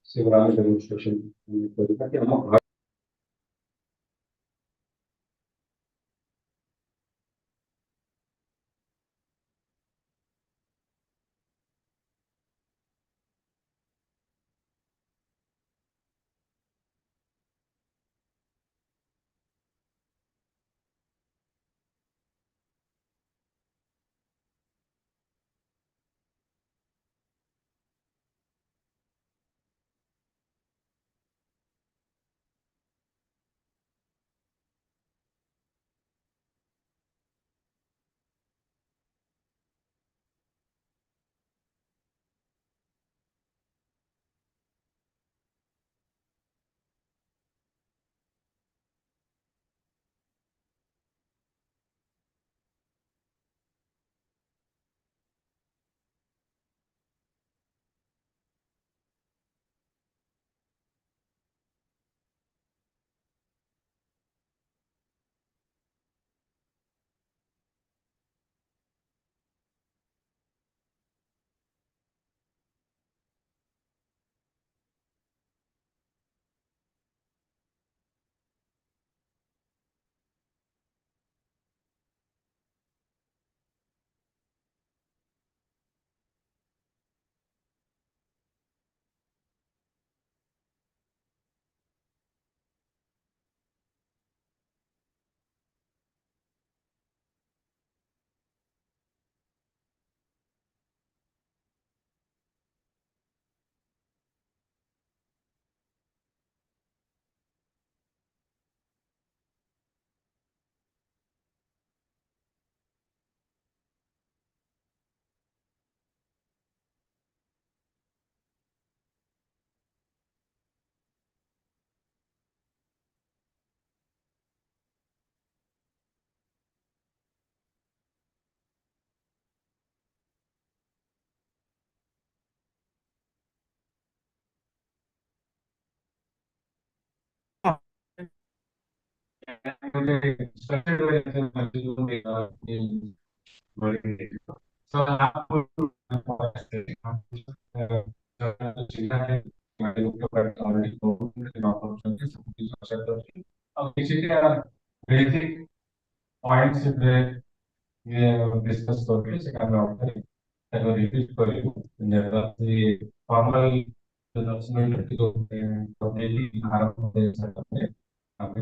Sicuramente demonstration infatti abbiamo basic points discuss କରିବେ ସେ ଆମେ ଆଉଥରେ ତାକୁ ରିପିଟ୍ କରିବୁ ଯେମିତି ଫର୍ମାଲ 10 ମିନିଟ୍ କରିଦେଲି ଆରମ୍ଭ ହେଇସାରିଲା ପରେ ଆମେ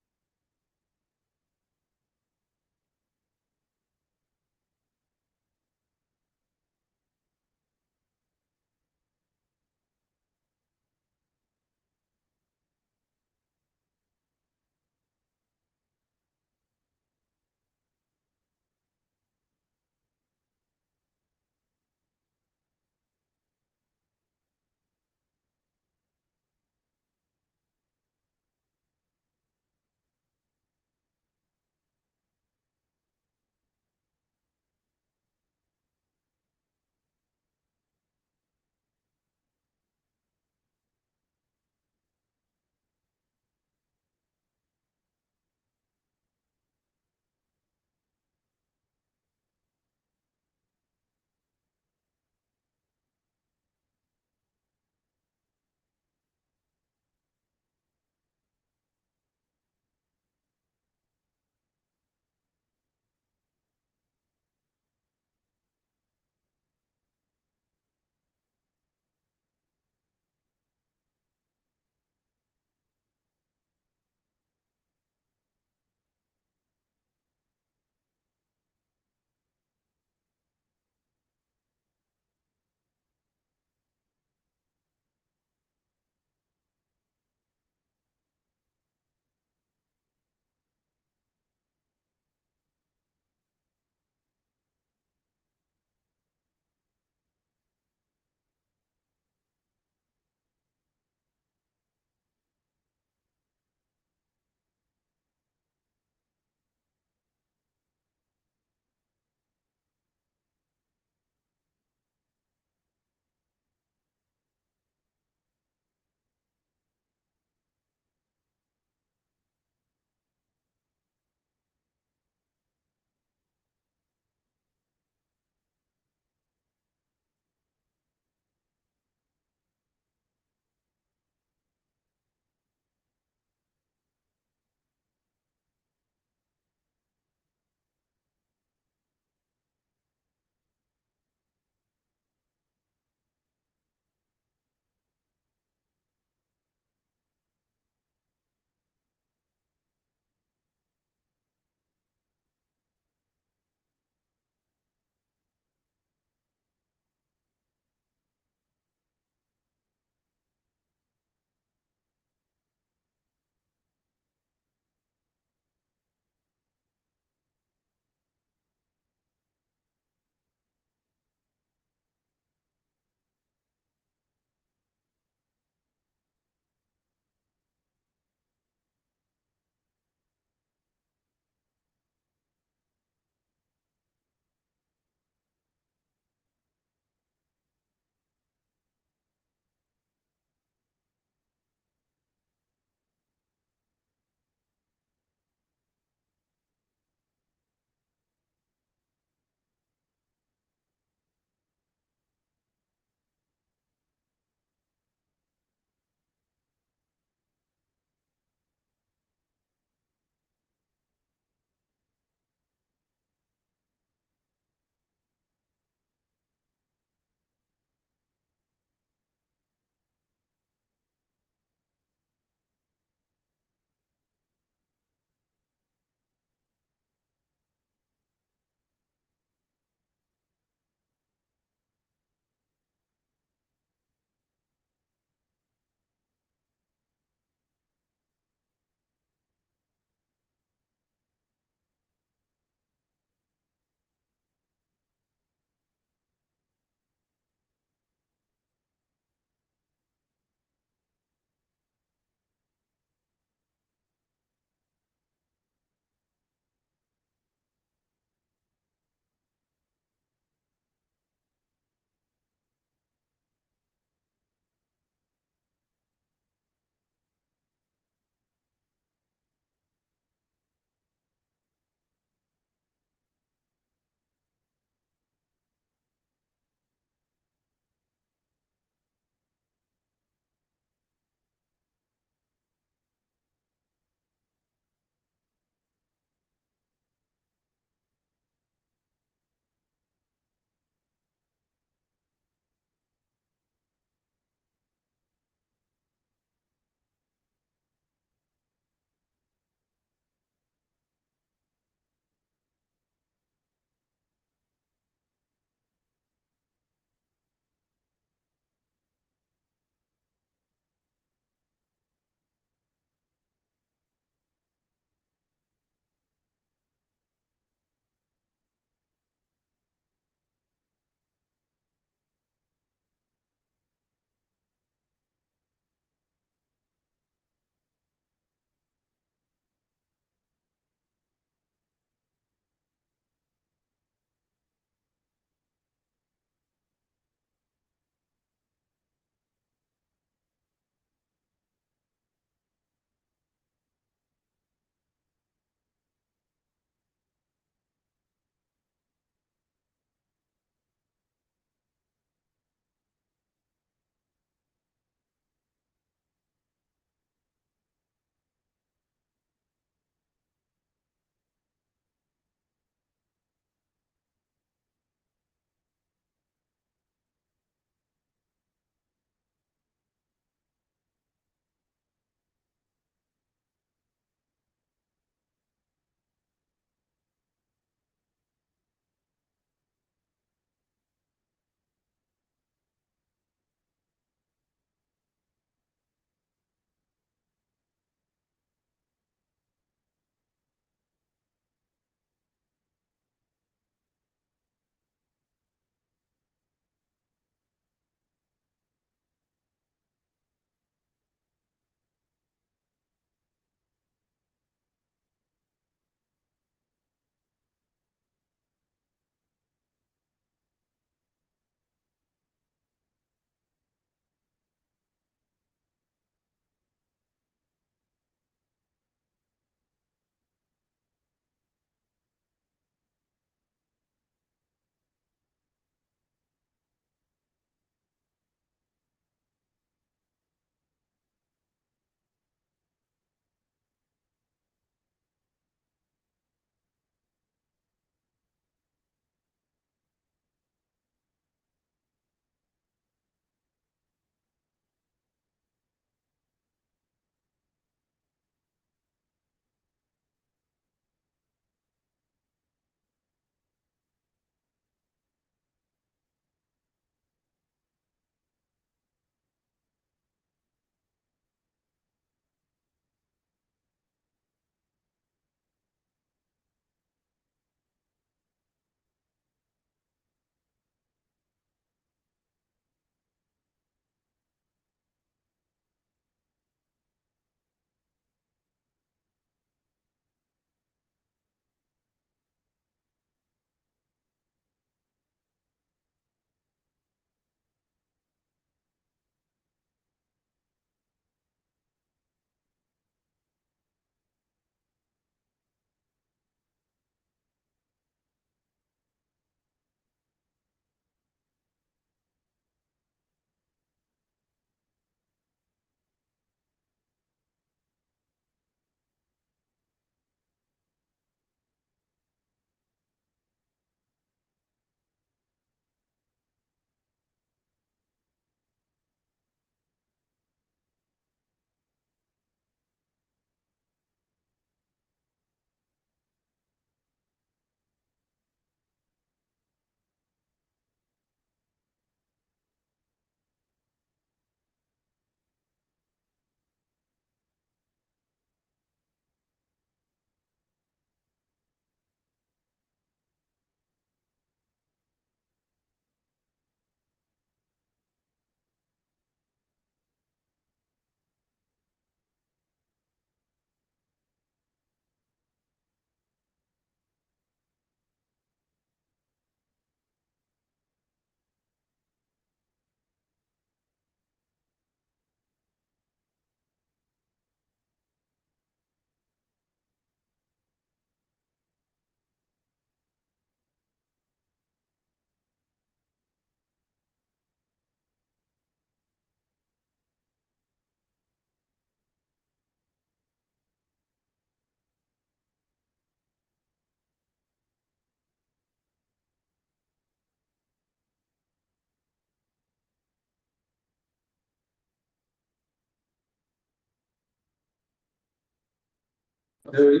So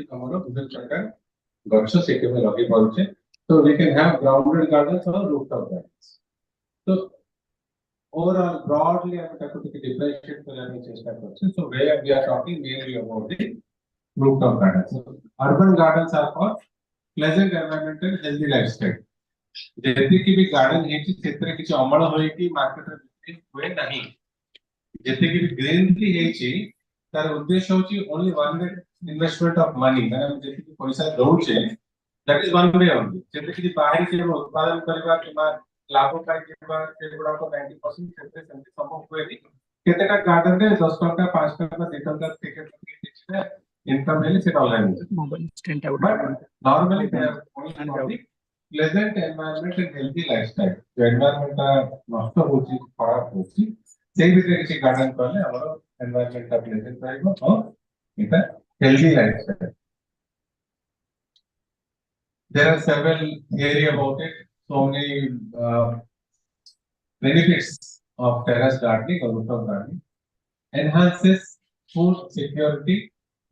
we can have grounded gardens or rooftop gardens. So overall, broadly, I am going to differentiate so where we are talking mainly about the rooftop gardens. So urban gardens are for pleasant environment and healthy lifestyle. ଯେତିକି ବି garden ହେଇଛି ସେଥିରେ କିଛି ଅମଳ ହୋଇକି ମାର୍କେଟରେ ବିକ୍ରି ହୁଏ ନାହିଁ ଯେତିକି ବି ଗ୍ରୀନରି ହେଇଛି ତାର ଉଦ୍ଦେଶ୍ୟ ହେଉଛି only one way investment of money ମାନେ ଯେତିକି ପଇସା ଦଉଛେ that is one way only ଯେତିକି କିଛି ବାହାରି କି ଉତ୍ପାଦନ କରିବା କିମ୍ବା ଲାଭ ପାଇଥିବା ସେଗୁଡାକ 90% ସେଥିରେ ସେମିତି ସମ୍ଭବ ହୁଏନି କେତେଟା ଗାର୍ଡେନରେ 10 ଟଙ୍କା 5 ଟଙ୍କା 2 ଟଙ୍କା ଟିକେଟ କିଛି income ହେଲେ ସେଟା online normally they are only pleasant environment and healthy lifestyle. The environment नष्ट होची खराब होची सेही भितर किसी गार्डन करले हमर environment का pleasant रहइबो और इटा healthy lifestyle. There are several theory about it. So many benefits of terrace gardening or rooftop gardening. Enhances food security,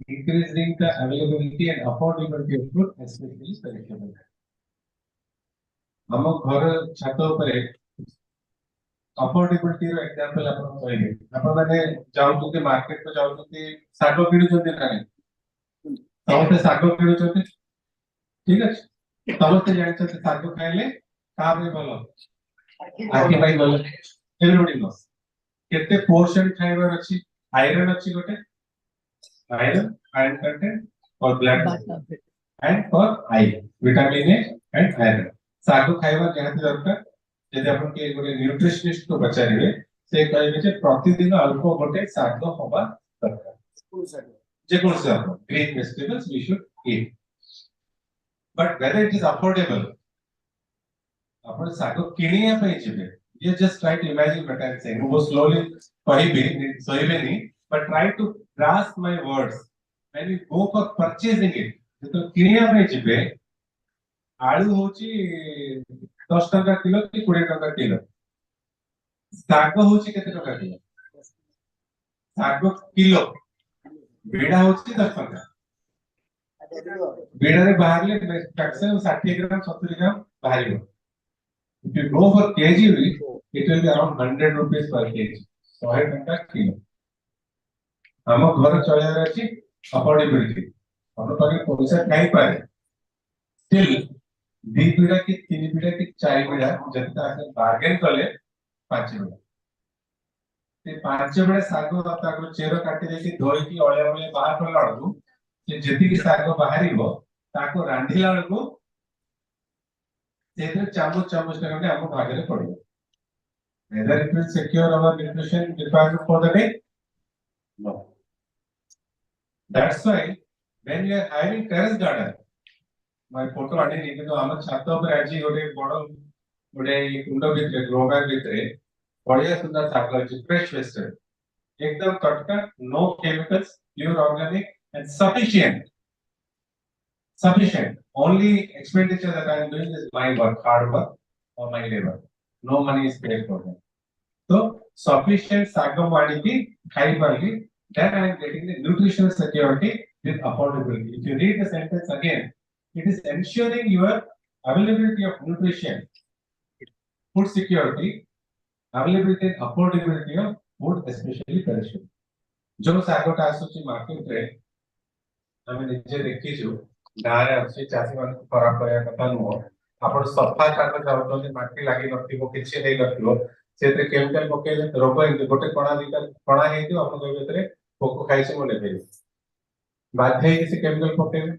increasing the availability and affordability of food, especially perishable. हम घर छात ऊपर affordability रो example आपण कहले आपण माने जाउछते market को जाउछते sago किणुछते ना समस्त सागो किणुछते ठीक अछि समस्त जानछते सागो खाइले का पे भलो आखि भाई भलो एवरीबॉडी नोस केते पोर्शन खाइबार अछि आयरन अछि गोटे आयरन कंटेंट और blood and for eye vitamin A and iron सागो खाइबा केहते दरकार यदि आपण के गोटे न्यूट्रिशनिस्ट को पचारिबे से कहबे जे प्रतिदिन अल्प गोटे सागो होबा दरकार जे कोन से green vegetables we should eat but whether it is affordable आपण सागो किनिया पे जिबे you just try to imagine what I'm saying वो slowly कहबे सोइबेनी but try to grasp my words when you go for purchasing it तो किनिया पे जिबे आलू होची 10 टका किलो कि 20 टका किलो सागो होची केते टका किलो सागो किलो बेडा होची 10 टका बेडा रे बाहरले मैक्सिमम 60 ग्राम 70 ग्राम बाहरियो if you go for kg it will be around 100 rupees per kg 100 टका किलो हम घर चलायर अछि अफोर्डेबिलिटी हम पाके पैसा खाई पाए still दी पीड़ा की तीन पीड़ा की चार पीड़ा जब तक आपने बार्गेन कर ले पांच पीड़ा ते पांच पीड़ा सागो आपका को चेरो काटे देके धोई की ओले बाहर कर लाडू से जति की सागो बाहरी हो ताको रांधी लाडू सेते चामच चामच करके हमको भागरे पड़ो whether it will secure our nutrition requirement for the day no that's why when you are having terrace garden my photo आने नहीं तो हम छात ऊपर आजी गोटे बड़ कुंड भितर ग्रो बैग भितर बढ़िया सुंदर साग अछि फ्रेश वेजिटेबल एकदम तटका no chemicals pure organic and sufficient only expenditure that I am doing is my work hard work or my labor no money is paid for them so sufficient sagam vaniki khai parli then I am getting the nutritional security with affordability if you read the sentence again it is ensuring your availability of nutrition food security availability and affordability of food especially perishable जो सागोटा आसुची market रे हमें निजे देखि जो गारे अछि चासी मान खराब करया कथा नो आपण सफा साग जाउतोनी माटी लागि नथिबो किछि नै नथिबो सेते केमिकल पकेले रोग इन गोटे कणा हेति आपण कोइ भितरे पोको खाइसे मोले फेरि बाधे किछि केमिकल पकेले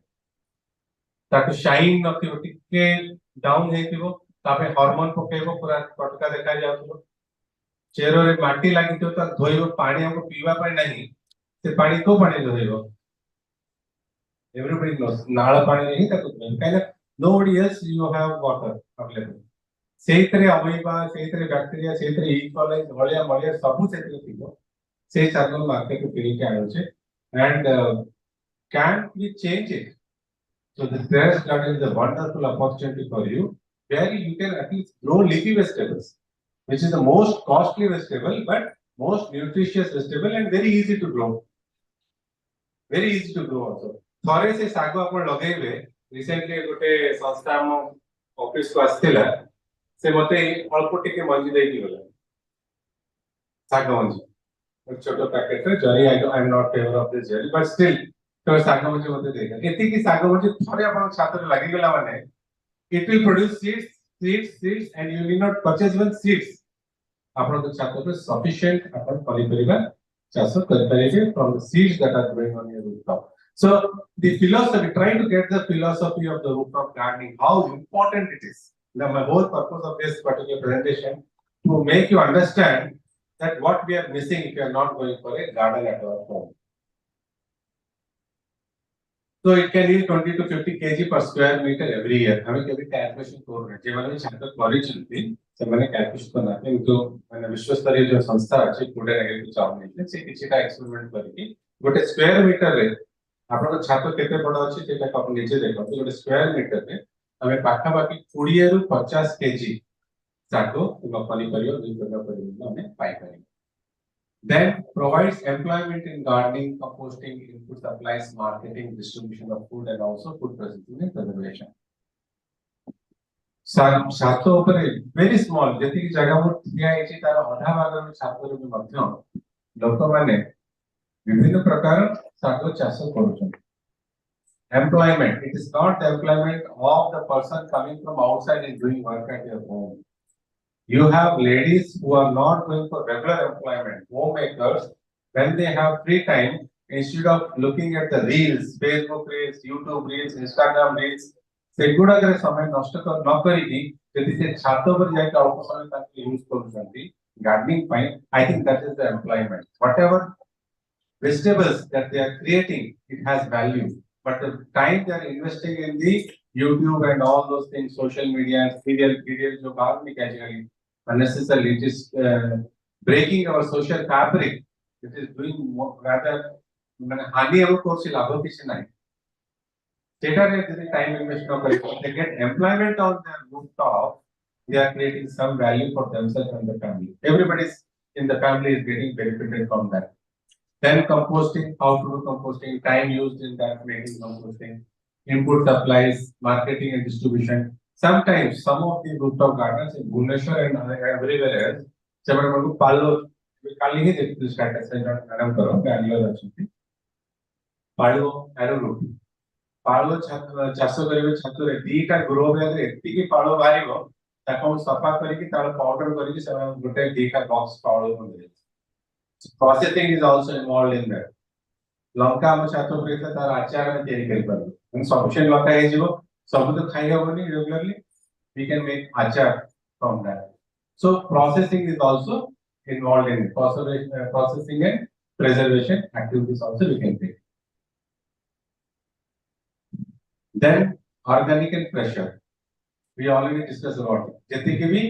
ताकि शाइन नथिबो टिके डाउन हेतिबो तापे हार्मोन पकेबो पूरा टटका देखा जाउतबो चेरो रे माटी लागि तो धोइबो पानी हमको पीवा पाए नहीं से पानी को पानी धोइबो everybody knows नाळ पानी नहीं ताको काहे nobody else you have water available सेइतरे अमीबा सेइतरे बैक्टीरिया सेइतरे ई कॉलाई भलिया मलिया सब सेइतरे थिबो से सागो मार्केट को किनि के आनो छे and can we change it so the terrace garden is a wonderful opportunity for you where you can at least grow leafy vegetables which is the most costly vegetable but most nutritious vegetable and very easy to grow also थरे से साग आपण लगेबे recently गोटे संस्था हम office को आस्थिला से मते अल्प टिके मंजी देकी गला साग मंजी छोटो पैकेट रे जरी I am not favour of this जरी बट स्टिल तो साग मंजी मते देगा एति की साग मंजी थरे आपण छात रे लागि गला माने it will produce seeds and you need not purchase one seeds आपण को छात रे सफिशिएंट आपण परिपरिबा चाष कर परिबे from the seeds that are growing on your rooftop. So the philosophy, trying to get the philosophy of the rooftop gardening, how important it is. Now, my whole purpose of this particular presentation to make you understand that what we are missing if you are not going for a garden at our home. So it can yield 20 to 50 kg per square meter every year. हमें कभी calculation कर रहे हैं. जेवल में छात्र college चलती, सब मैंने calculation बनाते हैं. तो मैंने विश्व स्तरीय जो संस्था अच्छी फूड एंड एग्रीकल्चर ऑर्गेनाइजेशन से किसी का एक्सपेरिमेंट करके गोटे स्क्वायर मीटर रे आपन छात्र केते बड़ अछि सेटा आप नीचे देखो गोटे स्क्वायर मीटर रे हमें पाखा बाकी 20 रु 50 केजी सागो किबा पनीपरियो दुई प्रकार परियो हमें पाई पारे. Then provides employment in gardening, composting, input supplies, marketing, distribution of food, and also food processing and preservation. सातो ऊपर very small जति की जगह पर दिया है तार अधा भाग में सातो रे मध्य लोक माने विभिन्न प्रकार सागो चाष करूछन. Employment, it is not the employment of the person coming from outside and doing work at your home. You have ladies who are not going for regular employment, homemakers, when they have free time, instead of looking at the reels, Facebook reels, YouTube reels, Instagram reels, से गुड़ा करे समय नष्ट कर न करी यदि से छातो पर जाके अल्प समय तक यूज करूछंती गार्डनिंग पाई, I think that is the employment. Whatever vegetables that they are creating, it has value. But the time they are investing in the YouTube and all those things, social media, serial जो बात नहीं कह unnecessarily, it is breaking our social fabric. It is doing more, rather माने हानि हम course लाभो किसी नहीं. Data रे time invest न करें, they get employment on their rooftop. They are creating some value for themselves and the family. Everybody in the family is getting benefited from that. Then composting, how to do composting, time used in that making composting, input supplies, marketing and distribution. Sometimes some of the rooftop gardens in Bhubaneswar and everywhere else, जब हम लोग पालो काली ही देखते हैं start से जब आराम करो बैंगलोर अच्छी पालो एरोरूट पालो चाषो करिवे छातो रे दीटा ग्रो बैग रे एत्ती की पालो बारिबो ताको सफा करिकि तार पाउडर करिकि से गोटे दीटा बॉक्स पालो बने. Processing is also involved in that. Lanka हम छातो रे तार आचार में तैयारी करि परबो. हम सफिशिएंट लंका हे जीवो सब तो खाइ होबनी regularly. We can make achar from that. So processing is also involved in it. Processing and preservation activities also we can take. Then organic and pressure. We already discussed about it. जति के भी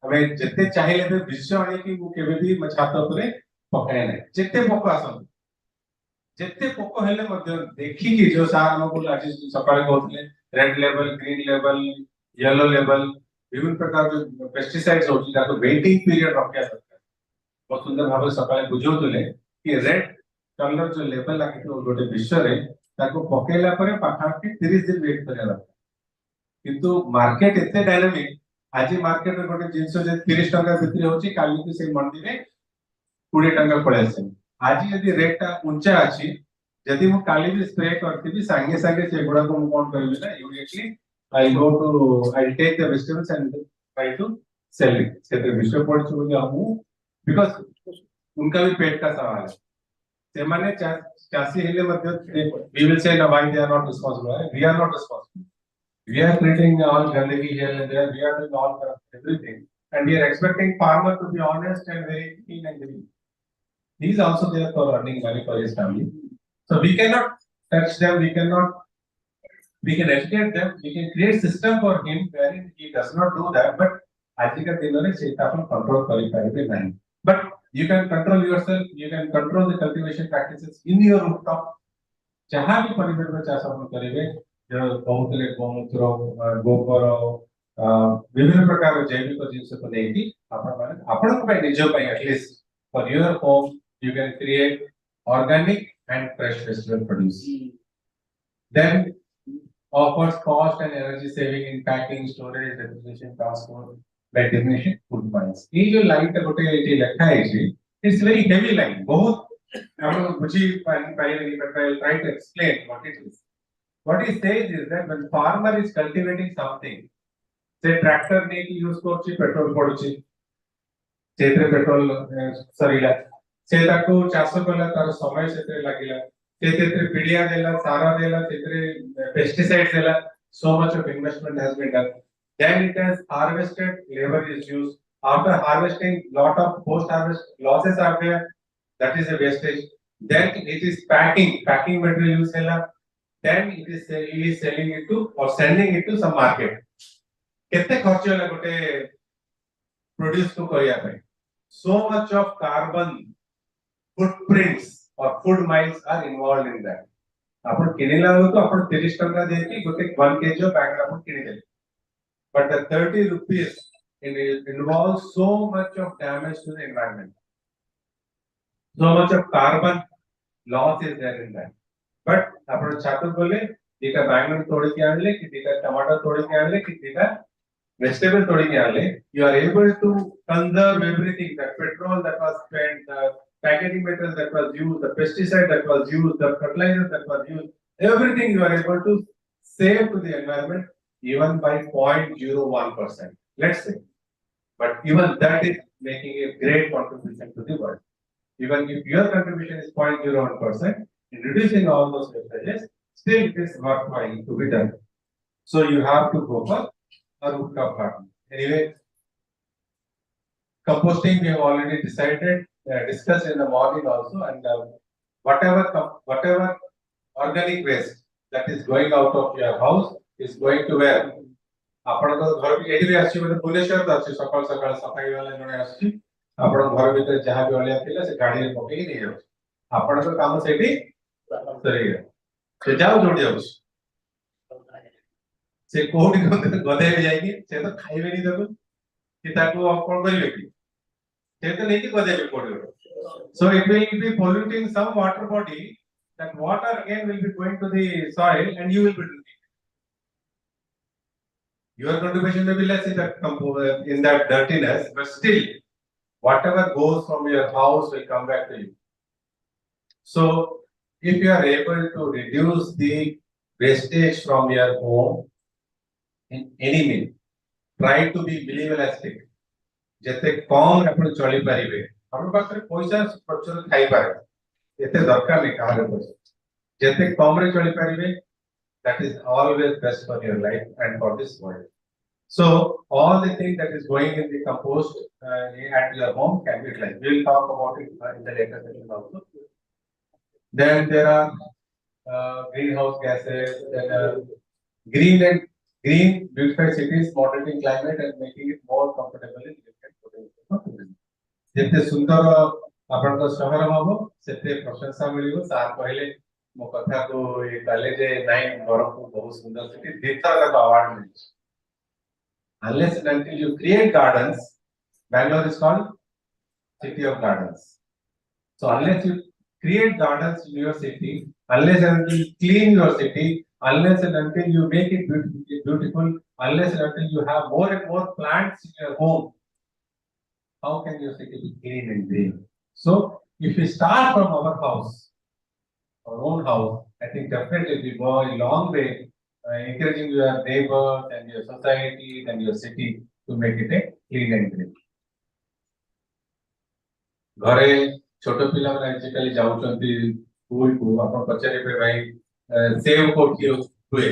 हमें जितने चाहिए लेते विषय आने की वो केवे भी मछातो करे पकाए नहीं. जितने पोको आसन जितने पोको हेले मध्य देखी कि जो सार हमको आज सकाळे कहतले red level, green level, yellow level विभिन्न प्रकार जो पेस्टिसाइड्स होची ताको वेटिंग पीरियड रखिया सकता है. बहुत सुंदर भाव सकाळे बुझौतले कि रेड कलर जो लेवल लागे तो गोटे विषय रे ताको पकेला परे पाखाटी 30 दिन वेट करिया लगता. किंतु मार्केट एते डायनामिक आज मार्केट रे गोटे जिंस जे 30 टका बिक्री होची काली की से मंडी रे 20 टका पळे आसे. आज यदि रेट ता ऊंचा अछि यदि मु काली भी स्प्रे करती भी संगे संगे से गुडा को कोन करबी ना immediately I go to I take the vegetables and try to sell it. सेते विषय पड़ छु जे हम बिकॉज़ उनका भी पेट का सवाल है. से माने चासी हेले मध्य वी विल से ना why they are not responsible. We are not responsible. We are creating all gandagi here and there. We are doing all everything, and we are expecting farmer to be honest and very clean and green. He is also there for earning money for his family. So we cannot touch them. We cannot. We can educate them. We can create system for him wherein he does not do that. But आज का दिन में से अपन control करी पाएंगे नहीं. But you can control yourself. You can control the cultivation practices in your rooftop. जहाँ भी परिवेश में चाष अपन करेंगे बहुतले गोमूत्र गोबर विभिन्न प्रकार जैविक जिनस को देकी आपण को निज पई at least for your home you can create organic and fresh vegetable produce. Then offers cost and energy saving in packing, storage, refrigeration, transport by definition food miles. ये जो line का गोटे ये लिखा है जी, it's very heavy line. बहुत हम बुझी पाई नहीं, but I will try to explain what it is. What he says is that when farmer is cultivating something, say tractor need to use करछि petrol पड़ुछि, सेतरे पेट्रोल सरीला, से ताको चाଷ कला तार समय सेतरे लागिला, सेतरे पिडिया देला, सारा देला, सेतरे पेस्टिसाइड्स देला, so much of investment has been done. Then it has harvested, labor is used. After harvesting, lot of post-harvest losses are there. That is a wastage. Then it is packing material use hela. Then it is he is selling it to or sending it to some market. केते खर्च होला गोटे produce को करिया पे. So much of carbon footprints or food miles are involved in that. आपण किनेला हो तो आपण 30 टका देके गोटे 1 kg of bag आपण किने देले. But the 30 rupees involves so much of damage to the environment. So much of carbon loss is there in that. But आपण छात्र बोले दीटा बैंगन तोड़ के आनले कि दीटा टमाटर तोड़ के आनले कि दीटा vegetable तोड़ के आनले, you are able to conserve everything, the petrol that was spent, the packaging material that was used, the pesticide that was used, the fertilizer that was used, everything you are able to save to the environment even by 0.01%. Let's say, but even that is making a great contribution to the world. Even if your contribution is 0.01% in reducing all those wastages, still it is worthwhile to be done. So you have to go for a rooftop garden. Anyway, composting we have already decided, discussed in the morning also, and whatever organic waste that is going out of your house is going to where? ଆପଣଙ୍କ ଘର ବି ଏଠି ବି ଆସିଛି ବୋଧେ ଭୁବନେଶ୍ୱର ତ ଅଛି ସକାଳ ସକାଳ ସଫାଇ ବାଲା ଜଣେ ଆସିଛି ଆପଣଙ୍କ ଘର ଭିତରେ ଯାହା ବି ଅଳିଆ ଥିଲା ସେ ଗାଡିରେ ପକେଇକି ନେଇଯାଉଛି ଆପଣଙ୍କ କାମ ସେଇଠି ସରିଗଲା ସେ ଯାଉ ଯୋଉଠି ଯାଉଛି ସେ କୋଉଠି ଗଦେଇବେ ଯାଇକି ସେ ତ ଖାଇବେନି ତାକୁ କି ତାକୁ କଣ କରିବେ କି ସେ ତ ନେଇକି ଗଦେଇବେ କୋଉଠି so it will be polluting some water body that water again will be going to the soil and you will be drinking. Your contribution may be less in that dirtiness, but still, whatever goes from your house will come back to you. So, if you are able to reduce the wastage from your home in any means, try to be minimalistic. जैसे कम अपन चली पारिबे अपन पास पैसा प्रचुर खाई पारे एते दरकार नहीं काहे पैसा जैसे कम रे चली पारिबे that is always best for your life and for this world. So all the things that is going in the compost at your home can be utilized. We will talk about it in the later session also. Then there are greenhouse gases, then green beautify cities, moderating climate and making it more comfortable in different potential. जितने सुंदर अपन का शहर होबो सेते प्रशंसा मिलिबो सार पहले मो कथा को ये कॉलेज नाइन बरहमपुर बहुत सुंदर सिटी देता का अवार्ड मिली. Unless and until you create gardens, Bangalore is called city of gardens. So unless you create gardens in your city, unless and until you clean your city, unless and until you make it beautiful, unless and until you have more and more plants in your home, how can your city be clean and green? So if we start from our house, our own house, I think definitely we go a long way encouraging your neighbors and your society and your city to make it a clean and green. घरे छोटे पिला माने आजिकली जाउचंती school को अपन पचारे पे भाई save कोठी हुए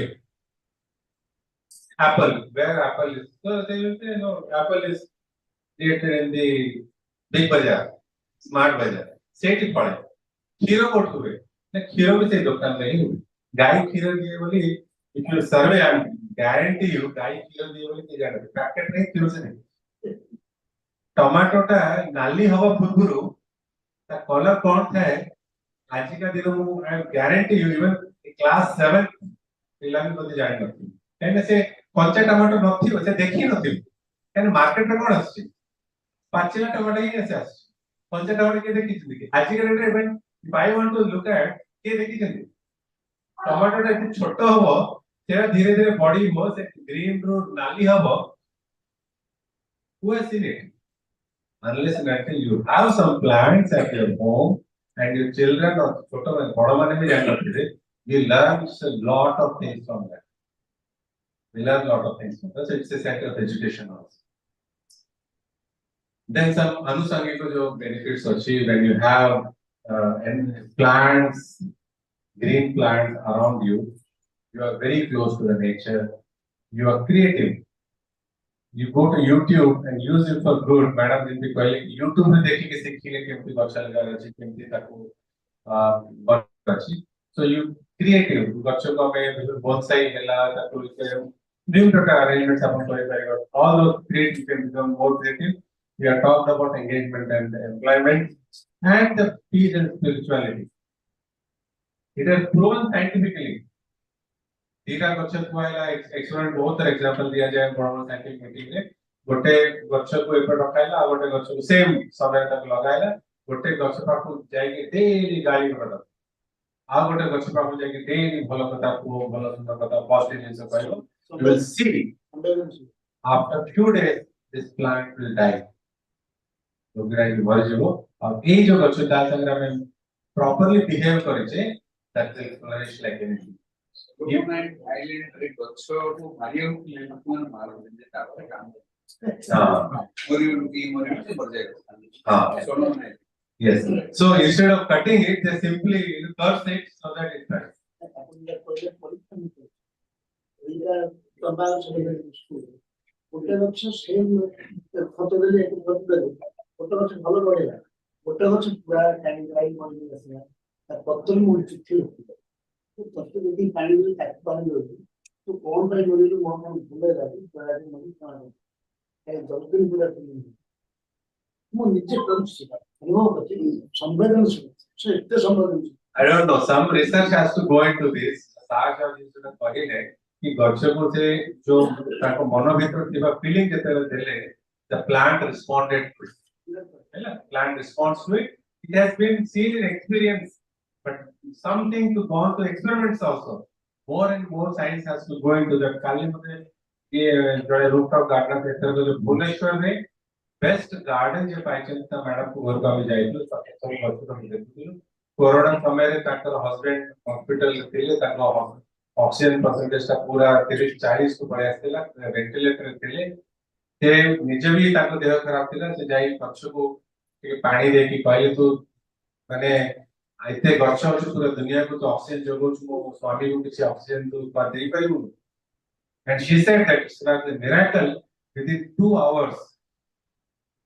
apple where apple is so they will say no apple is created in the big bazaar smart bazaar सेठी पड़े खीरो कोठ हुए ना खीरो भी से दुकान नहीं हुए गाय खीरो दिए बोली if you survey I guarantee you गाय खीरो दिए बोली के जाने पैकेट नहीं खीरो से नहीं टमाटो टा नाली हवा पूर्वरु ता कलर कौन था आज का दिन मु I guarantee you even class 7 पिला भी बोली जानि नथि कहने से कच्चा टमाटो नथि से देखि नथि कहने मार्केट में कोन आछि पाचिला टमाटो ही आछि कच्चा टमाटो के देखि छि आज के डेट रे even if I want to look at के देखि छि टमाटो टा छोट हबो सेटा धीरे धीरे बड़ी हो से ग्रीन रो नाली हबो who has seen it unless and until you have some plants at your home and your children or छोटो बड़ा माने भी जान सकते you learn a lot of things from that we learn a lot of things from that so it's a center of education also then some anusangika jo benefits achieve when you have and plants green plants around you you are very close to the nature you are creative you go to YouTube and use it for good madam will be calling YouTube में देखी कि सीखी केमती गଛ लगार अछि केमती ताको अछि so you creative गछ को हमें bonsai ହେଲା ताको different प्रकार arrangements अपन करे पाइबा all those creative can become more creative we are talked about engagement and employment and the peace and spirituality it is proven scientifically दीटा गछ थुआइला एक्सपेरिमेंट बहुत सारा एग्जांपल दिया जाय बड़ साइंटिफिक मीटिंग रे गोटे गछ को एपर रखाइला आ गोटे गछ को सेम समय तक लगाइला गोटे गछ पाखु जाई के डेली गाली करदा आ गोटे गछ पाखु जाई के डेली भलो कथा को भलो सुंदर कथा पॉजिटिव जिंस कहलो you will see after few days this plant will die रोगराई मर जेबो और ए जो गछ ता संग हम properly behave करे छे that will flourish like anything Government island रे गच्छो को मारियो कि मन मारो जे तापर काम हां मोरियो की मोरियो पर जाए हां सोनो नहीं yes so instead of cutting it they simply curse it so that it dies अपन जब कोई परीक्षा में इनका प्रभाव चले स्कूल गोटे गछ सेम खत देले एक खत देले गोटे गछ भलो बढ़ेला गोटे गछ पूरा टाइम ड्राई मरि गया ता पत्तल मुड़ चिट्ठी तो तब यदि पानी में टैक्स पानी होती तो कौन पानी बोले तो वहां हम भूले जाते बड़ा दिन नहीं पानी है जल्दी पूरा नहीं वो नीचे कम से अनुभव करते संवेदनशील से इतने संवेदनशील I don't know some research has to go into this साग और जिस तरह कहले कि गछ को से जो ताको मन भीतर थिबा फीलिंग जते देले the plant responded to it हैला plant responds to it it has been seen in experience but something to go on to experiments also more and more science has to go into that kali mate ये जो rooftop garden क्षेत्र को जो भुवनेश्वर में best garden जे पाइछन त madam को घर का भी जाइतो सब गछ को देखितो कोरोना समय रे ताकर हस्बैंड हॉस्पिटल थिले ताको ऑक्सीजन परसेंटेज ता पूरा 30 40 को पड़े आस्तेला वेंटिलेटर थिले से निजे भी ताको देह खराब थिला से जाई गछ को के पानी दे की कहले तो माने आइते गछ अछि पूरा दुनिया को तो ऑक्सीजन जोगो छु मो स्वामी को किसी ऑक्सीजन तो पा दे पाइबु and she said that it's not a miracle within 2 hours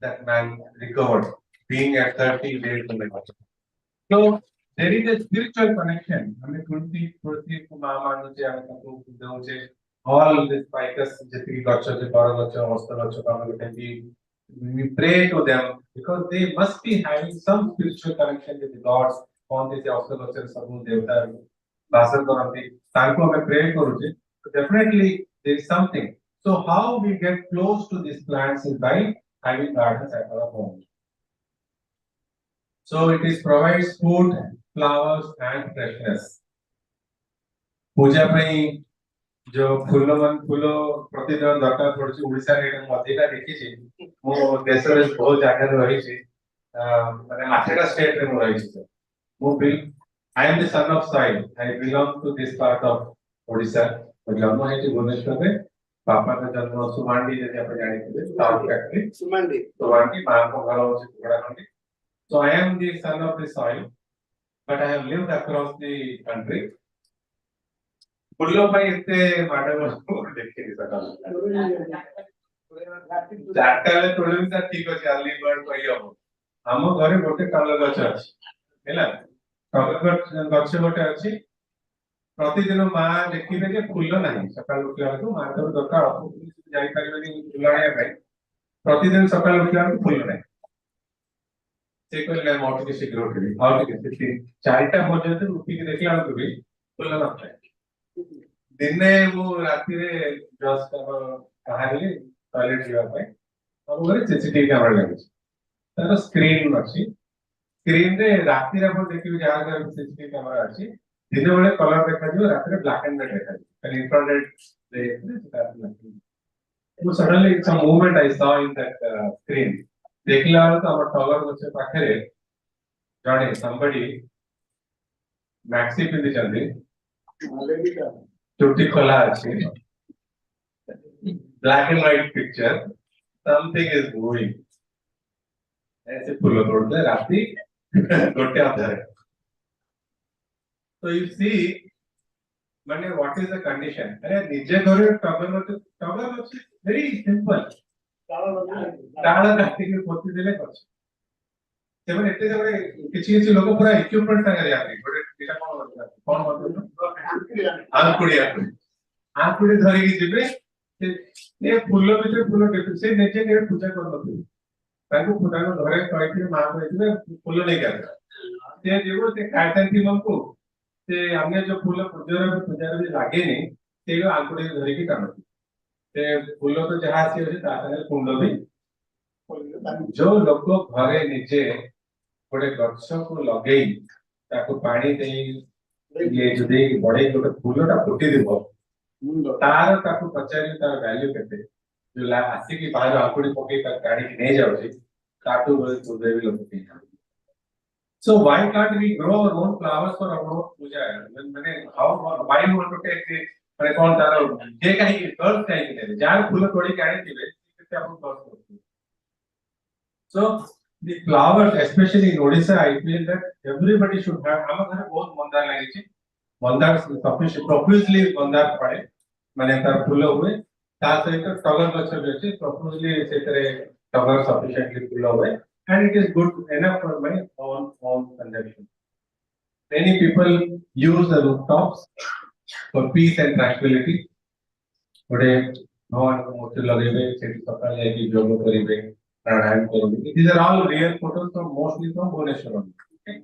that man recovered being at 30 days in the hospital so there is a spiritual connection हमें तुलसी को मां मानु छे हम ताको दउ छे all this ficus जति गछ जे बर गछ अवस्था गछ का हम we pray to them because they must be having some spiritual connection with the gods कौन से अवस्था गछ सब देवता भाषण करते ताको हमें प्रे करू छे so definitely there is something so how we get close to these plants is by having gardens at our home so it is provides food flowers and freshness पूजा पई जो फूलो प्रतिदिन दरकार पड़छ ओडिसा रे मध्यका देखि छी मो देश रे बहुत जागा रही छी माने आठटा स्टेट रे मो रही छी मो bill I am the son of soil I belong to this part of Odisha और जन्म है कि भुवनेश्वर में पापा का जन्म सुमांडी जैसे आप जाने थे टाउन फैक्ट्री सुमांडी मां को घर हो टुकड़ा खंडी so I am the son of the soil but I have lived across the country फुल्लो भाई इतने माडल को देखे सकाल चारटा ले तोले भी ठीक अछि अर्ली बर्ड कहि हबो हम घरे गोटे टल गछ अछि हैला टल गछ गोटे अछि प्रतिदिन मां देखिबे जे फुल्लो नाही सकाल उठला तो मां तो दरकार जाई परिबे फुलाया भाई प्रतिदिन सकाल उठला तो फुल्लो नाही से कहले मोट के शीघ्र उठबी और के चारटा पर्यंत उठी के देखला तो भी फुल्लो नथाय दिने वो राती रे जस्ट बाहरली टॉयलेट जीवा पाए और घरे सीसीटीवी कैमरा लागै तार स्क्रीन अछि स्क्रीन रे राती रे आपण देखिबे जहा घर सीसीटीवी कैमरा अछि दिन बेले कलर देखा जो रात में ब्लैक एंड व्हाइट देखा जो खाली इंफ्रारेड वो suddenly some movement I saw in that screen देखला तो हमर टॉवर बच्चे पाखरे जाने somebody मैक्सी पिंदी चंदी चुट्टी खोला अच्छी black and white picture something is moving ऐसे फूलों तोड़ते राती गोटे अंधारे so you see माने what is the condition अरे निजे घरे टॉवर बच्चे very simple ताला काटी के पोती देले बच्चे ସେମାନେ ଏତେ ଜଣେ କିଛି କିଛି ଲୋକ ପୁରା ଇକ୍ୱିପମେଣ୍ଟ ସାଙ୍ଗରେ ଯାଆନ୍ତି ଗୋଟେ ଏଟା କଣ ଆଙ୍କୁଡି ଧରିକି ଯିବେ ସେ ଫୁଲ ଭିତରେ ଫୁଲ ସେ ନିଜେ କେବେ ପୂଜା କରୁନଥିବେ ତାଙ୍କୁ ତାଙ୍କ ଘରେ କହିଥିବେ ମା କହିଥିବେ ଫୁଲ ନେଇକି ଆସ ସେ ଯିବ ସେ ଖାଇଥାନ୍ତି ମଙ୍କୁ ସେ ଅନ୍ୟ ଯୋଉ ଫୁଲ ପୂଜାରେ ବି ଲାଗେନି ସେ ଆଙ୍କୁଡି ଧରିକି ଟାଣନ୍ତି ସେ ଫୁଲ ତ ଯାହା ଆସି ଅଛି ତା ସାଙ୍ଗରେ କୁଣ୍ଡ ବି ଯୋଉ ଲୋକ ଘରେ ନିଜେ ଗୋଟେ ଗଛକୁ ଲଗେଇ ତାକୁ ପାଣି ଦେଇ ଇଏ ଯଦି ବଢେଇ ଗୋଟେ ଫୁଲଟା ଫୁଟି দিব ତାର ତାକୁ ପଚାରି ତାର ଭ୍ୟାଲ୍ୟୁ କେତେ ଯୋଉ ଆସିକି ବାହାରୁ ଆଙ୍କୁଡି ପକେଇ ତାକୁ କାଢିକି ନେଇ ଯାଉଛି ତାଠୁ ବି ଲୋକ ପିଇଥାନ୍ତି so why can't we grow our own flowers for our own puja ମାନେ how why you want to take the ମାନେ କଣ ତାର ଯେ କାହିଁକି ଗର୍ଲ କାହିଁକି ନେବେ ଯାହାର ଫୁଲ ତୋଳିକି ଆଣିଥିବେ ସେତେ ଆପଣ ଗର୍ଲ କରୁଥିବେ so the flowers especially in Odisha I feel that everybody should have ଆମ ଘରେ ବହୁତ ମନ୍ଦାର ଲାଗିଛି ମନ୍ଦାର sufficient profusely ମନ୍ଦାର ପଡେ ମାନେ ତାର ଫୁଲ ହୁଏ ତା ସହିତ ଟଗର ଗଛ ବି ଅଛି profusely ସେଥିରେ ଟଗର sufficiently ଫୁଲ ହୁଏ and it is good enough for my own consumption many people use the rooftops for peace and tranquility ଗୋଟେ ଭଗବାନଙ୍କ ମୂର୍ତ୍ତି ଲଗେଇବେ ସେଠି ସକାଳେ ଯାଇକି ଯୋଗ କରିବେ प्राणायाम करेंगे these are all real photos from mostly from Bhubaneswar okay?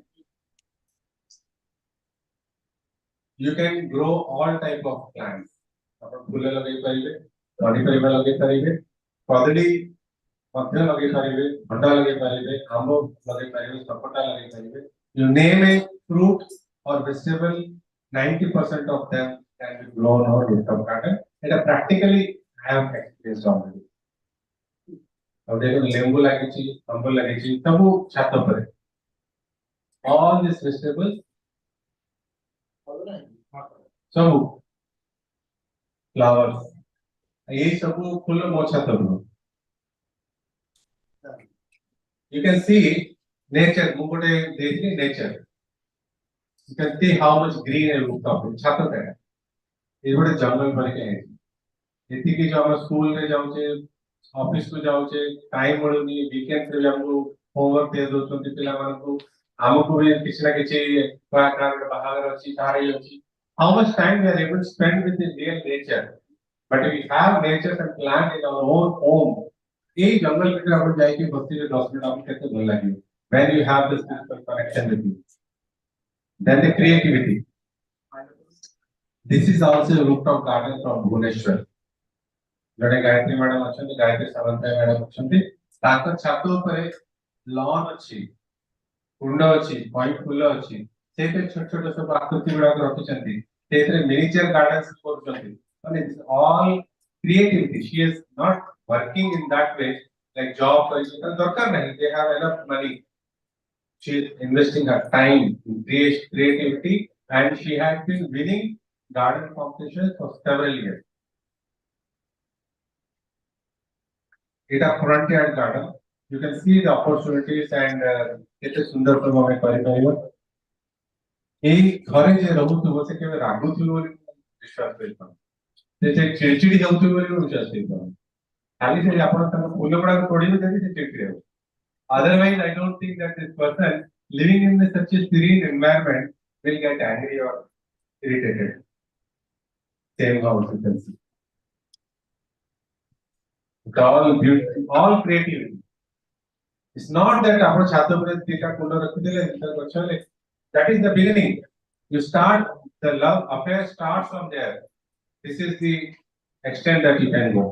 You can grow all type of plants अपन फूल लगे पाइबे पनीपरिबा लगे पाइबे कदली मध्य लगे पाइबे भंडा लगे पाइबे आंबो लगे पाइबे सपोटा लगे पाइबे you name a fruit or vegetable 90% of them can be grown or rooftop garden it practically I have experienced already और देखो लेंबू लगी अंब लगी सब छात पर all these vegetables सब flowers ये सब फूल मो छात पर you can see nature मुगोटे देखिए nature you can see how much green है rooftop छात पर है ये बड़े जंगल भर के हैं इतनी की जो हम स्कूल में जाऊँचे ऑफिस को जाऊँचे टाइम मिलनी वीकेंड पे हमको होमवर्क दे दो तो पिला मान को हमको भी किसी ना किसी कार बाहर अच्छी कार ही अच्छी how much time we are able to spend with the real nature but if we have nature and plant in our own home ये जंगल में अपन जाएंगे बस्ती में 10 मिनट आपको कैसे भल लगे when you have this physical connection with you then the creativity this is also a rooftop garden from Bhubaneswar जड़े Gayatri madam अच्छा गायत्री सावंताय मैडम अच्छा छात लॉन अच्छी कुंड अच्छी व्हाइट फूल अच्छी छोट छोट सब आकृति गुड़ा रखी miniature garden all creativity she is not working in that way like job दरकार नहीं they have enough money she is investing her time in creativity and she has been winning garden competitions for several years it a frontier garden you can see the opportunities and it is sundar to hame kari pariba ei ghare je rahuthbo se kebe raguthbo boli विश्वास करता से चिड़चिड़ी जाउथबो बoli विश्वास करता खाली से आपण तक फूल पड़ा तोड़ी देबे से चिड़चिड़ी हो otherwise I don't think that this person living in such a serene environment will get angry or irritated same how you can see it's all beauty all creativity it's not that आपण छात पर तीटा कुंड रखि देले गछ ले that is the beginning you start the love affair starts from there this is the extent that you can go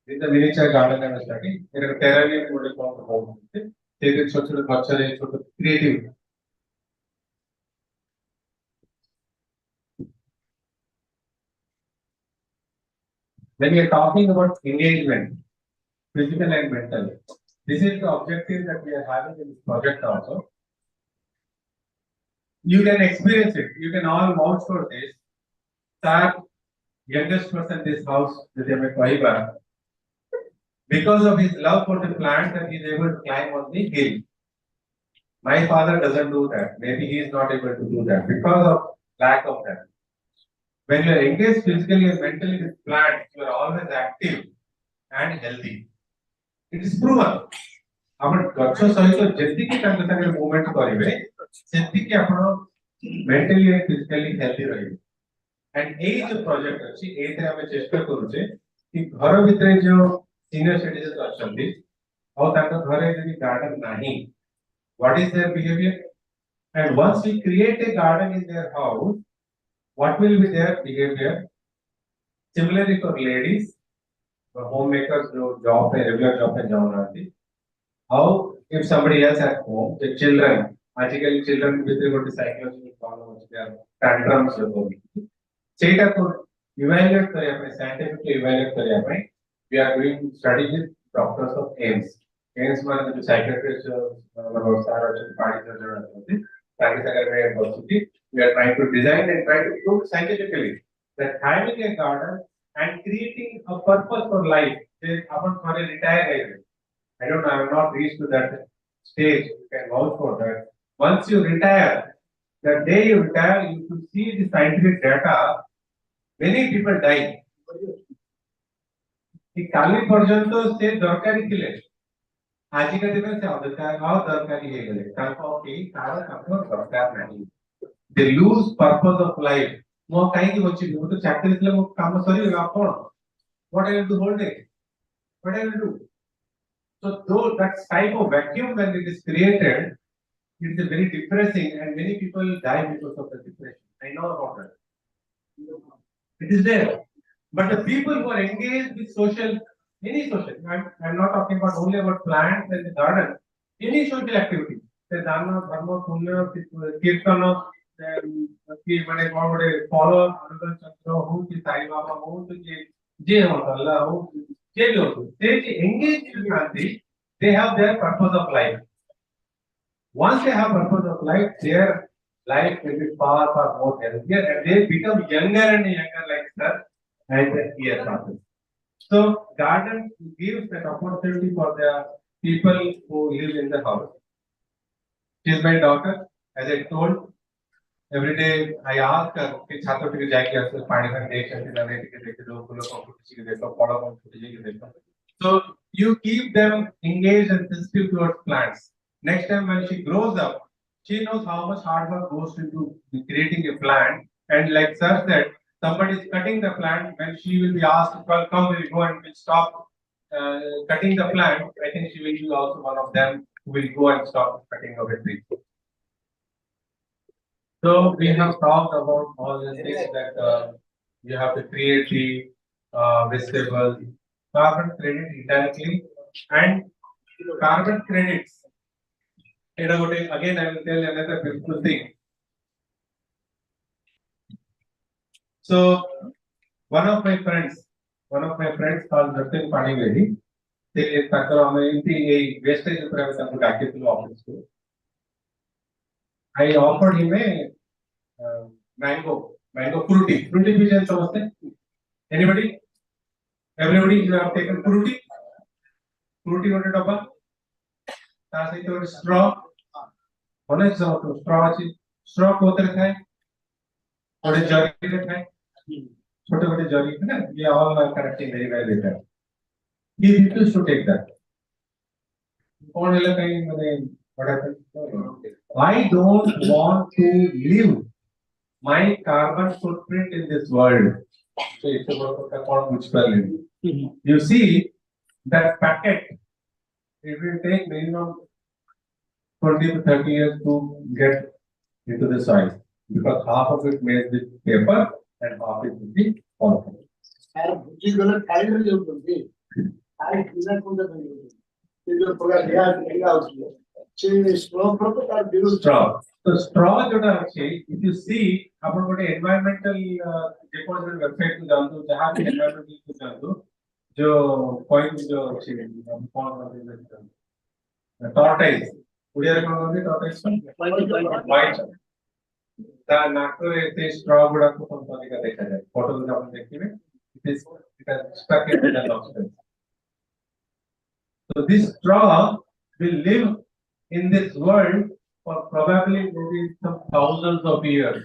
in the miniature garden and starting it is terrarium model from home ते छोटे छोटे गछ रे छोटे creative When we are talking about engagement, physical and mental, this is the objective that we are having in this project also. You can experience it. You can all vouch for this. Sir, youngest person in this house, Vijay, because of his love for the plants, and he is able to climb on the hill. My father doesn't do that. Maybe he is not able to do that because of lack of that. When you are engaged physically and mentally with plants, you are always active and healthy. It is proven. आपण गच्छ सहित ଯେତିକି ତାଙ୍କ ସାଙ୍ଗରେ movement କରିବେ ସେତିକି ଆପଣ mentally and physically healthy ରହିବେ. And ଏଇ ଯୋଉ ପ୍ରୋଜେକ୍ଟ ଅଛି ଏଇଥିରେ ଆମେ ଚେଷ୍ଟା କରୁଛେ କି ଘର ଭିତରେ ଯୋଉ ସିନିୟର ସିଟିଜେନ୍ସ ଅଛନ୍ତି ଆଉ ତାଙ୍କ ଘରେ ଯଦି ଗାର୍ଡେନ ନାହିଁ, what is their behavior? And once we create a garden in their house, what will be their behavior? Similarly for ladies, the homemakers जो job पे regular job पे जाऊँगी, how if somebody else at home, the children, आजकल children with regard to psychological problems, they are tantrums होती, ସେଇଟା को evaluate करिया पे scientifically evaluate करिया पे, we are doing studies with doctors of AIMS. AIMS माने जो psychiatrists मतलब सारा जो party जो जरूरत होती, ताकि अगर मैं बोलूँगी, we are trying to design and try to prove scientifically that having a garden and creating a purpose for life, say अपन थोड़े retire गए, I don't know, I have not reached to that stage. You can vouch for that. Once you retire, the day you retire, you should see the scientific data. Many people die. कि काली पर्यंत से दरकारी थिले आजिका दिन से दरकारी हे गले ताको के तार ताको दरकार नहीं. They lose purpose of life. मो काई की बच्ची मो तो चाकरी थिले मो काम सरी गला कोन. What I will do whole day? What I will do? So though that type of vacuum when it is created, it is very depressing and many people die because of the depression. I know about that. It is there. But the people who are engaged with social, any social, I'm not talking about only about plants and the garden, any social activity. The dana, dharma, punya, kirtana, कि मैंने कौन बड़े follow अनुगल चक्र हो कि साईं बाबा हो तो जे हो अल्लाह हो जे भी हो they engage in Gandhi, they have their purpose of life. Once they have purpose of life, their life will be far more healthier and they become younger and younger like sir as the year passes. So garden gives that opportunity for the people who live in the house. She is my daughter, as I told. Every day I ask her कि छात्रों के जाए कि ऐसे पानी में देख सकते हैं रेट के देख दो फूलों को कुछ के देखो पौधों को कुछ के देखो. So you keep them engaged and sensitive towards plants. Next time when she grows up, she knows how much hard work goes into creating a plant. And like sir said, somebody is cutting the plant. When she will be asked, well, come, we'll go and we'll stop cutting the plant. I think she will be also one of them who will go and stop cutting of a tree. So we have talked about all the things that you have to create the vegetable carbon credit indirectly and carbon credits. Again, I will tell another beautiful thing. So one of my friends called Ratan Panigari, they wastage office. I offered him a mango fruity vision. Anybody? Everybody, you have taken fruity on a double. Straw. Honest straw को होते हैं. और जरी है. छोटे-छोटे जरी है ना? We all are connecting very well with that. He refused to take that. कौन है लोग कहीं मैंने what happened? I don't want to leave my carbon footprint in this world. So it's about the carbon which will you see that packet. It will take minimum 20 to 30 years to get into the soil because half of it made with paper and half it with the polythene. से straw from तो तार बिरु straw. So straw जोटा अच्छे, if you see, अपन कोटे environmental department website को जानते हो, जहाँ भी environmental को जानते हो, जो point जो अच्छे, हम कौन करते हैं, tortoise, उड़िया में कौन करते tortoise, white, ता नाकरे ते straw गुड़ा को कंपनी का देखा जाए, photo में अपन देखते हैं, it is stuck in the lobster. So this straw will live in this world for probably maybe some thousands of years.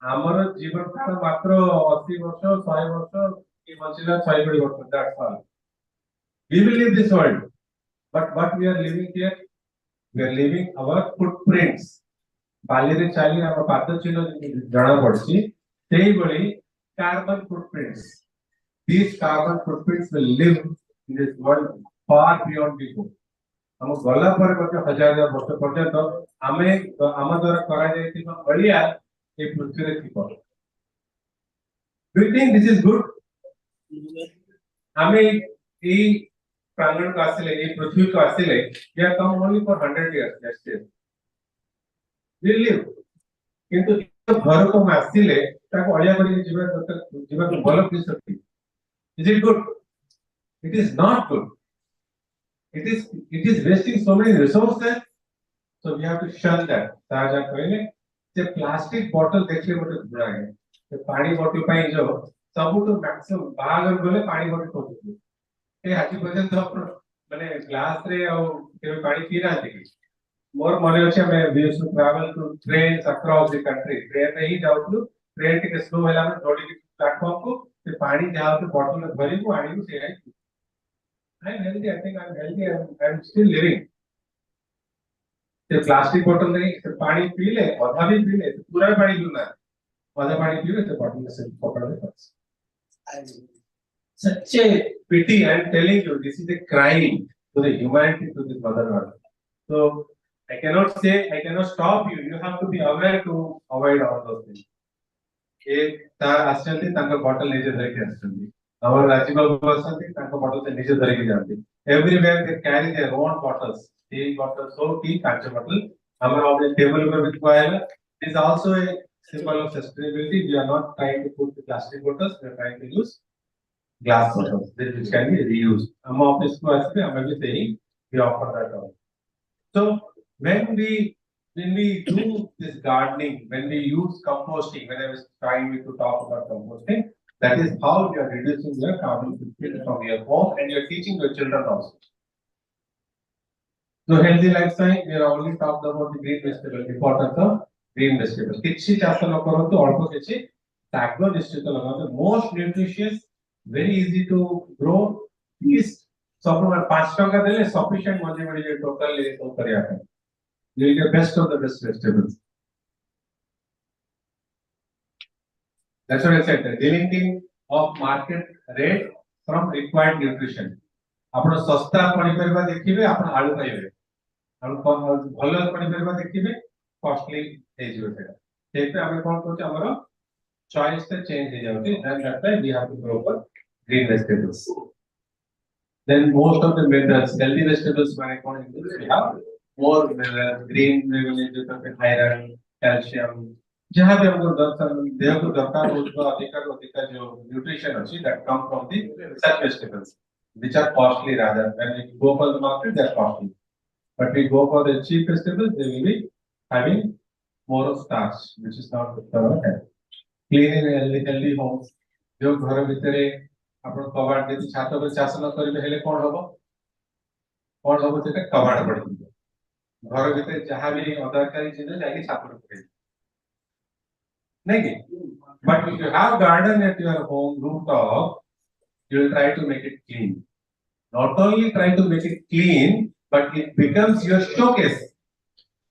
ଆମର ଜୀବନ କାଳ ମାତ୍ର 80 ବର୍ଷ 100 ବର୍ଷ କି ବଞ୍ଚିଲା 120 ବର୍ଷ, that's all. We will leave this world, but what we are living here, we are leaving our footprints. ବାଲିରେ ଚାଲି ଆମ ପାଦ ଚିହ୍ନ ଜଣା ପଡୁଛି, ସେଇଭଳି carbon footprints. These carbon footprints will live in this world far beyond before. हम गला पर कते हजार हजार वर्ष पर्यंत आमे आम द्वारा करा जायतिबा अलिया ए पृथ्वी रे थिबो. Do you think this is good? आमे ए प्रांगण को आसिले ए पृथ्वी को आसिले या कम only for 100 years, let's say. We live. किंतु घर को आसिले ताको अलिया करी जीवा को भलो की सकती. Is it good? It is not good. It is wasting so many resources, so we have to shun that. ताजा कहले जे प्लास्टिक बोतल देखले मोटे बुरा है, जे पानी बोतल पाई जो सब तो मैक्सिमम बाहर गले पानी बोतल खोजु ए हाथी पर्यंत माने ग्लास रे और के पानी पी रहा थी. मोर मने अछि मैं we used to travel to trains across the country. Train में ही जाउतलु, ट्रेन टिके स्लो होला में जोड़ी के प्लेटफॉर्म को ते पानी जहां पे बोतल में भरी को आनी को से I'm healthy. I think I'm healthy. I'm still living. The plastic bottle नहीं, तो पानी पी ले, आधा भी पी ले, तो पूरा पानी पीना है. आधा पानी पी ले, तो बॉटल में से पकड़ ले बस. Such a pity. I'm telling you, this is a crime to the humanity, to this mother earth. So I cannot say, I cannot stop you. You have to be aware to avoid all those things. ये तार आश्चर्य तांका bottle ले जाते हैं आश्चर्य. Our Rajiv Bhasanti, तांका bottles से नीचे धरे के जाते. Everywhere they carry their own bottles. Tea bottles, so tea, कांच bottle. हमारे अपने टेबल पर बिछवाया है. It is also a symbol of sustainability. We are not trying to put the plastic bottles. We are trying to use glass bottles, which can be reused. हम office को ऐसे हमें भी saying we offer that out. So when we do this gardening, when we use composting, when I was trying to talk about composting. That is how you are reducing your carbon footprint from your home, and you are teaching your children also. So healthy lifestyle, we are already talked about the green vegetable, importance of green vegetable. किसी चासा न करो तो और कुछ किसी ताकत निश्चित लगाओ तो most nutritious, very easy to grow. Is सब लोग 5 टका देले sufficient मजे बड़ी जो total ले तो कर यार. You will get best of the best vegetables. That's what I said. The delinking of market rate from required nutrition. आपण सस्ता पनिपरिबा देखिबे, आपण आलू खाइबे. आपण भलो पनिपरिबा देखिबे, कॉस्टली हे जिवो सेटा. सेते हम कोन कोच हमरो चॉइस से चेंज हो जाउती. And that's why we have to grow for green vegetables. Then most of the minerals, healthy vegetables माने कोन we have more minerals, green जो तो iron, calcium. जहाँ भी हमको देह को दरकार हो उसका अधिकार जो nutrition अच्छी that come from the such vegetables which are costly rather when we go for the market they are costly, but we go for the cheap vegetables they will be having more of starch which is not good for our health. Clean and healthy homes जो घर भितरे आपण कबाड़ देती छात पर चाष न करिबे हेले कोन होबो सेटा कबाड़ पड़ि घर भितरे जहाँ भी अदरकारी चीज जाके छात पर पड़े. But if you have garden at your home rooftop, you will try to make it clean. Not only try to make it clean, but it becomes your showcase.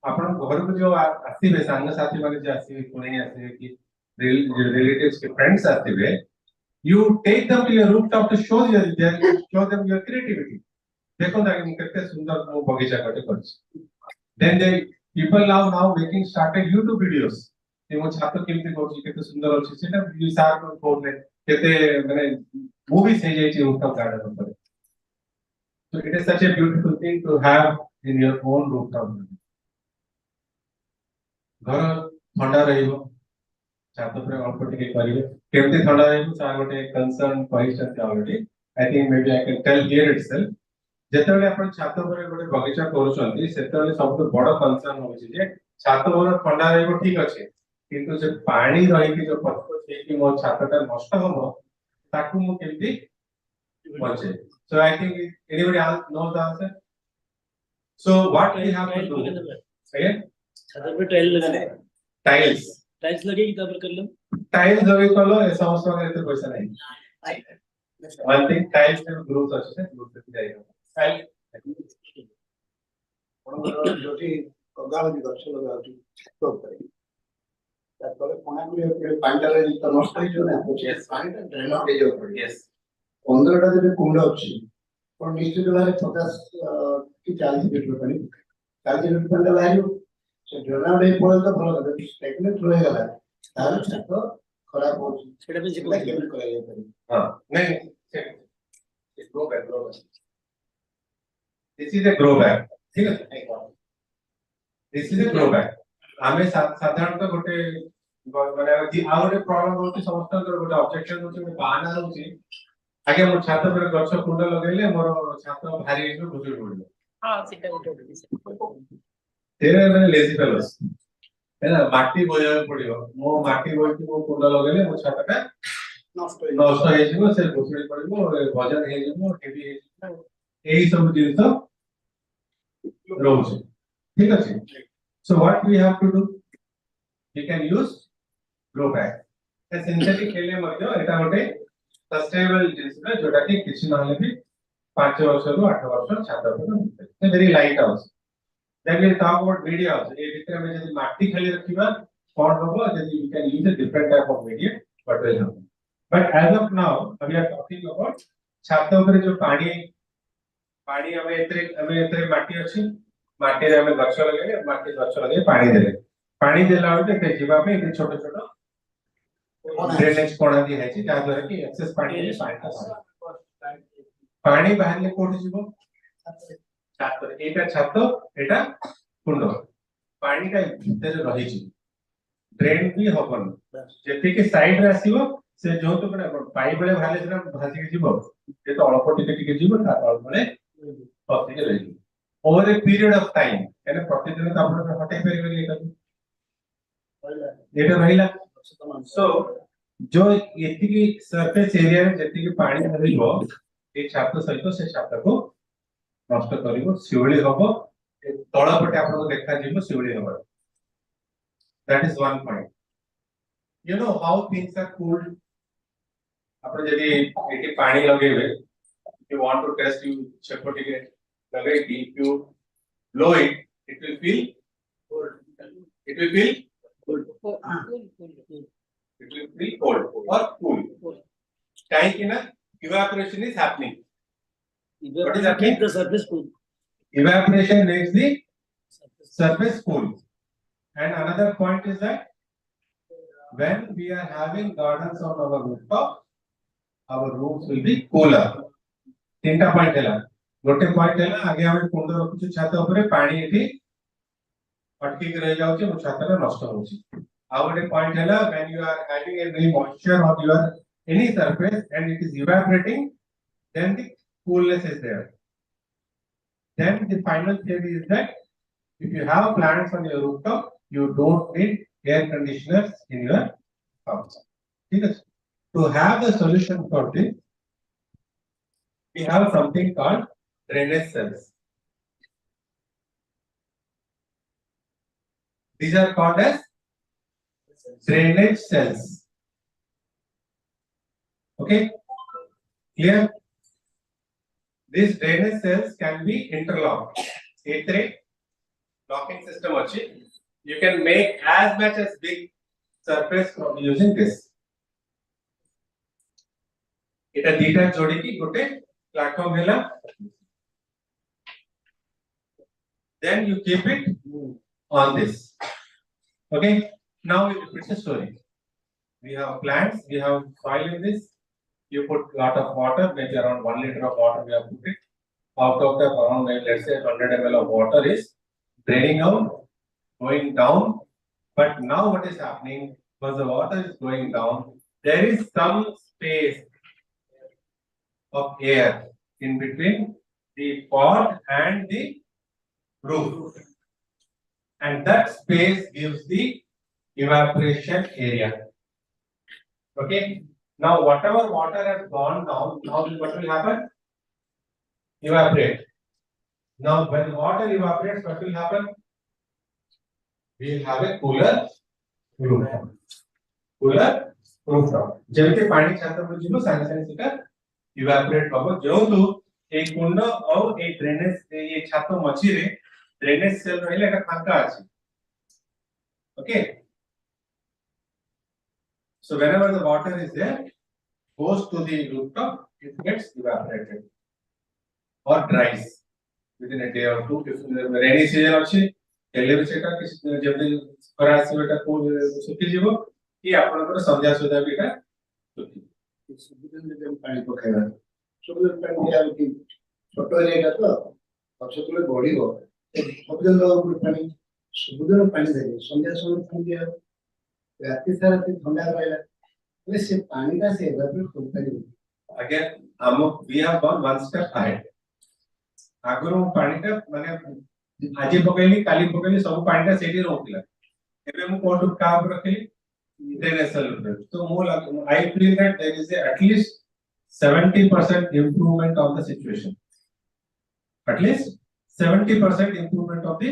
अपन घर को जो आसीबे संग साथी माने जो आसीबे कोणी आसीबे कि relatives के friends आसीबे, you take them to your rooftop to show them your creativity. देखो ताकि मैं कितने सुंदर वो बगीचा करके करছি. Then the people now making started YouTube videos. वो छात्र केमती कोची केते सुंदर अछि सेटा विचार को कोने केते माने मूवी से जाई छि रूफटॉप गार्डन पर. So it is such a beautiful thing to have in your own rooftop. घर ठंडा रहिबो छात पर अल्प टिके करिवे केमते ठंडा रहिबो सार गोटे concern question already I think maybe I can tell here itself जेतेबेले आपण छात पर गोटे बगीचा करूछंती सेतेबेले सबसे बड़ कंसर्न होछि जे छात पर ठंडा रहिबो ठीक अछि किंतु जे पानी रहि कि जो पत्थर से कि मो छातटा नष्ट होबो ताकू मु केमती बचे so I think anybody else knows the answer so what we have to do again छत पे टाइल लगाने टाइल्स टाइल्स लगेगी तब कर लो टाइल्स जब कलो ऐसा उसका करते पैसा नहीं वन थिंग टाइल्स में ग्रोथ अच्छे से ग्रोथ करते जाएगा टाइल जोटी कगावली गछ लगाउची तो करे तापर कोना को पांडाले तो नष्ट होई जो ना Yes. पानी ड्रेन आउट हो जाओ यस 15 टा जे कुंड अछि और निश्चित भाବରେ 50 की 40 लीटर पानी 40 लीटर पानी लाइयो से ड्रेन आउट हे पड़े तो भलो करे स्टेगनेट रहे गला तार छात खराब हो सेटा पे जे केबल कराय पारे हां नहीं grow back this is a grow back ठीक है this is a grow back हमें साधारणतः गोटे माने आ गोटे प्रॉब्लम होती समस्त गोटे ऑब्जेक्शन होती गोटे बहाना होती आगे मो छात पर गछ कुंड लगेले मोर छात भारी हो भुजुर पड़िबो हां सेटा गोटे तेरे मैंने लेजी फेलोस है ना माटी बोया पड़िबो मो माटी बोई कि मो कुंड लगेले मो छातटा नष्ट हे जिवो से भुजुर पड़िबो वजन हे जिवो हेवी हे जिवो एही सब जिंस रोज ठीक अछि so what we have to do we can use grow bag the synthetic खेले मध्य एटा गोटे सस्टेनेबल जिंस ना जोटा कि किछि नहले भी 5 वर्ष रु 8 वर्ष छात पर very light house then we talk about media also ए भितर में जदी माटी खाली रखिबा कोन होबो जदी we can use a different type of media what will happen but as of now we are talking about छात ऊपर जो पानी पानी हमें एतरे माटी अछि माटी रे हमें गछ लगे माटी गछ लगे पानी देला बेले जीवा पे छोटे छोटे ड्रेनेज कोणा दी है छी जा द्वारा कि एक्सेस पानी पानी बाहर ले कोठ जीवो छात एटा छात एटा कुंड पानी का भीतर रही छी ड्रेन भी होबन जेते के साइड रे आसीबो से जो तो पाइप बले भाले जरा भासी के जीवो ये तो अल्प टिके जीवो ता माने फसी के रही over a period of time यानी प्रतिदिन तो आपण हटाई परिबे एटा रहिला सो जो एति की सरफेस एरिया रे जेति की पानी रहइबो ए छात सहित से छात को नष्ट करिवो शिवली हबो तळ पटे आपण को देखा जीवो शिवली हबो that is one point you know how things are cooled आपण जदी एति पानी लगेबे you want to test you check के लगे कि यू blow it will feel cold it will feel cold or cool kahi ki na evaporation is happening what is happening the surface cool evaporation makes the surface cool and another point is that when we are having gardens on our rooftop our roofs will be cooler तीनटा point हैला गोटे point हैला आगे हम कुंड रखुछु छात ऊपर पानी एठी अटकी के रह जाउचे और छातटा नष्ट होउची आ गोटे पॉइंट हैला when you are having a very moisture on your any surface and it is evaporating then the coolness is there then the final theory is that if you have plants on your rooftop you don't need air conditioners in your house ठीक है to have the solution for this we have something called drainage cells. These are called as drainage cells. Okay, clear? These drainage cells can be interlocked. A3 locking system achi. You can make as much as big surface from using this. Eta dita jodi ki gote platform hela. Then you keep it on this. Okay, now we repeat the story. We have plants, we have soil in this. You put lot of water, maybe around 1 liter of water we have put it. out of the around let's say 100 ml of water is draining out, going down. But now what is happening, because the water is going down, there is some space of air in between the pot and the roof, and that space gives the evaporation area. Okay, now whatever water has gone down, now what will happen? Evaporate. Now when water evaporates, what will happen? We will have a cooler rooftop. Cooler rooftop. ଯେମିତି ପାଣି ଛାତକୁ ଯିବ ସାଙ୍ଗେ ସାଙ୍ଗେ ସେଟା evaporate ହବ, ଯେହେତୁ এই କୁଣ୍ଡ ଆଉ এই ଡ୍ରେନେଜ এই ଛାତ ମଝିରେ ଡ୍ରେନେଜ ସେଲ ରହିଲେ ଏଟା ଫାଙ୍କା ଅଛି. Okay, so whenever the water is there, goes to the rooftop, it gets evaporated or dries within a day or two. If rainy season ଅଛି ହେଲେ ବି ସେଟା ଯେମିତି ଖରା ଆସିବ ଏଟା ଶୁଖିଯିବ କି ଆପଣଙ୍କର ସନ୍ଧ୍ୟା ସୁଦ୍ଧା ବି ଏଟା ଶୁଖିଯିବ. ସବୁଦିନ ପାଣି ପକାଇବା, ସବୁଦିନ ପାଣି ଦିଆହଉଛି, ଛୋଟ ଏରିଆଟା ତ ଗଛ ତଳେ ବଢିବ, ସବୁଦିନ ଦବାକୁ ପାଣି, ସବୁଦିନ ପାଣି ଦେବେ, ସନ୍ଧ୍ୟା ସମୟରେ ପାଣି ଦିଆହବ, ରାତି ସାରା ଥଣ୍ଡା ରହିଲା ହେଲେ ସେ ପାଣିଟା ସେ ଏଭାପୋରେଟ୍ କରିପାରିବ. Again, we have gone one step ahead. ଆଗରୁ ପାଣିଟା ମାନେ ଆଜି ପକେଇଲି କାଲି ପକେଇଲି ସବୁ ପାଣିଟା ସେଇଠି ରହୁଥିଲା, ଏବେ ମୁଁ କୋଉଠୁ କାହାକୁ ରଖିଲି ଡ୍ରେନେଜ ସେଲ ଉପରେ. So I feel that there is at least 70% improvement of the situation. At least 70% improvement of the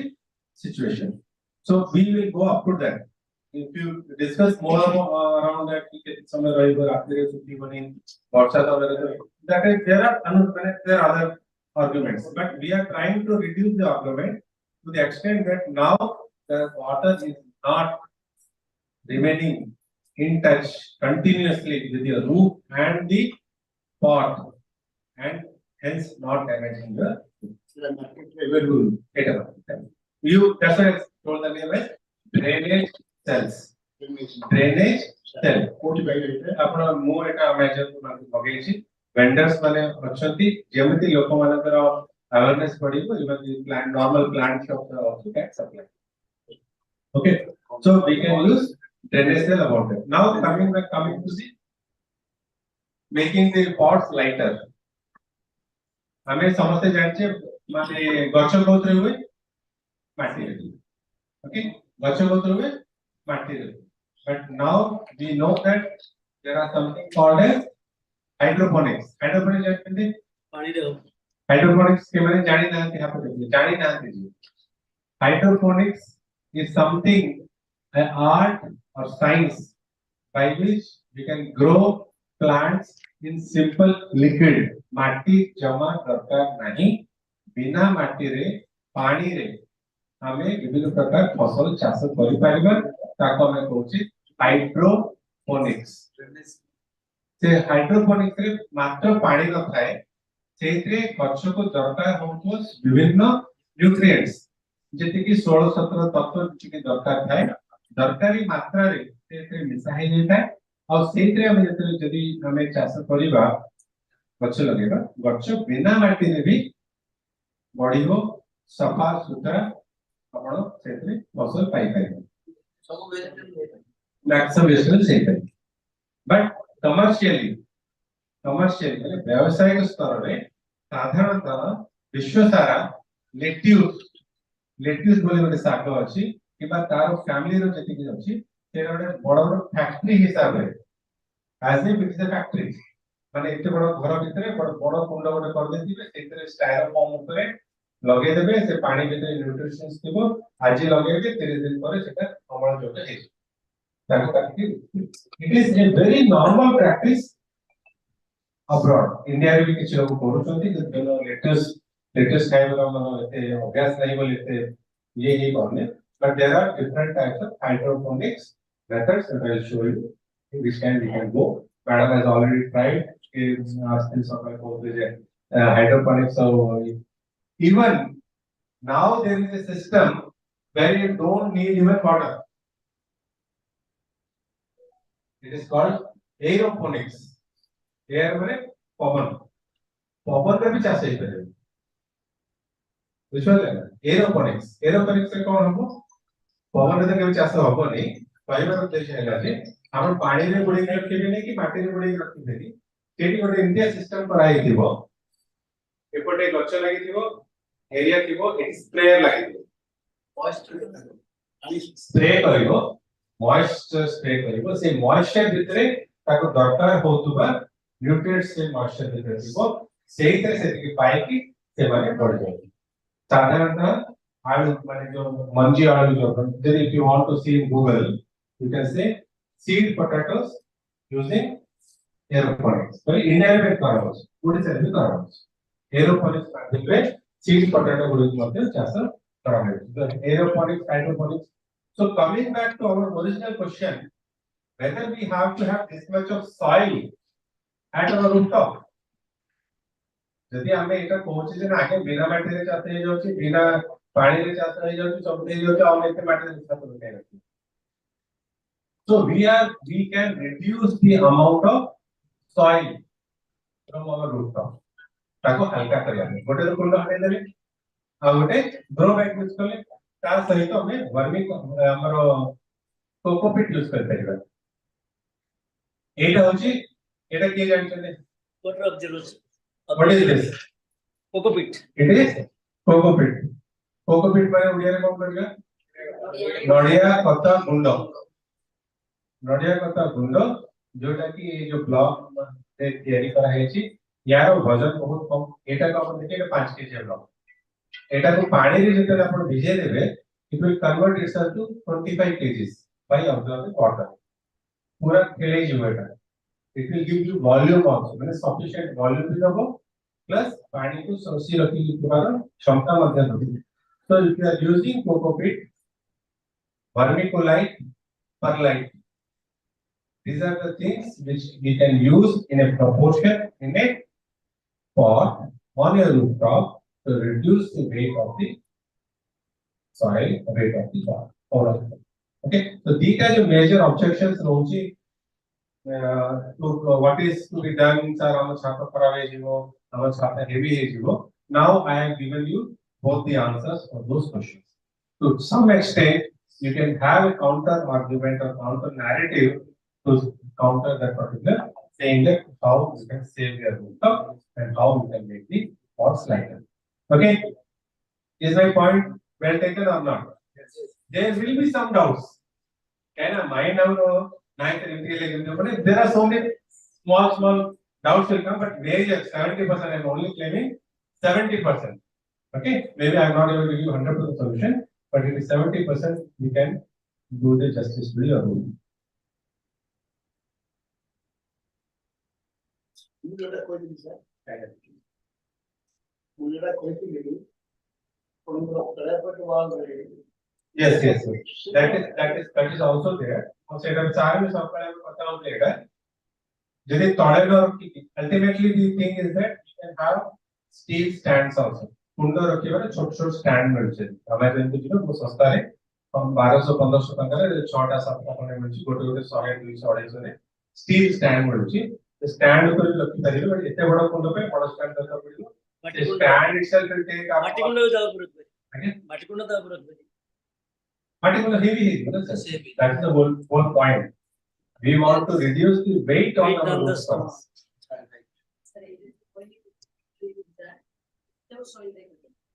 situation. So we will go up to that. If you discuss more around that, somewhere over after that is there are other arguments, but we are trying to reduce the argument to the extent that now the water is not remaining in touch continuously with the roof and the pot, and hence not damaging the you. That's why I told the name as drainage cells. Drainage cell. ଆପଣ ମୁଁ ଏଟା Amazon ମଗେଇଛି, vendors ମାନେ ଅଛନ୍ତି, ଯେମିତି ଲୋକମାନଙ୍କର awareness ବଢିବ, ଏମିତି plant normal plant shop also can supply. Okay, so we can use drainage cell about it. Now coming to the making the pots lighter. ଆମେ ସମସ୍ତେ ଜାଣିଛେ ମାନେ ଗଛ କୋଉଥିରେ ହୁଏ? ମାଟିରେ. Okay, ଗଛ କୋଉଥିରେ ହୁଏ? ମାଟିରେ. But now we know that there are something called as hydroponics. Hydroponics ଜାଣିଛନ୍ତି? Hydroponics के माने जानी नांती जी. Hydroponics is something, an art or science by which we can grow plants in simple liquid. माटी जमा दरकार नहीं, बिना माटी रे पानी रे हमें विभिन्न प्रकार फसल चाष करि परिबा, ताको हमें कहउची हाइड्रोपोनिक्स. से हाइड्रोपोनिक्स रे मात्र पानी न थाए, सेइत्रे गछ को दरकार होतो विभिन्न न्यूट्रिएंट्स जेति कि 16-17 तत्व जेति दरकार थाए, दरकारी मात्रा रे सेइत्रे मिसा हे जेता, और सेइत्रे हम जति हमें चाष करिबा गछ लगेबा, गछ बिना माटी रे भी बढ़िबो, सफा सुतरा आपण सेइत्रे फसल पाई पाइबो. सब वेजिटेबल मैक्सिमम वेजिटेबल से है. बट कमर्शियली माने व्यावसायिक स्तर रे साधारणतः विश्व सारा लेट्यूस बोले गोटे शाक अछि किबा तार फैमिली रो जति कि अछि सेरा गोटे बड़ बड़ फैक्ट्री हिसाब रे एज ए बिट फैक्ट्री माने एते बड़ घर भितरे बड़ कुंड गोटे कर देथिबे, सेतरे स्टायरोफोम ऊपर लगे देबे, से पानी भितरे न्यूट्रिशंस थिबो, आज लगेबे 30 दिन पर सेटा अमल जोटे हे. It is a very normal practice abroad. India रे भी किछ लोग करूछंती, कि लेटेस्ट टाइम रो मन एते अभ्यास नहीं बोलते ये ही करने. But there are different types of hydroponics methods that I will show you. In which kind we can go. Madam has already tried. Still some hydroponics. So even now there is a system where you don't need even water. It is called aeroponics. Air माने पवन रे भी चाष हे करे. ବୁଝିପାରିଲେ ନା? ଏରୋପୋନିକ୍ସ ରେ କଣ ହବ? ପବନରେ କେବେ ଚାଷ ହବନି। କହିବାର ଉଦ୍ଦେଶ୍ୟ ହେଲା ଯେ ଆପଣ ପାଣିରେ ବୁଡେଇକି ରଖିବେନି କି ମାଟିରେ ବୁଡେଇକି ରଖିବେନି, ସେଠି ଗୋଟେ ଏମିତିଆ ସିଷ୍ଟମ କରାଯାଇଥିବ, ଏପଟେ ଗଛ ଲାଗିଥିବ, ଏରିଆ ଥିବ, ଏଠି ସ୍ପ୍ରେୟର ଲାଗିଥିବ, ସ୍ପ୍ରେ କରିବ, ମଏଶ୍ଚର ସ୍ପ୍ରେ କରିବ, ସେ ମଏଶ୍ଚର ଭିତରେ ତାକୁ ଦରକାର ହଉଥିବା ନ୍ୟୁଟ୍ରିଏଣ୍ଟସ୍ ସେ ମଏଶ୍ଚର ଭିତରେ ଥିବ, ସେଇଥିରେ ସେତିକି ପାଇକି ସେମାନେ ବଢିଯାଏ। ସାଧାରଣତଃ आलू माने जो मंजी आलू जो then if you want to see in Google you can say seed potatoes using aeroponics so indirect କରାଯାଉଛି ଓଡ଼ିଶାରେ ବି କରାଯାଉଛି aeroponics ମାଧ୍ୟମରେ seed potato ଗୁଡ଼ିକୁ ମଧ୍ୟ ଚାଷ କରାଯାଉଛି so aeroponics hydroponics so coming back to our original question whether we have to have this much of soil at our rooftop ଯଦି ଆମେ ଏଟା କହୁଛେ ଯେ ନା ଆগে ବିନା ମାଟିରେ ଚାଷ ହେଇଯାଉଛି ବିନା ପାଣିରେ ଚାଷ ହେଇଯାଉଛି ସବୁ ହେଇଯାଉଛି ଆଉ ଏତେ ମାଟିରେ ଚାଷ କରିପାରିବାନି so we can reduce the amount of soil from our rooftop ତାକୁ ହାଲକା କରିବା ଗୋଟେ କୁଣ୍ଡ ହଟେଇ ଦେଲେ ଆଉ ଗୋଟେ ଗ୍ରୋ ବ୍ୟାଗ ୟୁଜ କଲେ ତା ସହିତ ଆମେ વર્મી ଆମର କୋକୋପିଟ ୟୁଜ କରିପାରିବା ଏଇଟା ହଉଛି ଏଟା କିଏ ଜାଣିଛନ୍ତି Water observation. what is this Cockpit. it is cocopeat cocopeat माने ओडिया रे कोन करगा नडिया कथा गुंड जोटा कि ये जो ब्लॉक से तैयारी करा है छी यार वजन बहुत कम एटा को अपन देखिए 5 केजी ब्लॉक एटा को पानी रे जते अपन भिजे देबे it will convert itself to 25 KGs by observing water पूरा खेले जीवेटा it will give you volume also माने सफिशिएंट वॉल्यूम भी दबो प्लस पानी को सोसी रखी किबार क्षमता मध्य दबो so if you are using cocopeat vermiculite perlite these are the things which we can use in a proportion in a pot on your rooftop to reduce the weight of the soil weight of the pot okay so these are the major objections roji to what is to be done sir am chhata parave jivo am chhata heavy he jivo now I have given you both the answers for those questions to some extent you can have a counter argument or counter narrative to counter that particular saying that how you can save your rooftop and how you can make the pots lighter okay is my point well taken or not yes. There will be some doubts can a mind our there are so many small doubts will come but major 70% I'm only claiming 70% okay maybe I'm not able to give you 100% solution but it is 70% you can do the justice to your rule मुझे कोई नहीं sir मुझे कोई नहीं कौन सा तरह पर वाल करे yes that is also there और सेटा सारे में सब पहले पता हो लेगा यदि तोड़े लो ultimately the thing is that you can have steel stands also कुंड रखी वाले छोटे स्टैंड मिल छे हमें जेंति जो वो सस्ता रे हम 1200-1500 टका रे 6टा 7टा कोने मिल छी गोटे 100 200 250 रे स्टील स्टैंड मिल छी स्टैंड ऊपर रखी परिबे बट एते बड़ कुंड पे बड़ स्टैंड दरकार पड़िबो stand itself will take up माटी कुंड जाऊ पड़त अगे माटी कुंड ता पड़त माटी कुंड heavy है that is the whole point we want to reduce the weight on our rooftops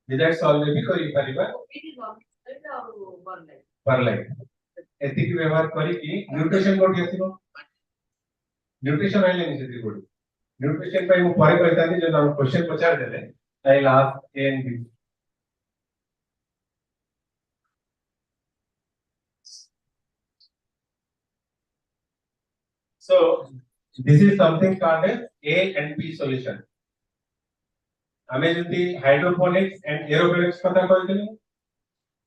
without soil भी करी परिबा परलाइट एतिक व्यवहार करी कि न्यूट्रिशन कोड आसीबो न्यूट्रिशन आइले नि सेति कोड न्यूट्रिशन पे मु परे कहतानी जो हम क्वेश्चन पचार देले I last A and B so this is something called as A and B solution हमें जति हाइड्रोपोनिक्स एंड एरोपोनिक्स पता कहथिले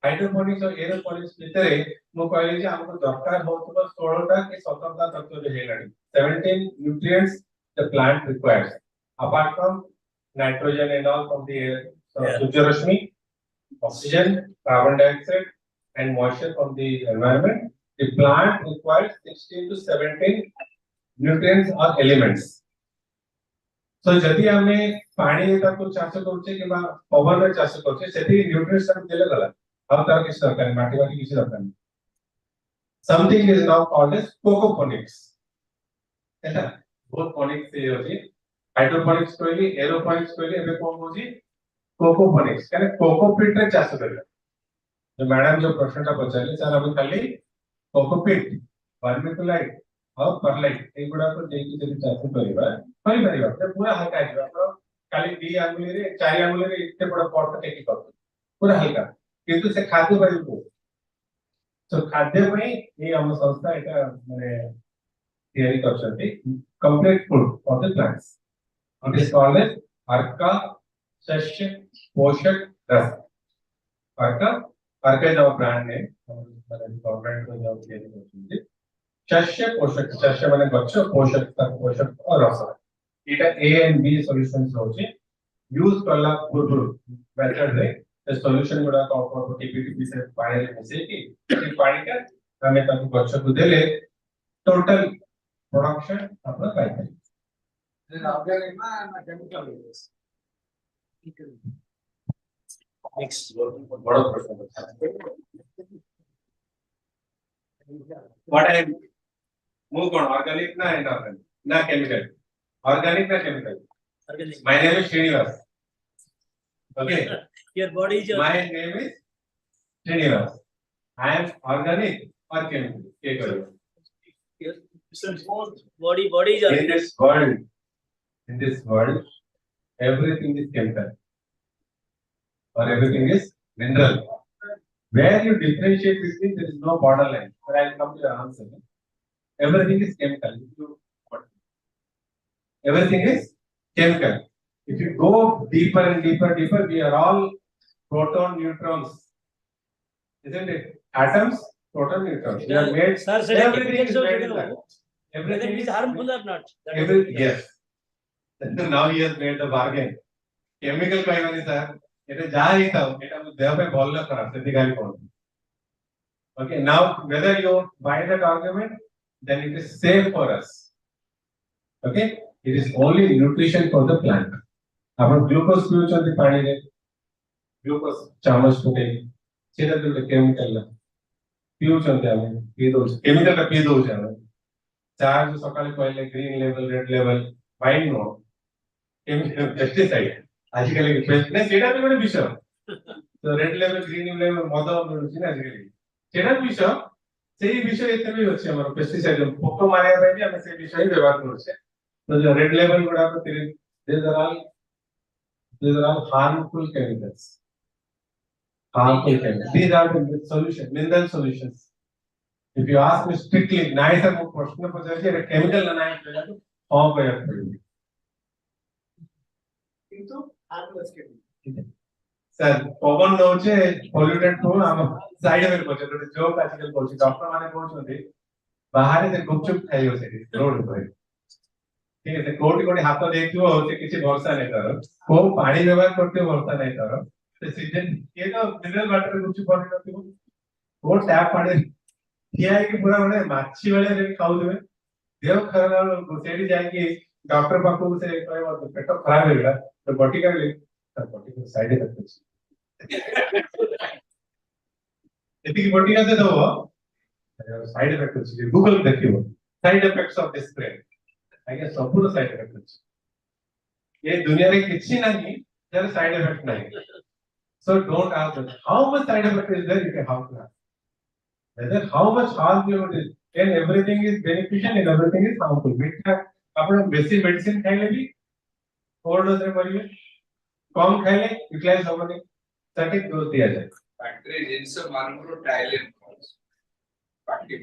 हाइड्रोपोनिक्स और एरोपोनिक्स भितरे मु कहले जे हमको दरकार होतबो 16टा के 17टा तत्व जे हेलाडी 17 nutrients the plant requires apart from nitrogen and all from the air Surya Rashmi oxygen carbon dioxide and moisture from the environment the plant requires 16 to 17 nutrients or elements So जदि आमे पानी ताको चाष करछे किबा पवन रे चाष करछे सेठी न्यूट्रिशन देले गला अब तार किछ दरकार माटी माटी किछ दरकार नहीं. Something is now called as cocophonics. है ना बहुत phonics से होची हाइड्रोपोनिक्स कहली एरोपोनिक्स कहली एबे कोन होची कोकोफोनिक्स काने कोकोपीट रे चाष करला. जो मैडम जो प्रश्नटा पचारले सर हम खाली कोकोपीट वर्मिकुलाइट और परलाइट एगुडा को देकी जदि चाष करबा करि परिबा ते पूरा हल्का है आपन खाली 2 आंगुली रे 4 आंगुली रे इते बड़ा पॉट टेकी कर पूरा हल्का किंतु से खाद्य बायु को तो खाद्य में ये हम संस्था एटा माने तैयारी करछथि complete food for the plants it is called as Arka Shasya Poshak रस. अर्का अर्का जो ब्रांड है माने गवर्नमेंट को जो तैयारी करछथि शस्य पोषक शस्य माने गच्छ पोषक पोषक और रस एटा ए एंड बी सॉल्यूशंस होचे यूज करला पूर्व मेथड रे सॉल्यूशन गुडा को टीपीटीपी से पानी रे मिसे की पानी का हमें ताको गच्छ को देले टोटल प्रोडक्शन अपना पाइबे. then organic na chemical is Next. बड़ा प्रश्न है व्हाट आई मूव कौन ऑर्गेनिक ना इनऑर्गेनिक ना केमिकल ऑर्गेनिक ना chemical. Organic. My name is Srinivas. Okay. Your body is My name is Srinivas. I am organic or chemical. क्या करो? body is organic. In this world, everything is chemical or everything is mineral. Where you differentiate between, there is no borderline. But I'll come to your answer. Everything is chemical. Everything is chemical. If you go deeper and deeper, we are all proton neutrons, isn't it? Atoms, proton neutrons. We are made. Sir, Everything is made in that. whether Everything it is is harmful or not. That is every yes. Now he has made the bargain. Chemical कहवानी sir. ये जा ही था. ये हम देह पे बोलना खराब से दिखाई पड़ता. Okay. Now whether you buy that argument, then it is safe for us. Okay. It is only nutrition for the plant. आपण ग्लूकोज पिउछंती पानी रे ग्लूकोज चामच फुटे सेटा तो केमिकल ला पिउछंती हम पी दो केमिकल का पी दो हम चार्ज सकाळे कहले green level red level wine no chemical pesticide आजकल पेस्ट ने सेटा भी बड़े विषय तो रेड लेवल ग्रीन लेवल मद मिलुछि ना आजकल सेटा विषय सेही विषय एते भी अछि हमर पेस्टिसाइड पोको मारिया ପାଇଁ भी हम से विषय व्यवहार करछे तो जो रेड लेवल गुडा को these are all harmful chemicals. Harmful chemicals. These are the solutions, mineral solutions. If you ask me strictly, nice and more question for a chemical analysis, how by a কিন্তু harmless chemical. Sir, पवन नौचे polluted को हम side में पहुंचे तो जो आजकल पहुंचे doctor माने पहुंचे बाहर से गुपचुप खाई हो सके रोड पर ठीक है कोटी कोटी हाथ देखियो से किसी भरोसा नहीं करो को पानी व्यवहार करते भरोसा नहीं करो तो सीजन ये तो मिनरल वाटर कुछ पानी करते हो वो टैप पानी किया है कि पूरा मैंने माछी वाले रे खाऊ देवे देव खराब सेडी जाएगी डॉक्टर पाको से कोई बात पेट खराब है तो बॉडी का साइड इफेक्ट है एतिकी बॉडी का दे दो साइड इफेक्ट है गूगल देखियो side effects of this brain आगे संपूर्ण साइड इफेक्ट है ये दुनिया रे किछि नहीं जर साइड इफेक्ट नहीं so don't ask them how much side effect is there you can how to have whether how much harmful it is and everything is beneficial and everything is harmful मीठा आपण बेसी medicine खाइले भी overdose रे मरिए कम खाइले utilise होबनी सटीक dose दिया जाए factory जिनसे Manpur talent factory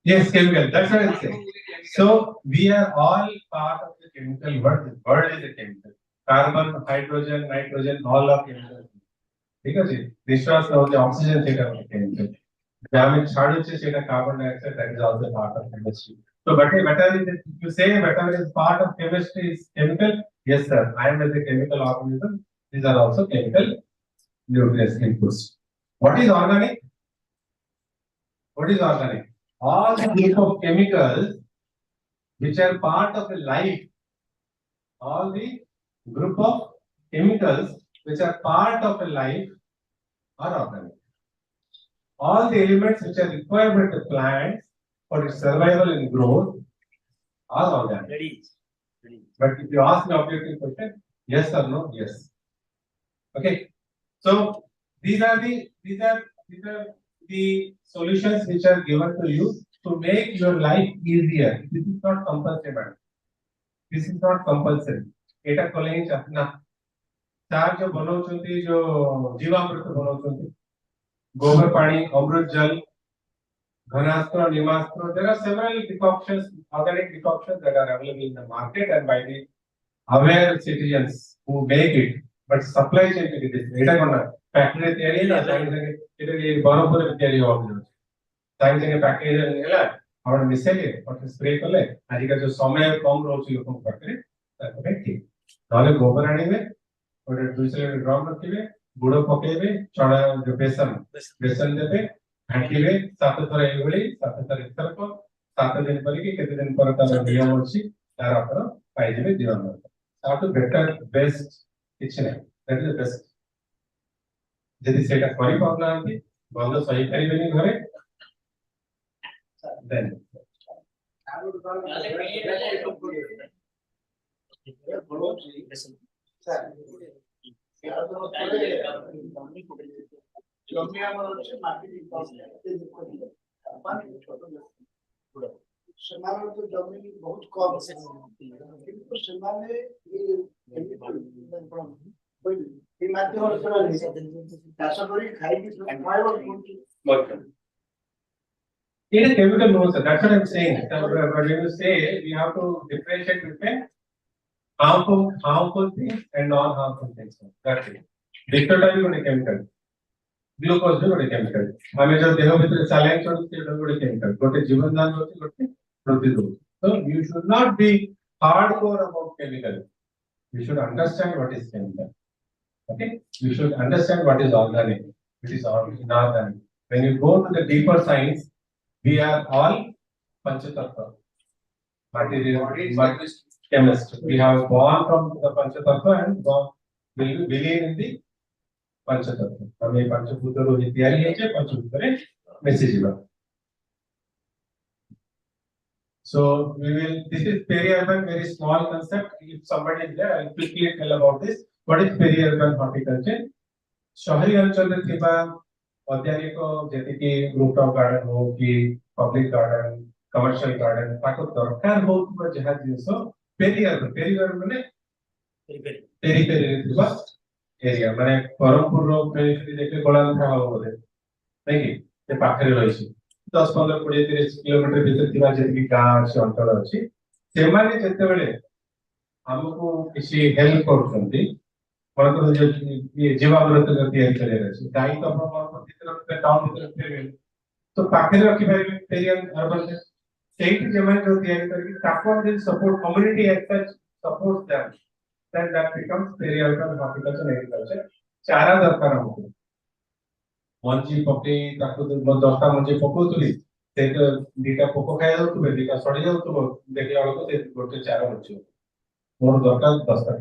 yes chemical that's what I'm saying so we are all part of the chemical world the world is a chemical carbon hydrogen nitrogen all are chemical ठीक है जी निश्वास में होते oxygen से का केमिकल जब छाड़ू से का carbon dioxide that is also part of chemistry so but whatever is you say whatever is part of chemistry is chemical yes sir I am as a chemical organism these are also chemical nutrients inputs what is organic all the group of chemicals which are part of the life all the group of chemicals which are part of a life are organic. All the elements which are required by the plants for its survival and growth are organic. Ready. But if you ask me objective question, yes or no, yes. Okay. So these are the solutions which are given to you to make your life easier. This is not compulsory, madam. This is not compulsory. एटा कलें चाहना चार जो बनाउछन्ती जो जीवामृत बनाउछन्ती गोबर पानी अमृत जल घनास्त्र निमास्त्र there are several decoctions organic decoctions that are available in the market and by the aware citizens who make it but supply chain to this एटा कोना factory तैयारी ना साइंस के एटा ये ब्रह्मपुर में तैयारी हो गयो साइंस के पैकेज नेला और मिसेले और स्प्रे करले आज का जो समय कम रहउछि लोक पाखरे ताकरे ठीक ताले गोबर आनिबे और 200 लीटर ड्रम रखिबे गुड़ पकेबे चना जो बेसन देबे घाटिबे 7 थर एगुली 7 थर इतर को 7 दिन पर कि केते दिन पर तार नियम अछि तार अपन पाइबे जीवन में how to better best किछ नै that is the best यदि सेटा करि पाउनांती बंद सही करिबेनी घरे then ଜମି ଆମର ଅଛି ମାଟି ସେମାନଙ୍କ ତ ଜମି ବହୁତ କମ କିନ୍ତୁ ସେମାନେ এই ମାଧ୍ୟମରେ ସେମାନେ ଚାଷ କରି ଖାଇକି it is chemical no sir that's what I'm saying when you say we have to differentiate between harmful things and non-harmful things that's it dictota भी ଗୋଟେ chemical ग्लूकोज भी ଗୋଟେ chemical ଆମେ जो देह भीतर saline छोड़ते हैं ଗୋଟେ chemical ଗୋଟେ जीवन दान होती ଗୋଟେ प्रतिरोध so you should not be hardcore about chemical you should understand what is chemical okay you should understand what is organic it is inorganic when you go to the deeper science we are all panchatattva material chemist we have born from the panchatattva and will be believe in the panchatattva hame panchbhuta ro tiyari heche panchbhuta re message ba so we will this is peri-urban very small concept if somebody is there I will quickly tell about this what is peri-urban horticulture शहरी अंचल में थिबा औद्योगिक जैसे कि rooftop garden हो कि public garden commercial garden ताको दरकार हो तो जहां जिंसो पेरियर माने पेरी थिबा एरिया माने ब्रह्मपुर रो पेरी देखे गोलांधा हो बोले नहीं कि ते पाखरे रहिछि 10 15 20 30 किलोमीटर भीतर थिबा जैसे कि गांव से अंचल अछि सेमाने जते बेले हमको किसी हेल्प करछंती मतलब जो ये जीवामृत का तैयारी करे रहै गाय तो अपन भीतर पे टाउन भीतर पे तो पाखरे रखि पारे पेरियर अर्बन स्टेट जेमन जो तैयारी करके ताको दिन support community as such support them then that becomes peri-urban horticulture and agriculture चारा दरकार हमको मंजी पके ताको 10टा मंजी पकोतुली से दीटा पोको खाइ जाउतबे दीटा सड़ी जाउतबो देखला वाला से गोटे चारा बच्चो मोर दरकार 10टा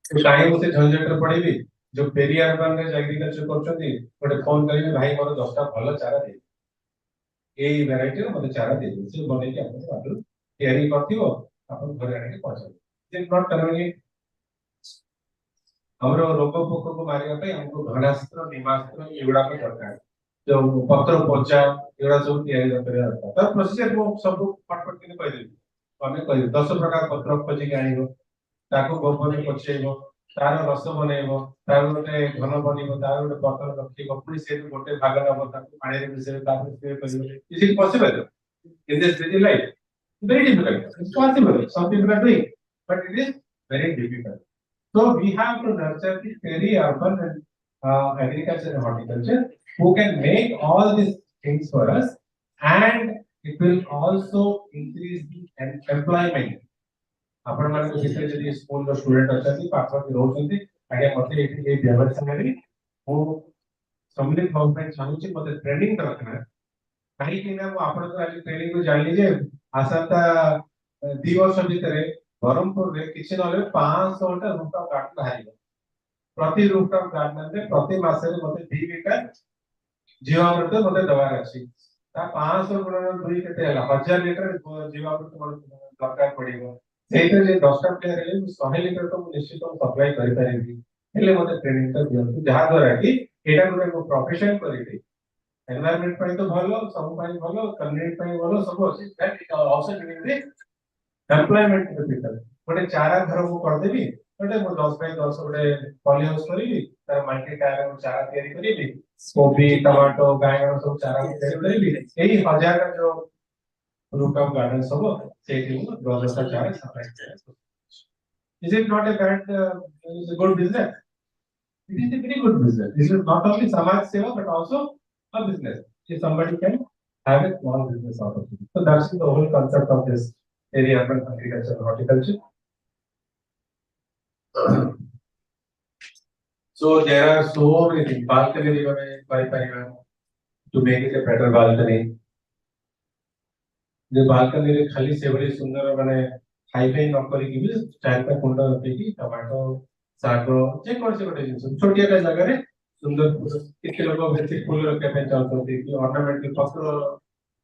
तो काहे उसे झंझट रे पड़ेबी जो पेरी-अर्बन रे एग्रीकल्चर करछथि गोटे फोन करिबे भाई मोर 10टा भलो चारा दे एई वैरायटी रो मते चारा दे से बने के अपन बाटू तैयारी करथिबो अपन घरे आने के पहुंचे दिन नॉट करबे हमरो रोग पोक को मारिया पे हमको घनास्त्र निमास्त्र एगुडा को दरकार जो पत्र पोचा एगुडा सब तैयारी दरकार त प्रोसीजर को सब फटफट के कहि देबी हमें कहि 10 प्रकार पत्र खोजी के आनिबो ताको गोबर में पचेइबो तार रस बनेइबो तार गोटे घन बनिबो तार गोटे बर्तन रखिबो पुनी से गोटे भाग नबो ताको पानी रे मिसेबो ताको स्प्रे करिबो is it possible in this busy life very difficult it's possible some people are doing but it is very difficult so we have to nurture the peri-urban and agriculture and horticulture who can make all these things for us and it will also increase the employment आपण माने को भीतर जदी school रो student अछंती पाठक रहउछंती आगे मते एठी ए व्यवस्था रे ओ सम्मिलित गवर्नमेंट चाहूची मते ट्रेनिंग करना काहे कि ना आपण तो आज ट्रेनिंग को जानि जे आसंता 2 वर्ष भीतर ବ୍ରହ୍ମପୁର ରେ କିଛି ନହେଲେ 500 ଟା रूफटॉप गार्डन ବାହାରିବ। प्रति रूफटॉप गार्डन रे प्रति मासरे मते 2 लिटर जीवामृत मते दबार अछि। ता 500 गुणन 2 केते हला 1000 लिटर जीवामृत मते दरकार पड़िबो। सेइते जे 10 टा प्लेयर रे 100 लिटर तो निश्चित सप्लाई करि पारिबी। हेले मते ट्रेनिंग तो दियंतु जहा द्वारा कि एटा गुटे प्रोफेशन करिबी। एनवायरनमेंट ପାଇଁ तो भलो सब ପାଇଁ भलो कम्युनिटी ପାଇଁ भलो सब अछि that is also giving the employment to people. गोटे चारा घर को कर देबी गोटे मो 10 बाय 10 गोटे पॉली हाउस करिबी तार मल्टी टायर को चारा तयारी करिबी कोबी टमाटो बैंगन सब चारा को तयारी करिबी एही 1000 का जो रूफटॉप गार्डन सब सेठी को 10 चारा supply. Is it not a bad is a good business? It is a very good business. This is not only samaj seva but also a business. If somebody can have a small business out of it. So that's the whole concept of this area urban agriculture and horticulture. So there are so many things. Balcony to make it a better balcony. The balcony रे खाली से बड़ी सुंदर माने hi-fi न करी कि भी चार पे कुंड रखी टमाटो सागो जे कोन से गोटे जिंस छोटिया टा जगह रे सुंदर किछि लोग बेसिक फूल रखे पे चाहते कि ऑर्नामेंटल पत्र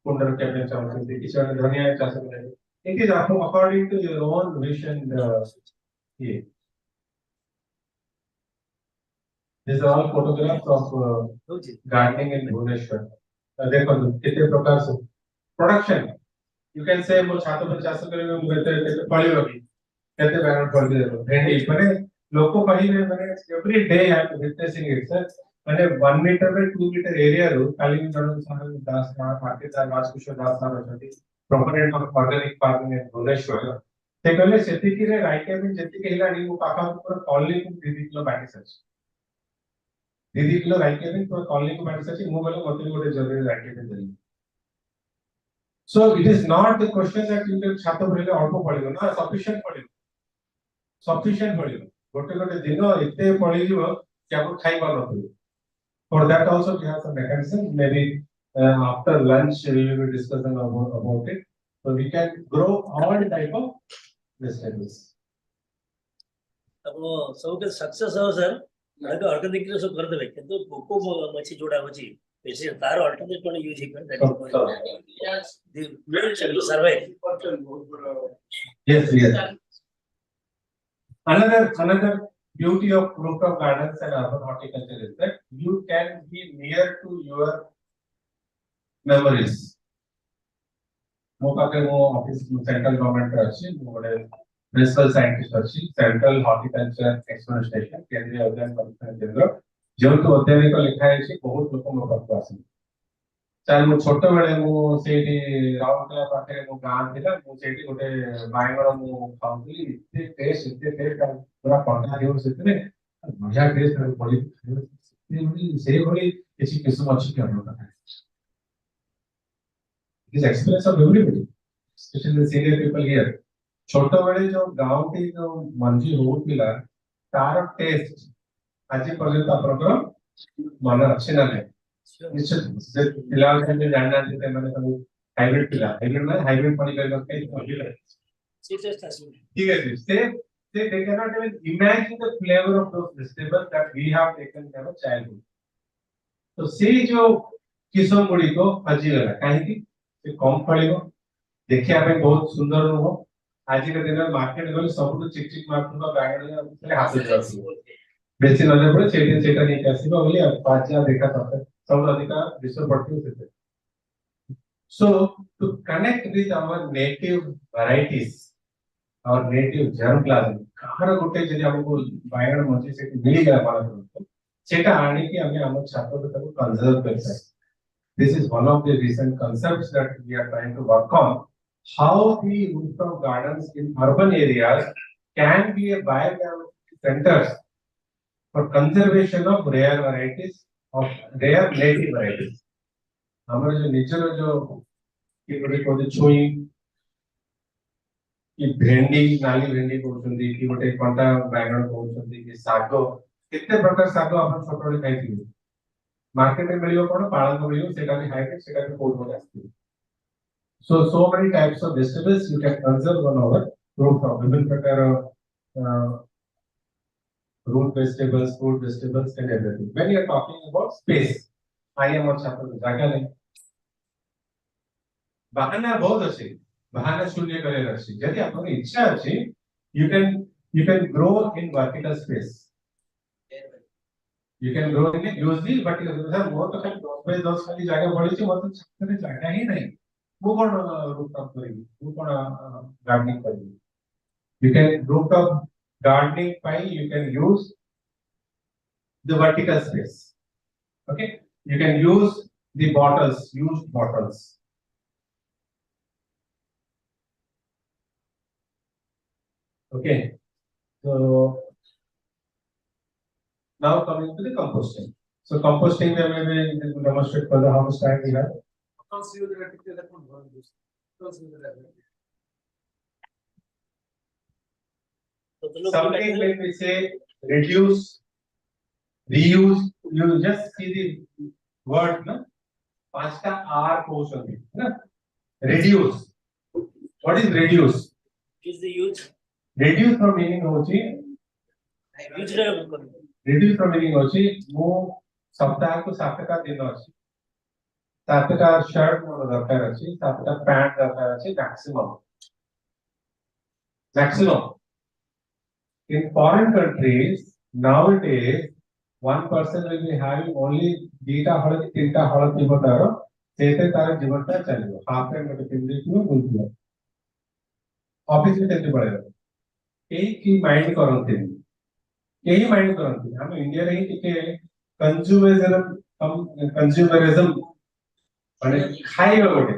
कुंड रखे पे चाहते कि से धनिया चाष करे। It is according to your own wish and ये these are all photographs of gardening in Bhubaneswar. देखो कितने प्रकार से production you can say mo छात पर चाष करे में केते फली रखी केते बैनर कर दे भेंडी माने लोको कहिबे माने every day I am witnessing it sir माने 1 मीटर पे 2 मीटर एरिया रो काली में जण सारे 10 मार्केट दार वासकुश दास सार अछती proponent of organic farming in Bhubaneswar ते कहले सेति कि रे राइट टाइम जेति केलानी मो पाखा ऊपर कॉलनी को 2 किलो बाटी सच 2 किलो राइट टाइम तो कॉलनी को बाटी सच मो बोले मते गोटे जरूरी right time Delhi. So it is not the question that you can छात पर ले अल्प पड़िबो ना sufficient पड़िबो गोटे गोटे दिन एते पड़िबो कि आप खाइ पार नथि। For that also we have some mechanism maybe after lunch we will be discussing about it. So we can grow all type of vegetables. अब सब के सक्सेस हो सर लाइक ऑर्गेनिक रे सब कर देबे किंतु कोको मछी जोड़ा होची बेसी तार अल्टरनेट कोन यूज कर that survey. Yes. Another beauty of rooftop gardens and urban horticulture is that you can be near to your memories. मो पाके मो ऑफिस सेंट्रल गवर्नमेंट अछि मो बडे प्रिंसिपल साइंटिस्ट अछि सेंट्रल हॉर्टिकल्चर एक्सपोर्ट स्टेशन केंद्रीय उद्यान परिक्षण केंद्र जेतु अध्ययन को लिखा है बहुत लोक मो पाके आसी चाहे मो छोट बेले मो सेठी राउरकेला पाखे मो गां थिला मो सेठी गोटे बायगण मो खाउली इते टेस्ट पूरा पंडा दियो सेतरे मजा टेस्ट कर पड़ी से भली किसी किस्म अछि के हम पता is experience of everybody especially the senior people here छोट बेले जो गांव के जो मंजी होतिला तार टेस्ट आज पर्यंत आपनकर मन अछि ना निश्चित से फिलहाल के जानना चाहते मैंने सब हाइब्रिड पानी कर के ठीक है जी से they cannot even imagine the flavor of those vegetables that we have taken as a childhood. तो से जो किस्म गुडी को हजी गला काहे से कम फळिबो देखिया पे बहुत सुंदर रहो आज के दिन में मार्केट गले सब चिक मार्केट का बैंगन में हाथ जासी बेसी नले पड़े सेटा नहीं आसीबो बोली पांचजा देखा तक सब अधिका विश्व पड़ती है। So to connect with our native varieties our native germplasm kahara gote जदि हमको बैंगन मछली से मिल गया माने सेटा आने की हमें हम छात्र को कंजर्व कर सकते। This is one of the recent concepts that we are trying to work on. How the rooftop gardens in urban areas can be a biodiversity centers for conservation of rare varieties of rare native varieties. हमारे जो nature जो कि गोटे कोदे छुई कि भेंडी नाली भेंडी बोलछंदी कि गोटे कंटा बैंगन बोलछंदी कि सागो कितने प्रकार सागो अपन छोट बड़े खाइथिबे मार्केट में मिलियो कोन पालन मिलियो सेटा भी हाइब्रिड सेटा भी कोड हो जाती है। So many types of vegetables you can conserve on our rooftop विभिन्न प्रकार root vegetables, fruit vegetables, and everything. When you are talking about space, I am on chapter जागा नहीं. बहाना बहुत अच्छे, बहाना शून्य करे रखी. यदि आपको इच्छा अच्छी, you can grow in vertical space. You can grow in a use the vertical space. Sir वो तो खाली 10 खाली जागा बड़ी सी मतलब छत में जागा ही नहीं. वो कौन rooftop करेगी? वो कौन gardening करेगी? You can rooftop gardening by you can use the vertical space. Okay, you can use the bottles, used bottles. Okay, so now coming to the composting. So composting we will demonstrate further how much time we have. Something when we say reduce, reuse, you just see the word, no? Pasta R portion, no? Reduce. What is reduce? Is the use Reduce from meaning होची. use Reduce from meaning होची. वो सप्ताह को 7 का दिन होची. 7 का shirt मोर दरकार अछि. 7 का पैंट दरकार अछि. Maximum. In foreign countries nowadays, one person will be having only dita हलत 3टा हलत निबतारो. सेते तार जीवनटा चलियो. हाफ पैंट में पिंडी क्यों बोलती है? ऑफिस में चलते पड़ेगा. की माइंड करते हैं यही माइंड करते हैं हम इंडिया रे टिके कंज्यूमरिज्म माने खाइबा गोटे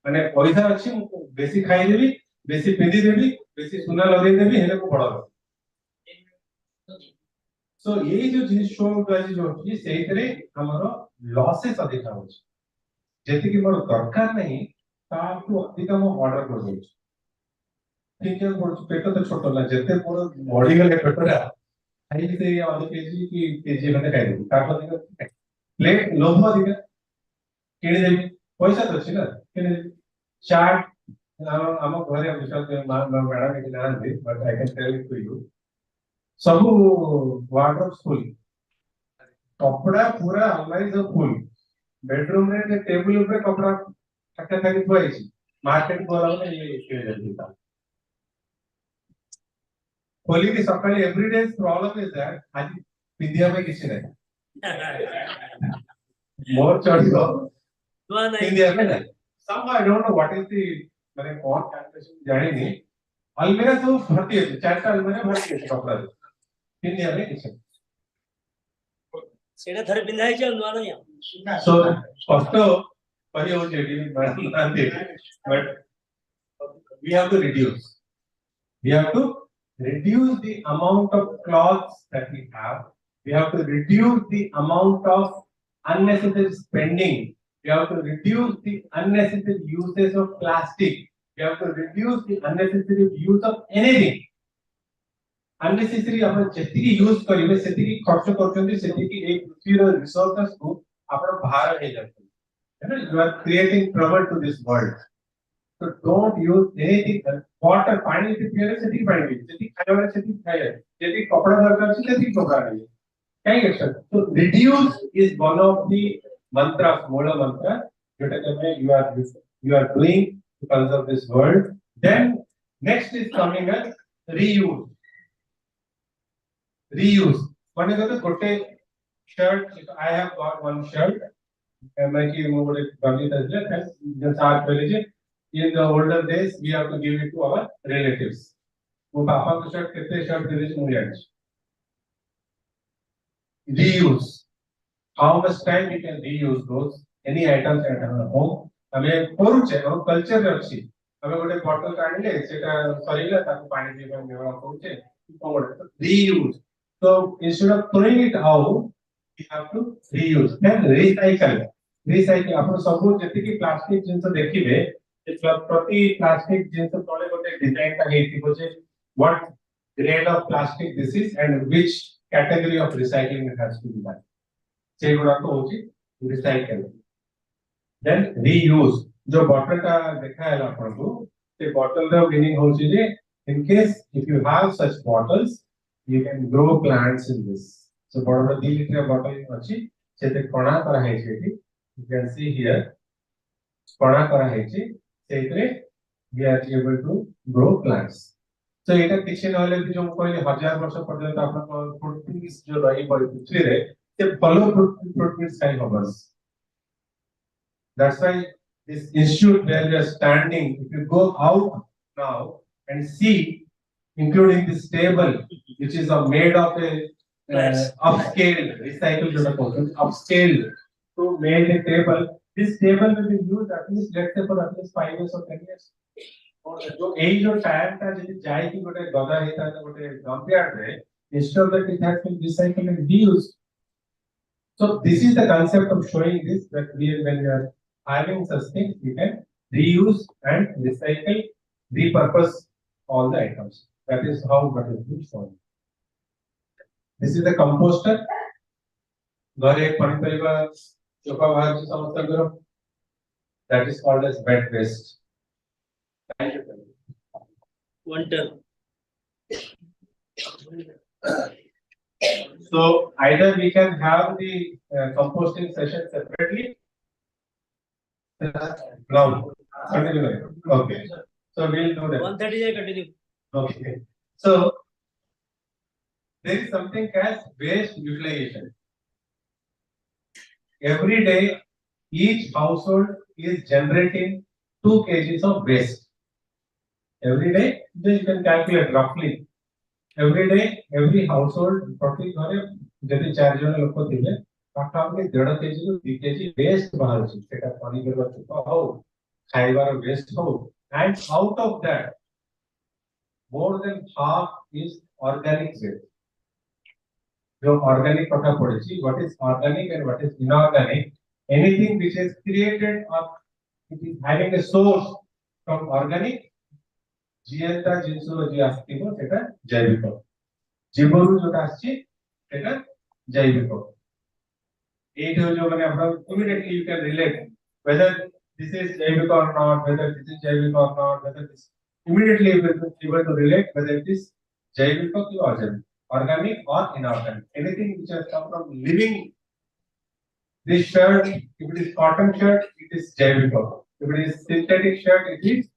माने पैसा अछि बेसी खाइ देबी बेसी पिंदी देबी बेसी सुना लगे देबी हेले को बड़ा सो यही जो जिनिस शो गाजी जो कि सेहितरे हमरो लॉसेस अधिक होछ जेते कि मोर दरकार नहीं ताकू अधिक हम ऑर्डर कर दो ठीक है पेट तो छोट ना जेते मोर बॉडी गले पेटरा खाई से आधे केजी की केजी खंडे खाई देबी तार अधिक प्लेट लोभ अधिक किने देबी पैसा तो अछि ना किने चाट हम घरे हम विशाल मैडम के नाम दे but I can tell it to you सब वार्डरोब फुल कपड़ा पूरा अलमारी सब फुल बेडरूम रे टेबल ऊपर कपड़ा ठक्का ठक्की थुआई छी मार्केट बोला ये के जल्दी था खोली की सकाळी एवरीडे प्रॉब्लम इज दैट आज पिंदिया में किसी नहीं मोर चढ़ियो पिंदिया में नहीं some I don't know what is the मैंने कौन कैलकुलेशन जानी नहीं अलमीरा सब भर्ती है चारटा अलमीरा भर्ती है कपड़ा पिंदिया में किसी सेडा थरे पिंधाई छ नुआ नहीं सो कष्ट कही हो JD madam Nande but we have to reduce the amount of cloths that we have. We have to reduce the amount of unnecessary spending. We have to reduce the unnecessary uses of plastic. We have to reduce the unnecessary use of anything. Unnecessary अपन जितनी use करिए जितनी खर्च करते हैं जितनी एक पृथ्वी resources को अपन बाहर ले जाते हैं है ना you are creating trouble to this world. So don't use anything. Water, पानी से पिए से ठीक पानी पिए, जितनी खाने वाले से ठीक खाए, जितनी कपड़ा दरकार से जितनी कपड़ा नहीं, क्या ही कर So reduce is one of the mantras, मोड़ा mantra, जो कहते हैं you are doing to conserve this world. Then next is coming as reuse. Reuse. One is the कोटे shirt. I have got one shirt. मैं कि मोड़े गली तक है, जब साथ पहले जे in the older days we have to give it to our relatives वो पापा को शर्ट कितने शर्ट दे दीजिए मुझे आज reuse how much time we can reuse those any items at our home हमें करूचे हम कल्चर रे अछि हमें गोटे बॉटल काढले सेटा सरीला ताको पानी देबा नेवा करूचे code reuse so instead of throwing it out we have to reuse then recycle आपण सब जति की प्लास्टिक जिंस देखिबे प्रति प्लास्टिक जिंस तळे गोटे डिजाइन का हेति होचे what grade of plastic this is and which category of recycling it has to be done से गुडा तो होची recycle then reuse जो बॉटल का देखा है आपण को से बॉटल रो मीनिंग होची जे In case if you have such bottles, you can grow plants in this. So bottle 2 liter bottle achi sete kona kara hai cheti. You can see here kona kara hai chi setre we are able to grow plants. So eta kichi nahale bi jo koile 1000 ବର୍ଷ ପର୍ଯ୍ୟନ୍ତ ଆପଣଙ୍କ fruities jo rahi pari pithire se follow fruities kai hobas. That's why this institute where we are standing, if you go out now and see, including this table, which is made of a upscaled, recycled upscaled to make a table. This table will be used at least, let's say, for at least 5 years or 10 years. जो यही जो tyre था जब जाए कि गोटे गदा हेता था गोटे डंपयार्ड रे, instead of that it has been recycled and reused. So this is the concept of showing this, that when we are having such things, we can reuse and recycle, repurpose all the items. That is how what is being shown. This is the composter. घरे पनिपरिबा चोपा बाहर से समस्त करो. That is called as wet waste. Thank you. 1 ton. So either we can have the composting session separately. Now, continue. Okay. So we'll do that. 130 continue. Okay. So there is something as waste utilization. Every day, each household is generating 2 kgs of waste. Every day, you can calculate roughly. Every day, every household, प्रति घरे जति 4 जन लोक थिबे पाखापे 1.5 kg to 2 kg waste बाहरछि सेटा पानी करबा चुपा हो खाइबार waste हो, and out of that more than half is organic waste. जो organic कथा पड़छि, what is organic and what is inorganic, anything which is created or it is having a source from organic, जीएनता जिंसो जी आस्तिबो सेटा जैविक, जीवरु जोटा आछि सेटा जैविक. Eight हो जो माने आपण immediately you can relate whether this is जैविक or not, whether this is जैविक or not, whether this immediately you will be able to relate whether it is जैविक or अजैविक, organic or inorganic. Anything which has come from living. This shirt, if it is cotton shirt, it is जैविक. If it is synthetic shirt, it is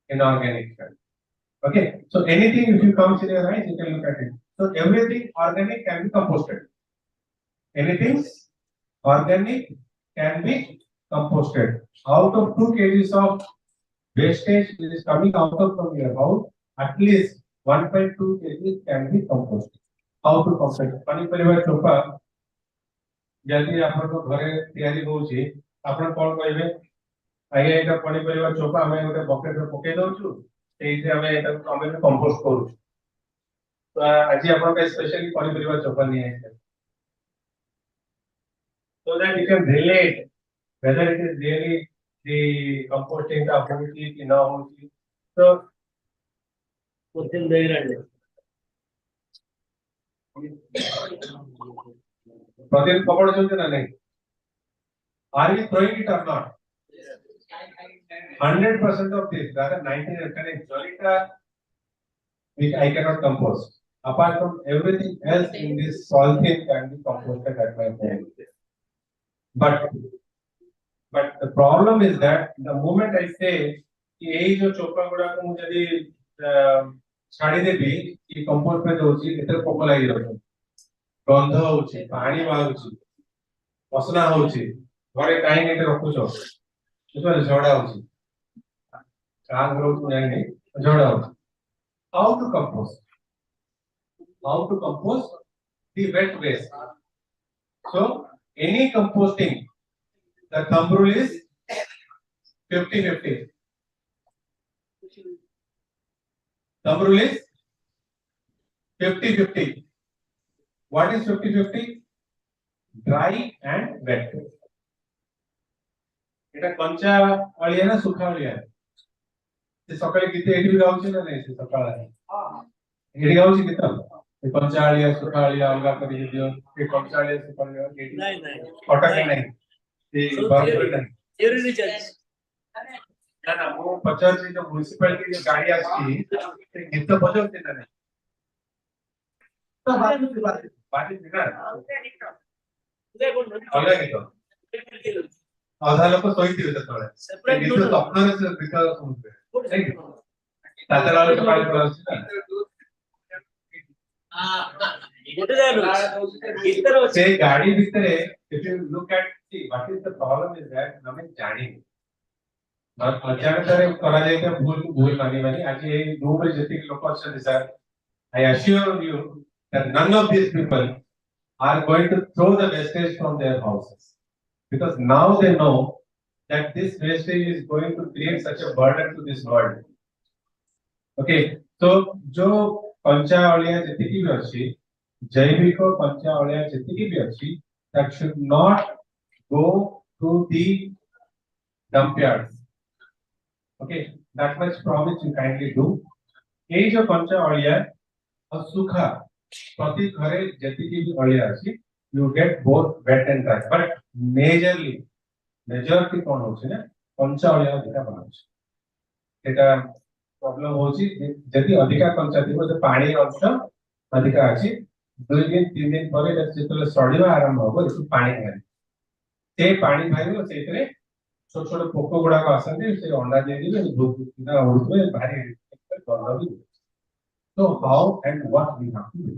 inorganic shirt. Okay, so anything if you comes in your eyes, you can look at it. So everything organic can be composted. Anything organic can be composted. Out of 2 kgs of wastage that is coming out of from your house, at least 1.2 kgs can be composted. How to compost? पानी परिवार चोपा जल्दी आपन को घरे तैयारी होउची, आपन कोन कहबे आगे एटा पानी परिवार चोपा हमें गोटे बकेट रे पके दउछु, एइसे हमें एटा हमें कंपोस्ट करू. तो आज आपन का स्पेशली पानी परिवार चोपा नहीं है, so that you can relate whether it is really the composting का होउची कि ना होउची. So within background. प्रतिदिन पकड़ चलते ना नहीं. Are you throwing it or not? 100% of this, rather 99%, Jolita, which I cannot compost. Apart from everything else in this polythene can be composted at my home. But the problem is that the moment I say कि यही जो चोपा गुड़ा को मुझे यदि छाड़ी देबी कि compost में दोची इधर पोको लगी रहतो, गंध होउची, पानी बाहुची, पसना होउची, घरे काई नेटे रखुछो, इसमें झोड़ा होउची, काम करो तो नहीं झोड़ा होउची. How to compost? How to compost the wet waste? So any composting, the thumb rule is 50-50. Thumb rule is 50-50. What is 50-50? Dry and wet. এটা কঞ্চা অলিয়া না শুকা অলিয়া? ସେ ସକାଳେ ଗୀତ ଏଠି ବି ଗାଉଛି ନା ନାହିଁ ସେ ସକାଳେ? ଏଠି ଗାଉଛି ଗୀତ? ଏ କଞ୍ଚା ଅଳିଆ ଶୁଖା ଅଳିଆ ଅଲଗା କରିକି ଦିଅ, ଏ କଞ୍ଚା ଅଳିଆ ଶୁଖା ଅଳିଆ ଏଠି नहीं नहीं କଟକ ନାହିଁ, ଏ ବରପୁର ନାହିଁ. theory नहीं चलती. ना ना वो 50 जो म्युनिसिपैलिटी जो गाड़ी आसी गीत बजाते ना नहीं तो बात पार्टी ना अलग गीत अधा लोक ଶୋଇଥିବେ ସେତେବେଳେ Separate ଗୀତ ସ୍ୱପ୍ନରେ ସେ ଗୀତ ଶୁଣୁଥିବେ ନାଇଁ କି ତାତେଲା ବେଳେ ପାଣି ପଳାଉଛି ନା ଗୋଟେ ଜାଗାରେ ଗୀତର ଅଛି ସେ ଗାଡି ଭିତରେ if you look at see what is the problem is that ଆମେ ଜାଣିନି ଅଜାଣତରେ କରାଯାଇଥିବା ଭୁଲ ଭୁଲ ମାନିବାନି ଆଜି ଏଇ ରୁମରେ ଯେତିକି ଲୋକ ଅଛନ୍ତି sir I assure you that none of these people are going to throw the wastage from their houses because now they know that this wastage is going to create such a burden to this world. Okay, so जो कंचा अलिया जेतिकी भी अछि जैविक कंचा अलिया जेतिकी भी अछि that should not go to the dump yards. Okay, that much promise you kindly do. ये जो कंचा अलिया और सूखा प्रति घरे जेतिकी भी अलिया अछि you get both wet and dry but majority कोन होछि ना कंचा अलिया दिका बनाउछि एटा प्रॉब्लम होछि जति अधिका कंचा थिबो जे पानी अंश अधिका अछि 2 दिन 3 दिन परे जेतले सड़िबा आरंभ होबो से पानी खाइ से पानी खाइबो सेतरे छोट छोट पोको गुडा का आसंते से अंडा दे दिबे दूध ना उड़बे भारी गंध भी so how and what we have to do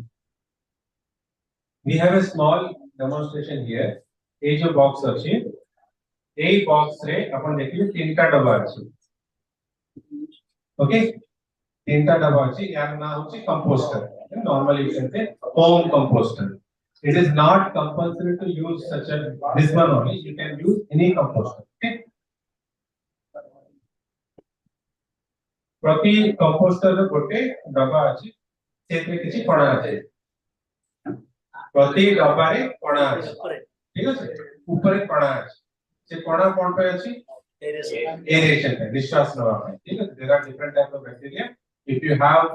we have a small demonstration here ए जो बॉक्स अछि ए बॉक्स रे अपन देखियो तीनटा डब्बा अछि ओके तीनटा डब्बा अछि यार ना होछि composter normally you can say home composter it is not compulsory to use such a this one only you can use any composter okay प्रति कंपोस्टर रो गोटे डब्बा अछि सेते किछि कणा अछि प्रति डब्बा रे कणा अछि ठीक अछि ऊपर कणा अछि से कणा कोन पे अछि aeration पे निश्वास नवा पे ठीक है there are different type of bacteria if you have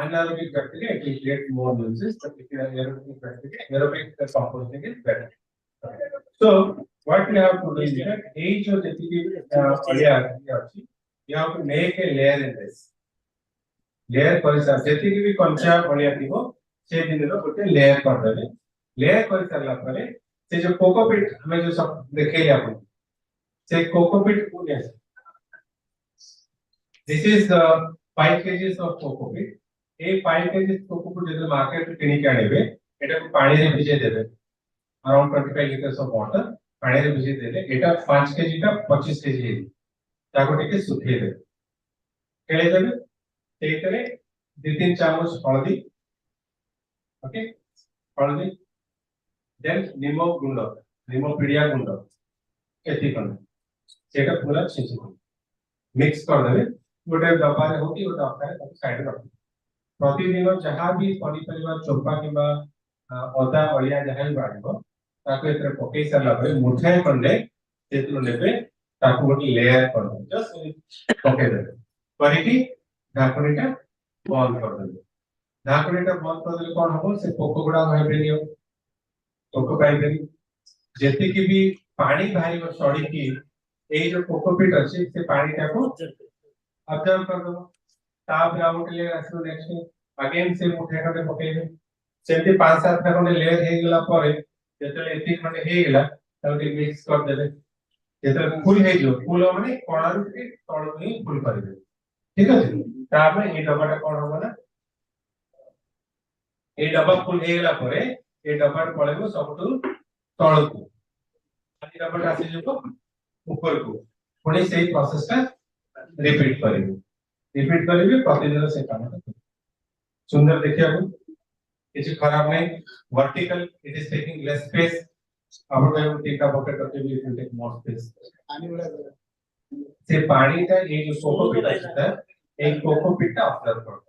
anaerobic bacteria it will create more nuisances but if you have aerobic bacteria aerobic composting is better so what we have to do is that each of the layer अछि you have to make a layer in this layer କରି सार जेति भी कंचा बलिया थिबो से दिन रो गोटे लेयर कर देबे लेयर कर सारला परे से जो कोकोपीट हमें जो सब देखे आपण से कोकोपीट को ले this is the 5 kgs of cocopeat A 5 kgs cocopeat J market रे किनि के आनिबे एटा को पानी रे भिजे देबे अराउंड 25 liters of water पानी रे भिजे देले एटा 5 kg का 25 kg है ताको टिके सुखे देबे केले देबे सेतरे 2-3 चामच हळदी ओके हळदी देन निमो गुंड निमो पिडिया गुंड एति कोन सेटा पूरा छिछि मिक्स कर देबे गोटे डब्बा रे होती गोटे अखारे ताको साइड रे रख प्रतिदिन जहां भी पनिपरिवा चोपा किबा अदा अलिया जहां भी बाड़िबो ताको एतरे पकई सरला परे मुठाए कंडे सेतु लेबे ताको गोटे लेयर कर दे जस्ट पकई देबे परिकी ढाकणीटा बंद कर देबे ढाकणीटा बंद कर देले कोन हबो से पोको गुडा होइबे नियो पोको पाइबे जेति की भी पानी भारी सड़ी की ए जो कोकोपीट अछि से पानी टाको ऑब्जर्व कर दो ताप राउंड लेयर आसो नेक्स्ट अगेन से मुठे खंडे पकेबे सेमती 5-7 टा खंडे लेयर हे गेला परे जेतले एति खंडे हे गेला ताके मिक्स कर देबे जेतले फुल हे जो फुल माने कोणारू के तळ ही फुल करबे ठीक अछि तापर ए डब्बाटा कोन होबो ना ए डब्बा फुल हे गेला परे ए डब्बा पळेबो सबटु तळकु आदि डब्बाटा आसी जको ऊपर को पुणी से प्रोसेस का रिपीट करेंगे प्रतिदिन से काम सुंदर देखिए आपको किसी खराब नहीं vertical it is taking less space अब मैं टीका बकेट करके भी it will take more space से पानी का ये जो कोकोपीट है एक कोकोपीट का ऑब्जर्व करो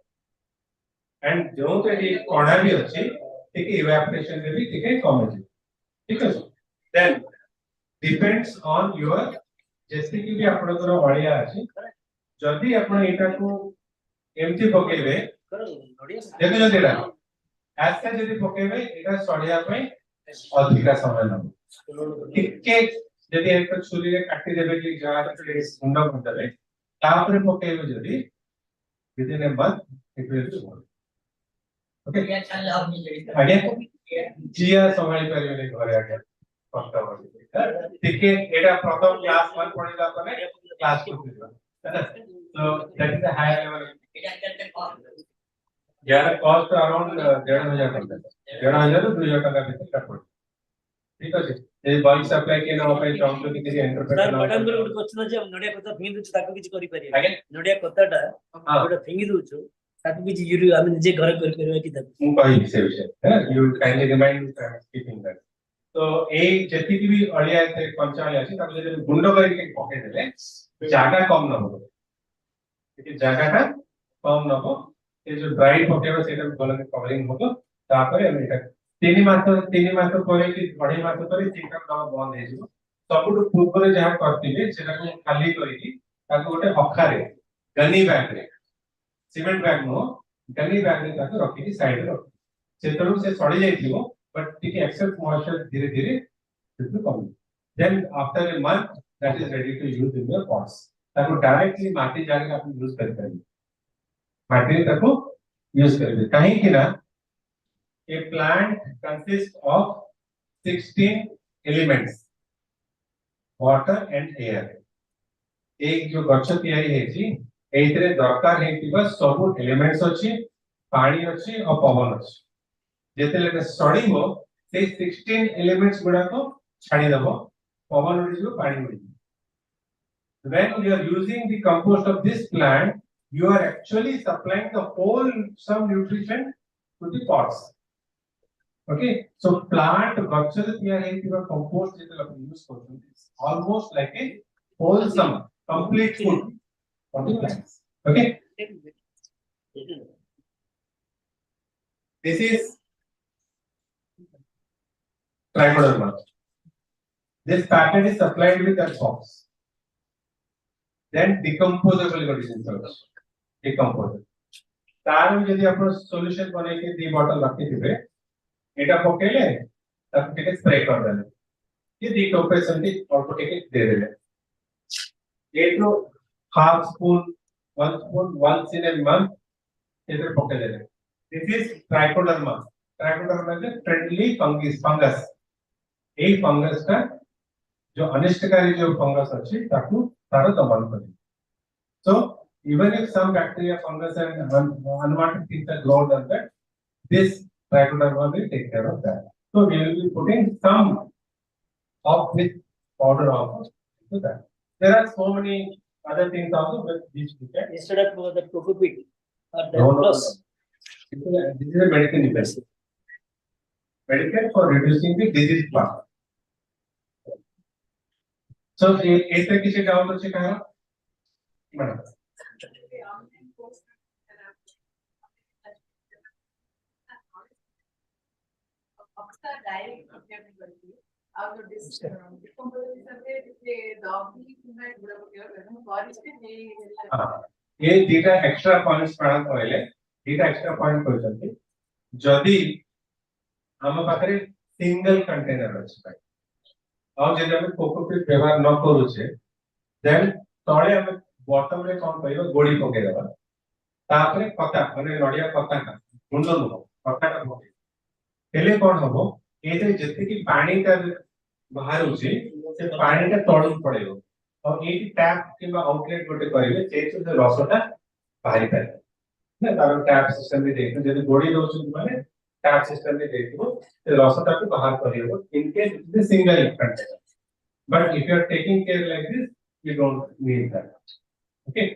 एंड जो तो ये कोणा भी अच्छी ठीक है इवेपोरेशन में भी ठीक है कम है ठीक है देन डिपेंड्स ऑन योर जैसे कि भी आपनकर अलिया अछि जदी आपण एटा को एमती पकेबे देखो जदी एटा ऐसा जदी पकेबे एटा सड़िया पे अधिक समय लगो जदि एक छुरी रे काटी देबे कि जा गुंड कर देबे तापर पकेबे जदि within a month it will be small okay आगे जिया संभाली परियो नै घरे आगे कष्ट होई ठीक है एटा प्रथम क्लास 1 पढिला परे क्लास 2 दिबा है ना so that is a higher level यार कॉस्ट अराउंड 1500 टका 1500 ରୁ 2000 टका ଭିତରେ ପଡିବ ठीक अछि ए बल्क सप्लाई के न होय चाहू कि किसी एंटरप्राइज सर मैडम को क्वेश्चन अछि हम नडिया कथा फिंगी दउछ ताको किछ करि परिया आगे नडिया कथाटा गोटा फिंगी दउछ ताको किछ यूरी हम निजे घर करि परिया कि ताको मु कहि से विषय है you kindly remind keeping that तो ए जति की भी अलिया से कंचा अलिया अछि ताको जदि गुंड करके पके देले जागा कम न हो ठीक जागाटा कम न हो ये जो ड्राई पकेबा सेटा भलके कवरिंग होतो तापर हम एटा 3 मास परे कि 2.5 मास परे चिकन दवा बंद हे जिवो सबुठ पूर्व रे जहा करथिबे सेटा को खाली करिकि ताको गोटे अखारे गनी बैग रे cement bag no gunny bag रे ताको रखि कि साइड रे रख सेतरो से सड़ी जाइथिबो बट टिके एक्सेस मॉइस्चर धीरे धीरे सेतु कम then after a month that is ready to use in your pots ताको डायरेक्टली माटी जाके आप यूज कर पाएंगे माटी ताको यूज करबे काहे कि ना a plant consists of 16 elements water and air एक जो गच्छ तयारी हेची एइतरे दरकार हेतिबा सब एलिमेंट्स अछि पानी अछि और पवन अछि जेते लगे सड़ीबो से 16 एलिमेंट्स गुडा को छाडी दबो पवन उडी जो पानी उडी when you are using the compost of this plant you are actually supplying the whole some nutrition to the pots okay so plant gachar tiyari heitiba compost jete lok use korchunti almost like a wholesome complete food for the plants okay this is trichoderma this packet is supplied with that box then decomposable conditions also decomposable तार जदि आपण solution बनै के 2 बोतल रखि दिबे एटा पकेले तब टिके स्प्रे कर देले ये दी टोपे संति और टिके दे देले ये तो half spoon 1 spoon once in a month इधर पके देले this is trichoderma is friendly fungus A fungus का जो अनिष्टकारी जो फंगस अछि ताकू तारो दमन करे सो even if some bacteria fungus and unwanted things are grown on that this trichoderma will take care of that so we will be putting some of this powder also into that there are so many other things also with which we can instead of the cocopeat or the no, plus this is a medicine effect medicine for reducing the disease part so ऐसे किसी doubt अच्छे कहा madam direct करती ଆଉ ଯୋଉ ଡିକମ୍ପୋଜିସନ ରେ ଟିକେ ଦହି କିମ୍ବା ଗୁଡ ପକେଇବା ମୁଁ କରିଛି ये दीटा एक्स्ट्रा पॉइंट्स पढ़ा कहले दीटा एक्स्ट्रा पॉइंट कहछंती जदी हम पाखरे सिंगल कंटेनर अछि भाई और जे हम कोकोपीट व्यवहार न करू छे देन तळे हम बॉटम रे कोन कहबो गोडी पके देबा तापरे पत्ता माने नडिया पत्ता का गुंड नु पत्ता का पके हेले कोन हबो एते जति की पानी का बाहर होची से पानी का तळु पड़ेगो और एटी टैप किबा आउटलेट गोटे करिवे से रसटा बाहरी पाए ना तार टैप सिस्टम में देखो जदी गोडी दोछ माने टैप सिस्टम में देखो से रसटा को बाहर करियो in case it is single container but if you are taking care like this you don't need that okay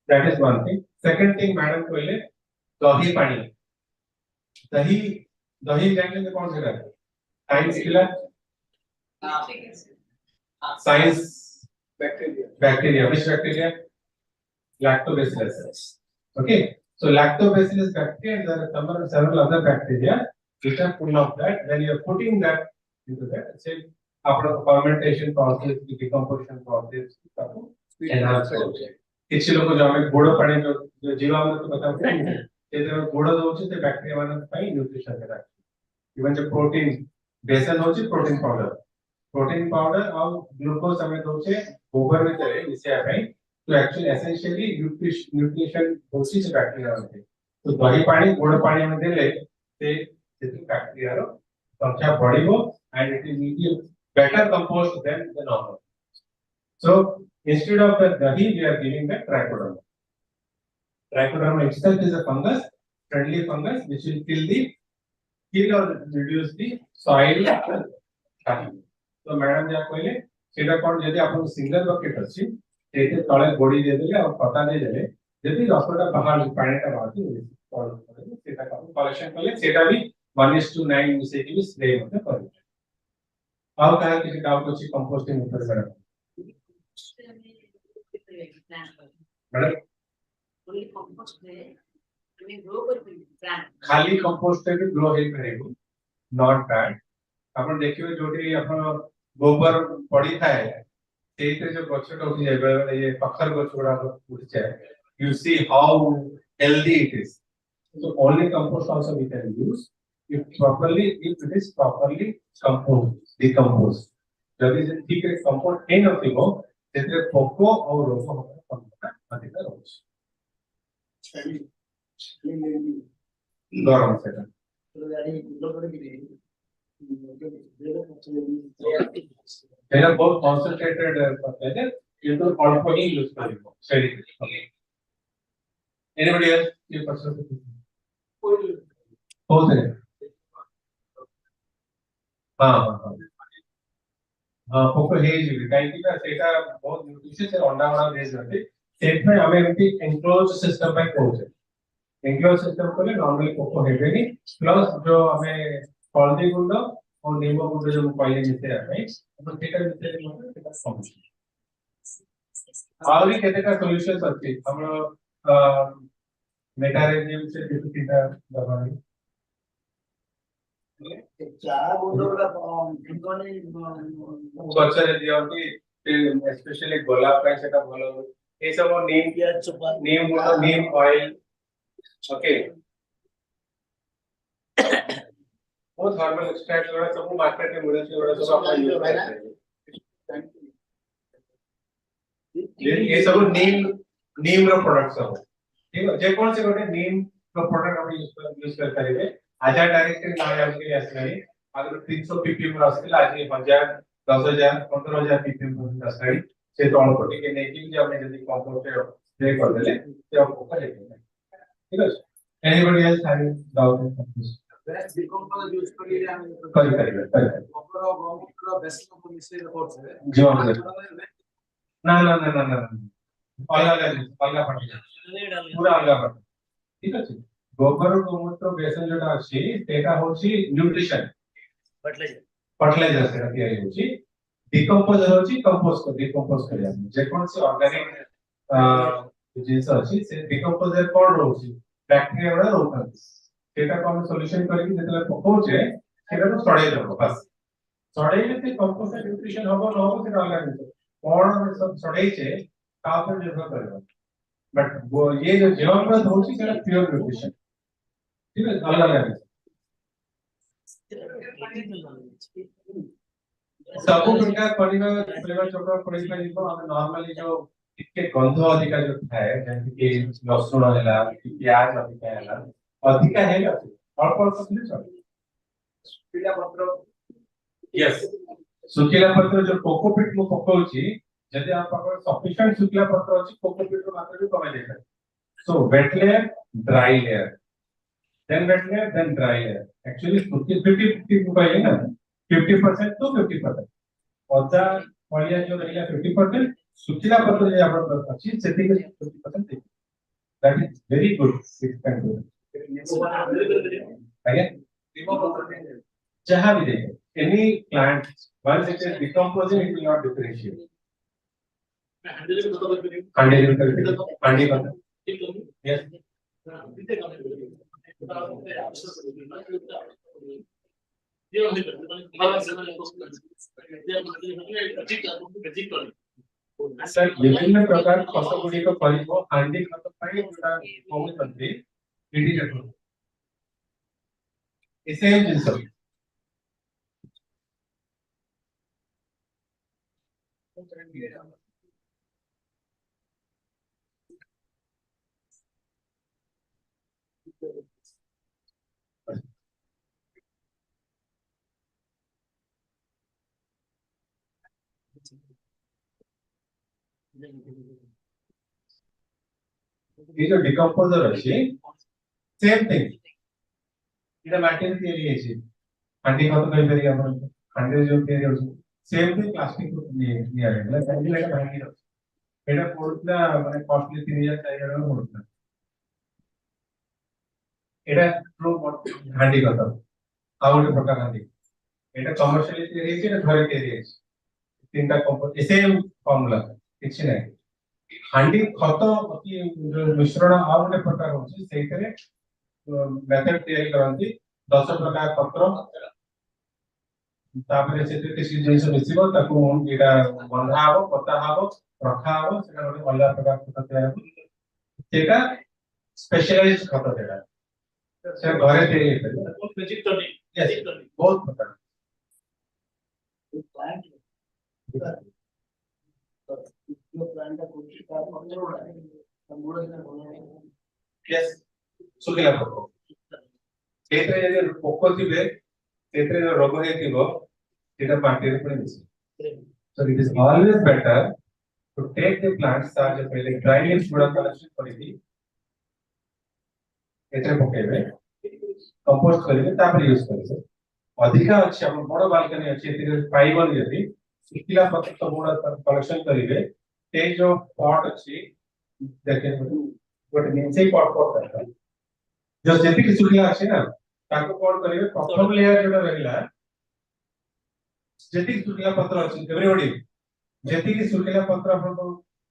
that is one thing second thing madam कहले दही पानी दही दही जानले कौन से साइंस किला science bacteria which bacteria lactobacillus okay so lactobacillus bacteria and there are several other bacteria which are full of that when you are putting that into that say after fermentation process decomposition process ताको enhance होचे किछि लोग जो हमें गुड़ पानी जो जीवामृत बताते हैं ये जो गुड़ दोचे ते बैक्टीरिया मानन पई न्यूट्रिशन देता इवन जो प्रोटीन बेसन होचे प्रोटीन पाउडर प्रोटीन पाउडर और ग्लूकोज हमें दोचे गोबर में चले इससे हमें तो एक्चुअली एसेंशियली न्यूट्रिशन होची से बैक्टीरिया होते तो दही पानी गुड़ पानी में देले से बैक्टीरिया रो संख्या बढ़िबो and it will give better compost than the normal. So instead of the dahi, we are giving the trichoderma. Trichoderma itself is a fungus, friendly fungus, which will kill or reduce the soil. So madam क्या कहले सेटा कोन यदि आपन single bucket अछि तेते तळे गोडी दे देले और पता दे देले यदि रसटा बाहर पानीटा बाहर सेटा कलेक्शन कले सेटा भी 1:9 मिसे की स्प्रे मते करू ଆଉ କାହାର କିଛି ଡାଉଟ ଅଛି कंपोस्टिंग ଉପରେ ମ୍ୟାଡମ खाली कंपोस्ट रे ग्रो हे करेबो नॉट बैड आपण देखिबे जोटी आपण गोबर पड़ी थाए सेते जो गछटा उठी जाय ये पत्थर गछुड़ा उठी जाय you see how healthy it is so only compost also we can use if it is properly decomposed जदि से ठीक है कंपोस्ट हे नथिबो सेते पोको और रोग होकर संभावना अधिक रहउछ गरम सेटा एना बहुत कॉन्सेंट्रेटेड फर्टिलाइजर ये तो अल्प ही यूज करिबो सही एनीबॉडी एल्स ये पर्सन होते हां हां हां पोको हे जी काई कि सेटा बहुत न्यूट्रिशियस अंडा वाला बेस रहते सेट में हमें एमटी एनक्लोज सिस्टम में पहुंचे एनक्लोज सिस्टम को ले नॉर्मली पोको हेवेनी प्लस जो हमें हल्दी गुंड और नींबू गुंड जो पहले मिसे आए तो सेटा मिसे मतलब सेटा समझ और भी केतेका सॉल्यूशंस अछि हम मेटारेजियम से डिफिकल्ट दबाई गछरे दियंती स्पेशली गोलाप ପାଇଁ ସେଟା ଭଲ ए सब नीम ऑयल ओके बहुत हर्बल एक्सट्रैक्ट वाला सब मार्केट में मिलते वाला सब आप यूज करते हैं ये सब नीम रो प्रोडक्ट्स सब ठीक है जे कौन से गोटे नीम रो प्रोडक्ट हम यूज कर करिवे आजा डायरेक्टली ना आया के आसले अगर 300 ppm रो आसले आज 1000 10000 15000 ppm रो आसले से तौल को ठीक है नहीं कि हमने जल्दी कंपोस्ट स्प्रे कर देले से आपको कर देंगे ठीक है anybody else having doubt in this best decompose use करी हम करिवे गोबर और गौमूत्र बेस्ट को मिश्रित करछे जो ना अलग पड़ी पूरा अलग पड़ी ठीक है गोबर गोमूत्र बेसन जोटा अछि तेटा होछि न्यूट्रिशन फर्टिलाइजर से तैयारी होछि डिकम्पोज होछि डिकम्पोज करिया जे कोन से ऑर्गेनिक जिंस अछि से डिकम्पोज कोन होछि बैक्टीरिया वाला रोकन तेटा को हम सॉल्यूशन करके जेतले पकोचे सेटा तो सड़े जबो बस सड़ेले से कंपोस्ट न्यूट्रिशन होबो न होबो सेटा अलग है कोन सब सड़े छे का पर निर्भर करेगा बट वो ये जो जीवामृत होछि सेटा प्योर न्यूट्रिशन ठीक है अलग है सब प्रकार परिवार चक्र परिवार जीव हम नॉर्मली जो टिके गंध अधिका जो थाए जैसे कि लहसुन होला प्याज अधिका होला अधिका है अल्प अल्प से चल पीला पत्र यस सुखिला पत्र जो कोकोपीट में पकाउची यदि आप अगर सफिशिएंट सुखिला पत्र अछि कोकोपीट रो मात्रा भी कम जाय so wet layer dry layer then wet layer then dry layer actually 50-50 कहले ना 50% to 50% ओदा पड़िया जो रहिला 50% सुखिला पत्र जे आपण अछि सेति के 50% that is very good it can do आगे जहां भी देखे any plant once it is decomposing it will not differentiate हांडी yes सर विभिन्न प्रकार खत गुडी को परिबो हांडी खत पाई जोटा कोमल तंत्री इंडिकेटर इसे जिंस ये जो डिकम्पोजर अछि सेम थिंग इटा मटेरियल तयारी अछि हांडी खत कहि पारि आपण हांडी जो तयारी अछि सेम थिंग प्लास्टिक को निया गेला काहे लाइक हांडी एटा पडुतला माने कॉस्टली 3000 4000 पडुतला एटा ट्रू हांडी खत आ गोटे प्रकार हांडी एटा कमर्शियली तयारी अछि एटा घरे तयारी अछि तीनटा कंपोज सेम फॉर्मूला किछि नै हांडी खत अति मिश्रण आ गोटे प्रकार होछि सेइतरे मेथड तयारी करंती 10 प्रकार पत्र तापरे सेते किछि जिंस मिसिबो ताकू एटा बंधा हबो पता हबो रखा हबो सेटा गोटे अलग प्रकार खत तयारी सेटा स्पेशलाइज्ड खत सेटा से घरे तयारी करियो बहुत बेसिक टॉनिक बहुत प्रकार प्लांट जो प्लांट का कुछ का यस सुखिला पको सेतरे जे पोको थिबे सेतरे जो रोग हेतिबो सेटा माटी रे पड़े मिसे so it is always better to take the plants as पहले dry leaves गुड़ा कलेक्शन करिबी एतरे पकेबे कंपोस्ट करिबे तापर यूज करिबे अधिका अछि हम बड़ बालकनी अछि एतरे फाइबर यदि सुखिला पत्ता गुड़ा कलेक्शन करिबे ते जो पॉट अछि देखे गोटे नीचे पॉट करता जो जेति कि सुखिला अछि ना ताको कोन करिवे प्रथम लेयर जोटा रहिला जेति कि सुखिला पत्र अछि एवरीबॉडी जेति कि सुखिला पत्र अपन को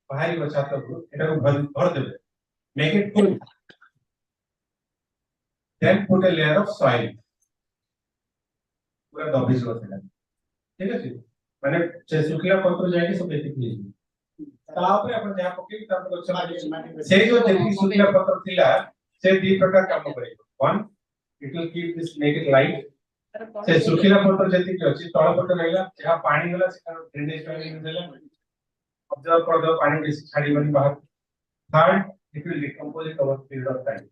बाहरी बचाता को एटा को भर देबे make it full then put a layer of soil पूरा दबिस होता ठीक अछि माने जे सुखिला पत्र जाय कि सब एति कि तापर अपन जहा पके तापर गछ से जो जेति कि सुखिला पत्र थिला से दी प्रकार काम करिबो one it will keep this make it light से सुखिला पत्र जति कि अछि तळ पत्र रहला जहा पानी गला से ड्रेनेज पानी देला ऑब्जर्व कर दो पानी बेसी छाडी बनी बाहर third it will decompose it over period of time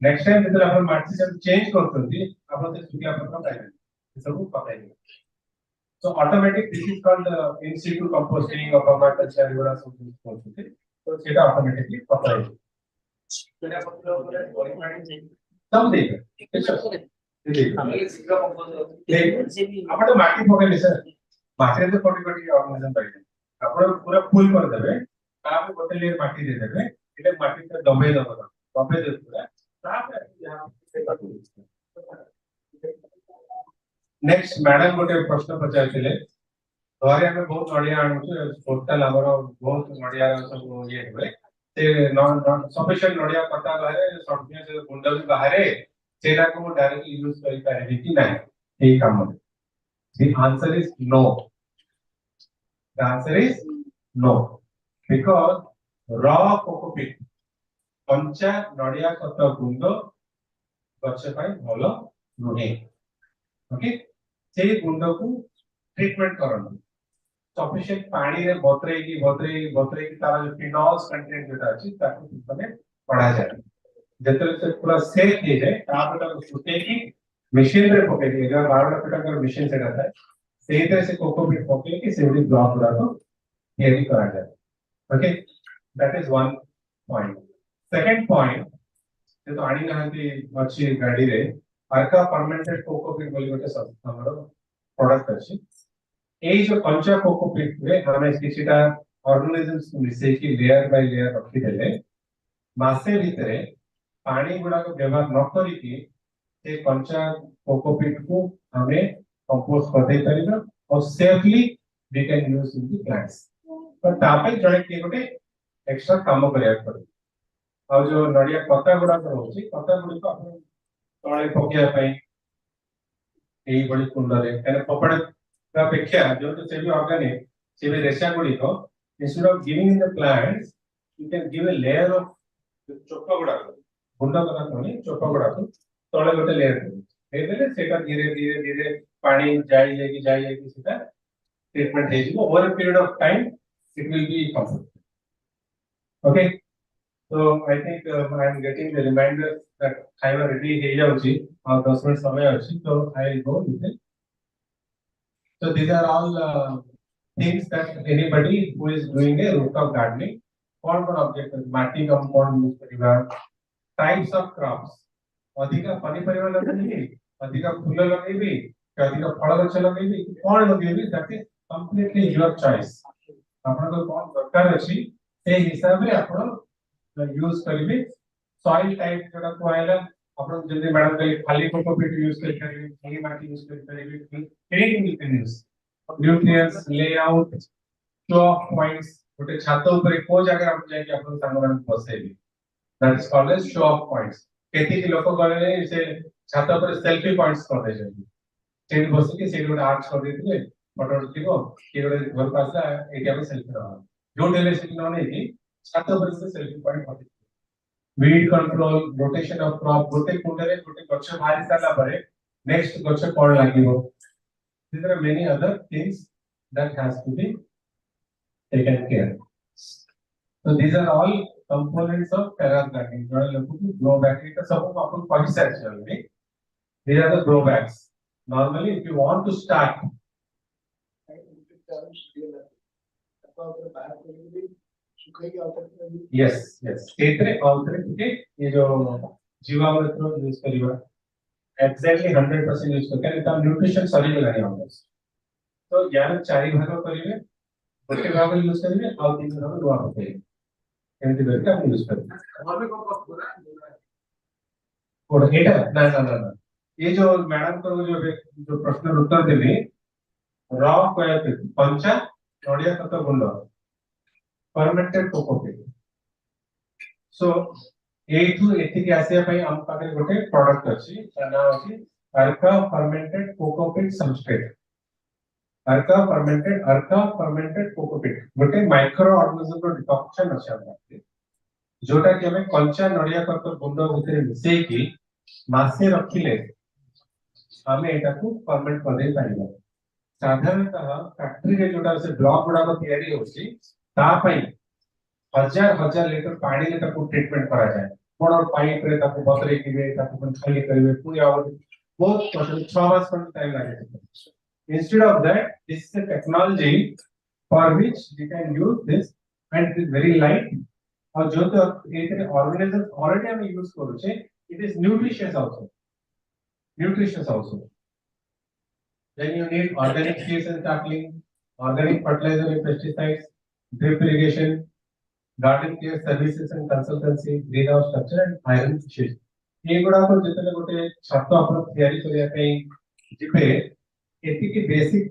next time जेतला अपन माटी सब चेंज करतोंती अपन से सुखिला पत्र पाइबे सब पकाइ so automatic this is called in situ composting of permaculture एवरा सब होते तो सेटा ऑटोमेटिकली पकाइ सुखिला पत्र ऊपर बॉडी पानी सब देगा आपण माटी पकेले सर माटी तो कोटी कोटी ऑर्गेनिज्म पाइले आपण पूरा फुल कर देबे ताप गोटे लेयर माटी दे देबे इले माटी से दबे दे पूरा ताप यहां से काटू नेक्स्ट मैडम गोटे प्रश्न पचाइले घरे हम बहुत नडिया आनु टोटल हमर बहुत नडिया सब ये होय ते नॉन सफिशिएंट नडिया पत्ता बाहरे सब्जियां से गुंडा भी बाहरे सेटा को डायरेक्टली यूज करि पारे कि नाही ए काम the answer is no the answer is no because raw cocoa कंचा नडिया कत गुंड गछ पाई भलो नुहे ओके से गुंड को ट्रीटमेंट करन सफिशिएंट पानी रे बतरे की तार जो फिनॉल्स कंटेंट जोटा अछि ताकू तने पढ़ा जाय जेतले से पूरा सेफ हे जाय तापर तक सुते की मशीन रे पके दिए अगर 12 फीट का मशीन से रहता है सही तरह से कोकोपीट पके कि सेवडी ब्लॉक गुड़ा को तैयारी करा जाए okay that is one point second point जे तो आनी नहंती अच्छी गाड़ी रे आरका फर्मेंटेड कोकोपीट बोली गोटे सब हमरो प्रोडक्ट अछि ए जो कंचा कोकोपीट रे हमें किछिटा ऑर्गेनिजम्स मिसे की लेयर बाय लेयर रखी देले मासे भीतरे पानी गुड़ा को व्यवहार न करी की से कंचा कोकोपीट को हमें कंपोस्ट कर दे परिबा और safely we can use in the plants पर तापे जड़े के गोटे एक्स्ट्रा काम करिया पड़े और जो नडिया पत्ता गुड़ा को होची पत्ता गुड़ी को अपन तळे पकिया पई एई बड़ी कुंडले एने पपड़ का अपेक्षा जो तो से भी ऑर्गेनिक से भी रेशा गुड़ी को instead of giving in the plants you can give a layer of चोपा गुड़ा को गुंडा बना तोनी चोपा गुड़ा को तळे गोटे लेयर दे देले सेटा धीरे धीरे पानी जाई जाई सेटा ट्रीटमेंट हे जिवो over a period of time it will be comfortable. Okay. So I think I am getting the reminder that I am ready here. 10 minutes समय अछि, so I will go with it. So these are all things that anybody who is doing a rooftop gardening, कौन object है, माटी का कौन use करेगा, types of crops, अधिका पनीपरिया लगेगी, अधिका फूल लगेगी, अधिका फल गछ लगेगी, कौन लगेगी, that is completely your choice. आपनको कौन दरकार अछि, से हिसाब रे आपण यूज करिवे. सॉइल टाइप जोटा कोइला आपण जल्दी मैडम कहि खाली कोकोपीट यूज कर करिवे, खाली माटी यूज कर करिवे, anything you can use. Nutrients layout show of points गोटे छात ऊपर को जगह आप जाय कि आपण सामान बसेबी, that is called as show of points. केति की लोक गले से छात ऊपर सेल्फी पॉइंट्स कर दे छथि, सेट बस के सेट गोटे आर्ट कर देथिले, फोटो उठिबो कि गोटे घर पास एटी हम सेल्फी रहा जो डेले सेट न नै कि छात ऊपर से सेल्फी पॉइंट होती. Weed control, rotation of crop, गोटे कुंडले गोटे गछ भारी साला परे नेक्स्ट गछ कोन लागिवो. There are many other things that has to be taken care. So these are all components of terrace gardening. जो लोगों को grow bag का सब को अपन पढ़ी सकते हैं. These are the grow bags. Normally, if you want to start, yes, yes. क्षेत्र आउटरेट के ये जो जीवामृत रो यूज करिवा एक्जेक्टली 100% यूज करके तब न्यूट्रिशन सरी गलानी होगा. तो यार चारि भाग करिवे, गोटे भाग यूज करिवे और तीन भाग दुआ होते हैं, एमती करके आप यूज करिवे. और भी कंपोस्ट पूरा और एटा ना ये जो मैडम को जो प्रश्न उत्तर देबे रॉ कोयापिट पंचा नडिया कत गुंड फर्मेंटेड कोकोपीट. सो एठू एथिक आसिया पई हम पाखे गोटे प्रोडक्ट अछि, ताना अछि अर्का फर्मेंटेड कोकोपीट सबस्ट्रेट. अर्का फर्मेंटेड कोकोपीट गोटे माइक्रो ऑर्गेनिज्म रो डिकॉक्शन अछि हमर, जोटा कि हमें कंचा नडिया कत गुंड भितर मिसै कि मासे रखिले हमें एटा को फर्मेंट कर दे पाइबा. साधारणतः फैक्ट्री रे जोटा से ब्लॉक गुडा को तयारी होछि ता पई हजार लीटर पानी ले ताको ट्रीटमेंट करा जाए. बड़ पाइप रे ताको बतरे किबे ताको खाली करिवे पूरी आवर बहुत कठिन 6 मास पर टाइम लागे. Instead of that, this is a technology for which we can use this and it is very light. और जो तो एक organism already हम use करू छे, it is nutritious also. Then you need organic seeds and sapling, organic fertilizer and pesticides, drip irrigation, garden care services and consultancy, greenhouse structure and iron fishes. ये गुड़ा को जितने गोटे छात्र अपन तैयारी करिया पे जिपे एति की बेसिक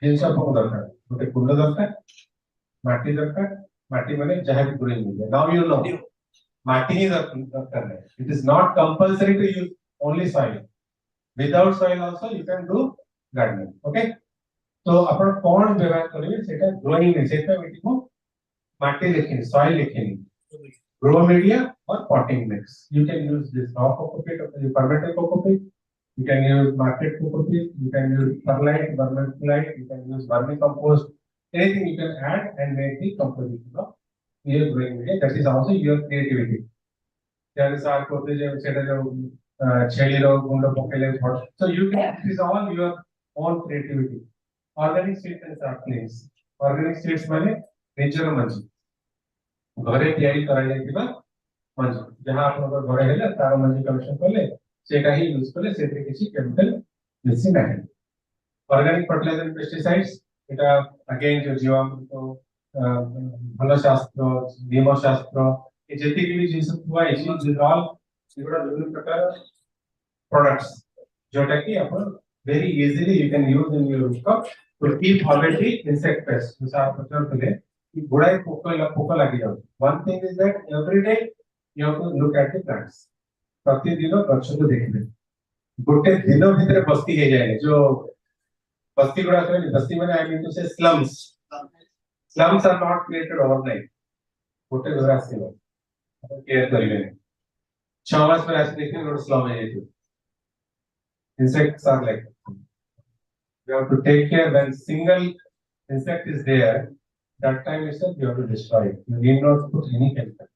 जिनस अपन दरकार गोटे कुंड दरकार, माटी माने जहां भी growing media. Now you know माटी ही दरकार है. It is not compulsory to use only soil. Without soil also you can do gardening. Okay. तो अपन कौन व्यवहार करिवे सेटा ग्रोइंग में सेटा मिटी को माटी लेकिन सॉइल लेकिन grow media or potting mix. You can use this raw cocopeat or the fermented cocopeat. You can use market cocopeat. You can use perlite, vermiculite. You can use vermicompost. Anything you can add and make the composition of your growing media. That is also your creativity. There is our cocopeat. Cheli ro gundo pokele. So you can. It is all your own creativity. Organic seeds and saplings. Organic seeds माने natural manji. घरे तैयारी कराई जायतिबा मंजी जहां आपन घरे हेले तार मंजी collection करले सेटा ही यूज करले सेते किछि केमिकल मिसी नाही. Organic fertiliser and pesticides Etah again जो जीवाम तो भल शास्त्र नियम शास्त्र ए जेति कि जे सब हुआ इज ऑल सिगुडा विभिन्न प्रकार प्रोडक्ट्स जोटा कि आपन very easily you can use in your rooftop to keep away the insect pest. जैसा आप बता रहे गुड़ाई पोका लगी जाऊ. One thing is that every day you have to look at the plants. प्रतिदिन गछ को देखिबे. गोटे दिन भीतर बस्ती हे जाए जो बस्ती गुड़ा करे बस्ती माने आई मीन टू से slums. Slums are not created overnight. गोटे घर आसीबो अपन केयर करिवे 6 मास पर आसी देखिए गोटे स्लम हे जाय. Insects are like you have to take care when single insect is there. that time itself you have to destroy it. You need not put any chemical.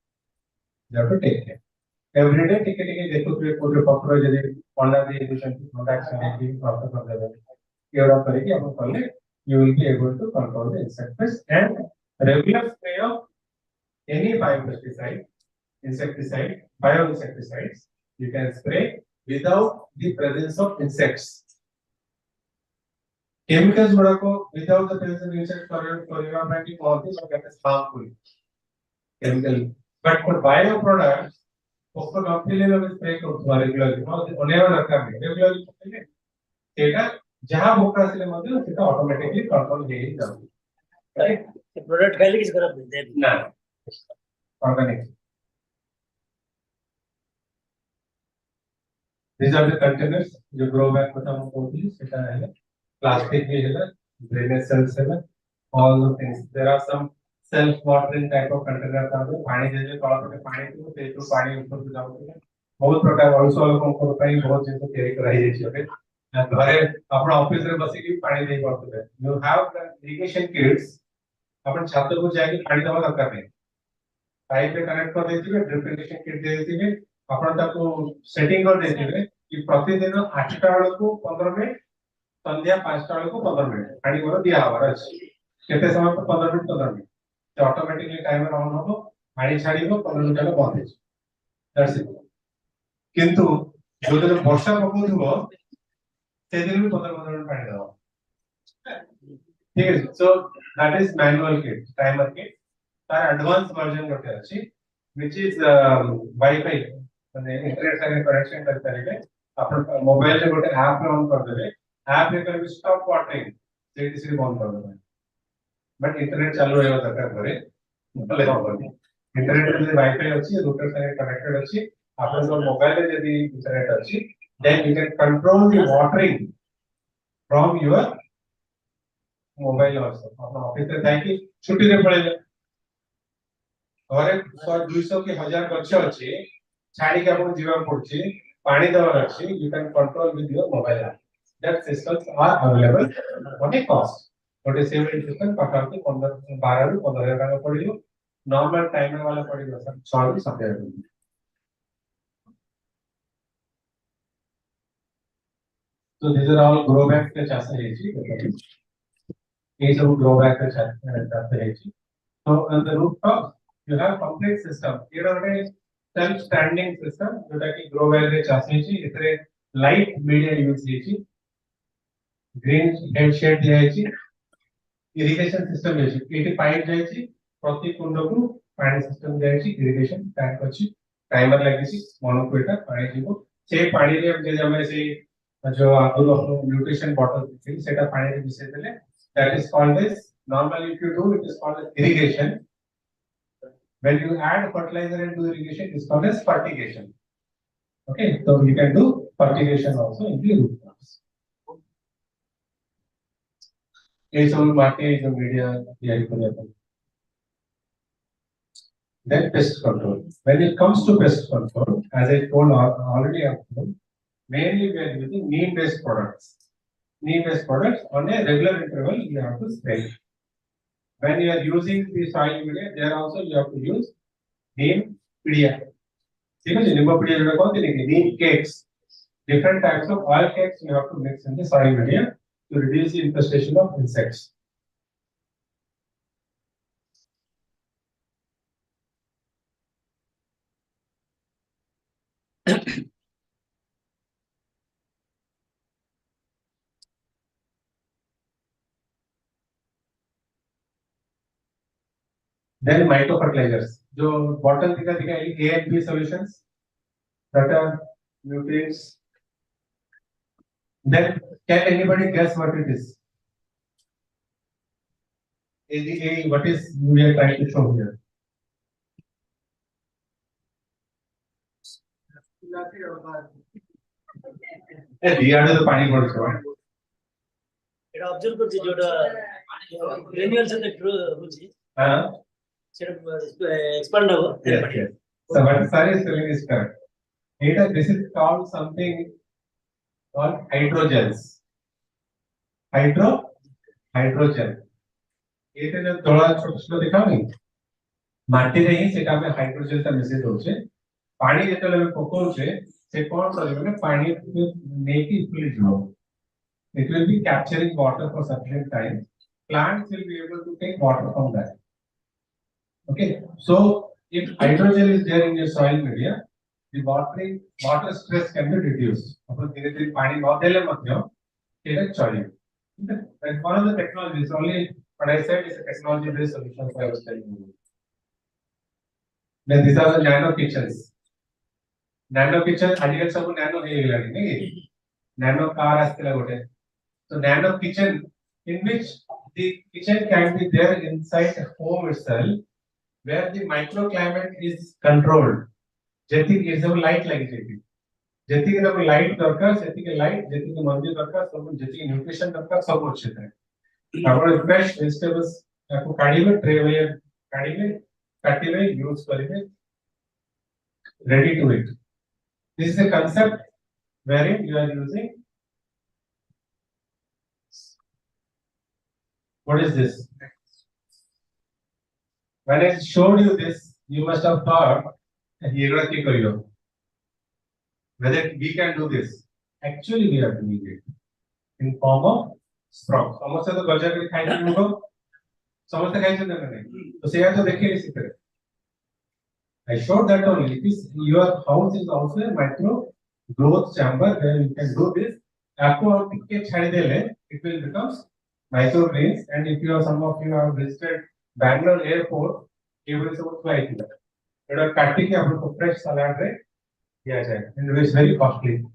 You have to take care. Every day, take देखो पूरे पकड़ो यदि अंडा दे देते products में प्राप्त कर देते ये वाला करेंगे अपन कर ले you will be able to control the insect pest and regular spray of any biopesticide, insecticide, bioinsecticides you can spray without the presence of insects. Chemicals without the presence of insects for environmental causes that is harmful. Chemical, but for bioproducts उसको doctor level में spray करते हैं regularly और उन्हें रखा है regularly करते हैं सेटा जहां भोक्ता से लेते हैं सेटा ऑटोमेटिकली कंट्रोल हो ही जाता है राइट ये प्रोडक्ट खाली किस खराब नहीं है ना organic these are the containers जो ग्रो बैग को हम बोलते हैं सेटा है प्लास्टिक भी है ड्रेनेज सेल्स है all the things there are some self watering type of containers are there पानी जैसे तौर पे पानी तो पानी ऊपर से जाता है बहुत प्रकार also लोगों को कई बहुत चीजें तैयारी कराई जाती है घरे अपना ऑफिस में बस की पानी नहीं पड़ता है you have the irrigation kits अपन छात्र को जाके पानी दवा दरकार नहीं पाइप पे कनेक्ट कर देती है ड्रिप इरिगेशन किट दे देती है अपन तक को सेटिंग कर देती है कि प्रतिदिन 8 टा को 15 मिनट संध्या 5 टा को 15 मिनट पानी मोर दिया हवा अछि केते समय पर 15 मिनट 15 मिनट तो ऑटोमेटिकली टाइमर ऑन होबो पानी छाड़ीबो 15 मिनट ला बंद हो दैट्स इट किंतु जो दिन वर्षा पकोथबो से दिन भी 15 मिनट पानी दवा ठीक है so that is manual kit timer kit तार एडवांस वर्जन गोटे अछि व्हिच इज वाईफाई माने इंटरनेट से कनेक्शन करता है अपन मोबाइल से गोटे ऐप ऑन कर देबे ऐप रे कर स्टॉप वाटरिंग से बंद कर देबे बट इंटरनेट चालू रहबा दरकार घरे भले होबनी इंटरनेट में वाईफाई अछि रूटर से कनेक्टेड अछि आपन जो मोबाइल रे यदि इंटरनेट अछि then you can control the watering from your mobile also अपन ऑफिस से जाय कि छुट्टी रे पड़े घरे 100 200 के 1000 गच्छ अछि छाड़ी के अपन जीवन पड़छि पानी देवर अछि you can control with your mobile app that systems are available on a cost गोटे सेवन सिस्टम पाखापाखि 12 ରୁ 15,000 ଟଙ୍କା ପଡିବ नॉर्मल टाइमर वाला पड़ेगा सर 6 ରୁ 7,000 ଟଙ୍କା तो these are all grow bags के चाଷ ହେଇଛି ये सब grow bag के चाଷ ହେଇଛି so on the rooftop you have complete system ये ଗୋଟେ self standing system जोटा कि grow bag रे चाଷ ହେଇଛି एतरे light media यूज ହେଇଛି green head shade दिया ହେଇଛି irrigation system है पाइप जाइए प्रति कुंड को पानी सिस्टम जाइए irrigation टैंक अच्छी टाइमर लगी मोनोक्वेटा पानी जीवो से पानी रे जे हमें से जो आगु न्यूट्रिशन बॉटल थी सेटा पानी रे मिसे देले that is called this normally if you do it is called as irrigation when you add fertilizer into irrigation it is called as fertigation okay so you can do fertigation also in the rooftops ये सब माटे जो media तैयारी कर रहे हैं then pest control when it comes to pest control as I told already mainly we are using neem based products on a regular interval you have to spray when you are using the soil media there also you have to use neem pedia ठीक है नीम pedia जो कौन सी लिखी neem cakes different types of oil cakes you have to mix in the soil media to reduce the infestation of insects. Then micro fertilizers जो bottle दिखा A and B solutions that are nutrients. Then can anybody guess what it is? What is we are trying to show here? दिया तो पानी पड़ रहा है এটা observe করছি যেটা গ্রেনুয়াল সাথে হচ্ছে हाँ সেটা এক্সপ্যান্ড হবে yes yes so what Sari is telling is correct this is called something called hydrogels hydrogel एते जो धोला छोट छोट देखाउनी माटी रे ही सेटा में हाइड्रोजन ता मिसे दोछे पानी जेतले में पकोछे से कोन करबे ना पानी नेकी फुली जो it will be capturing water for sufficient time. Plants will be able to take water from that. Okay, so if hydrogen is there in your soil media, the water stress can be reduced. अपन धीरे धीरे पानी न देले मध्य एटा चली. That's one of the technologies. Only what I said is a technology-based solution for I was telling you. Then these are the nano kitchens. Nano kitchen आजकल सब nano है लगी नहीं? Nano car आजकल गोटे. So nano kitchen in which the kitchen can be there inside the home itself, where the microclimate is controlled. जेती के सब light लगी जेती. जेती के सब light दरकार, जेती के light, जेती के मंदिर दरकार, सब जेती के nutrition दरकार सब अच्छे थे. अपने fresh vegetables आपको काढ़ी में tray में काढ़ी में काटी में use करेंगे. Ready to eat. This is a concept wherein you are using. What is this? When I showed you this, you must have thought, whether we can do this. Actually, we are doing it in form of sprout. समझते तो गजर के खाई नहीं होगा, समझते खाई चलते नहीं. तो सेया तो देखिए इसी तरह. I showed that only. It is your house is also a micro growth chamber where you can do this. आपको टिके छाड़ दे ले, it will become microgreens, and if you are some of you have visited Bangalore airport, you will see what like that. It are cutting आपको fresh salad रे दिया जाए, and it is very costly.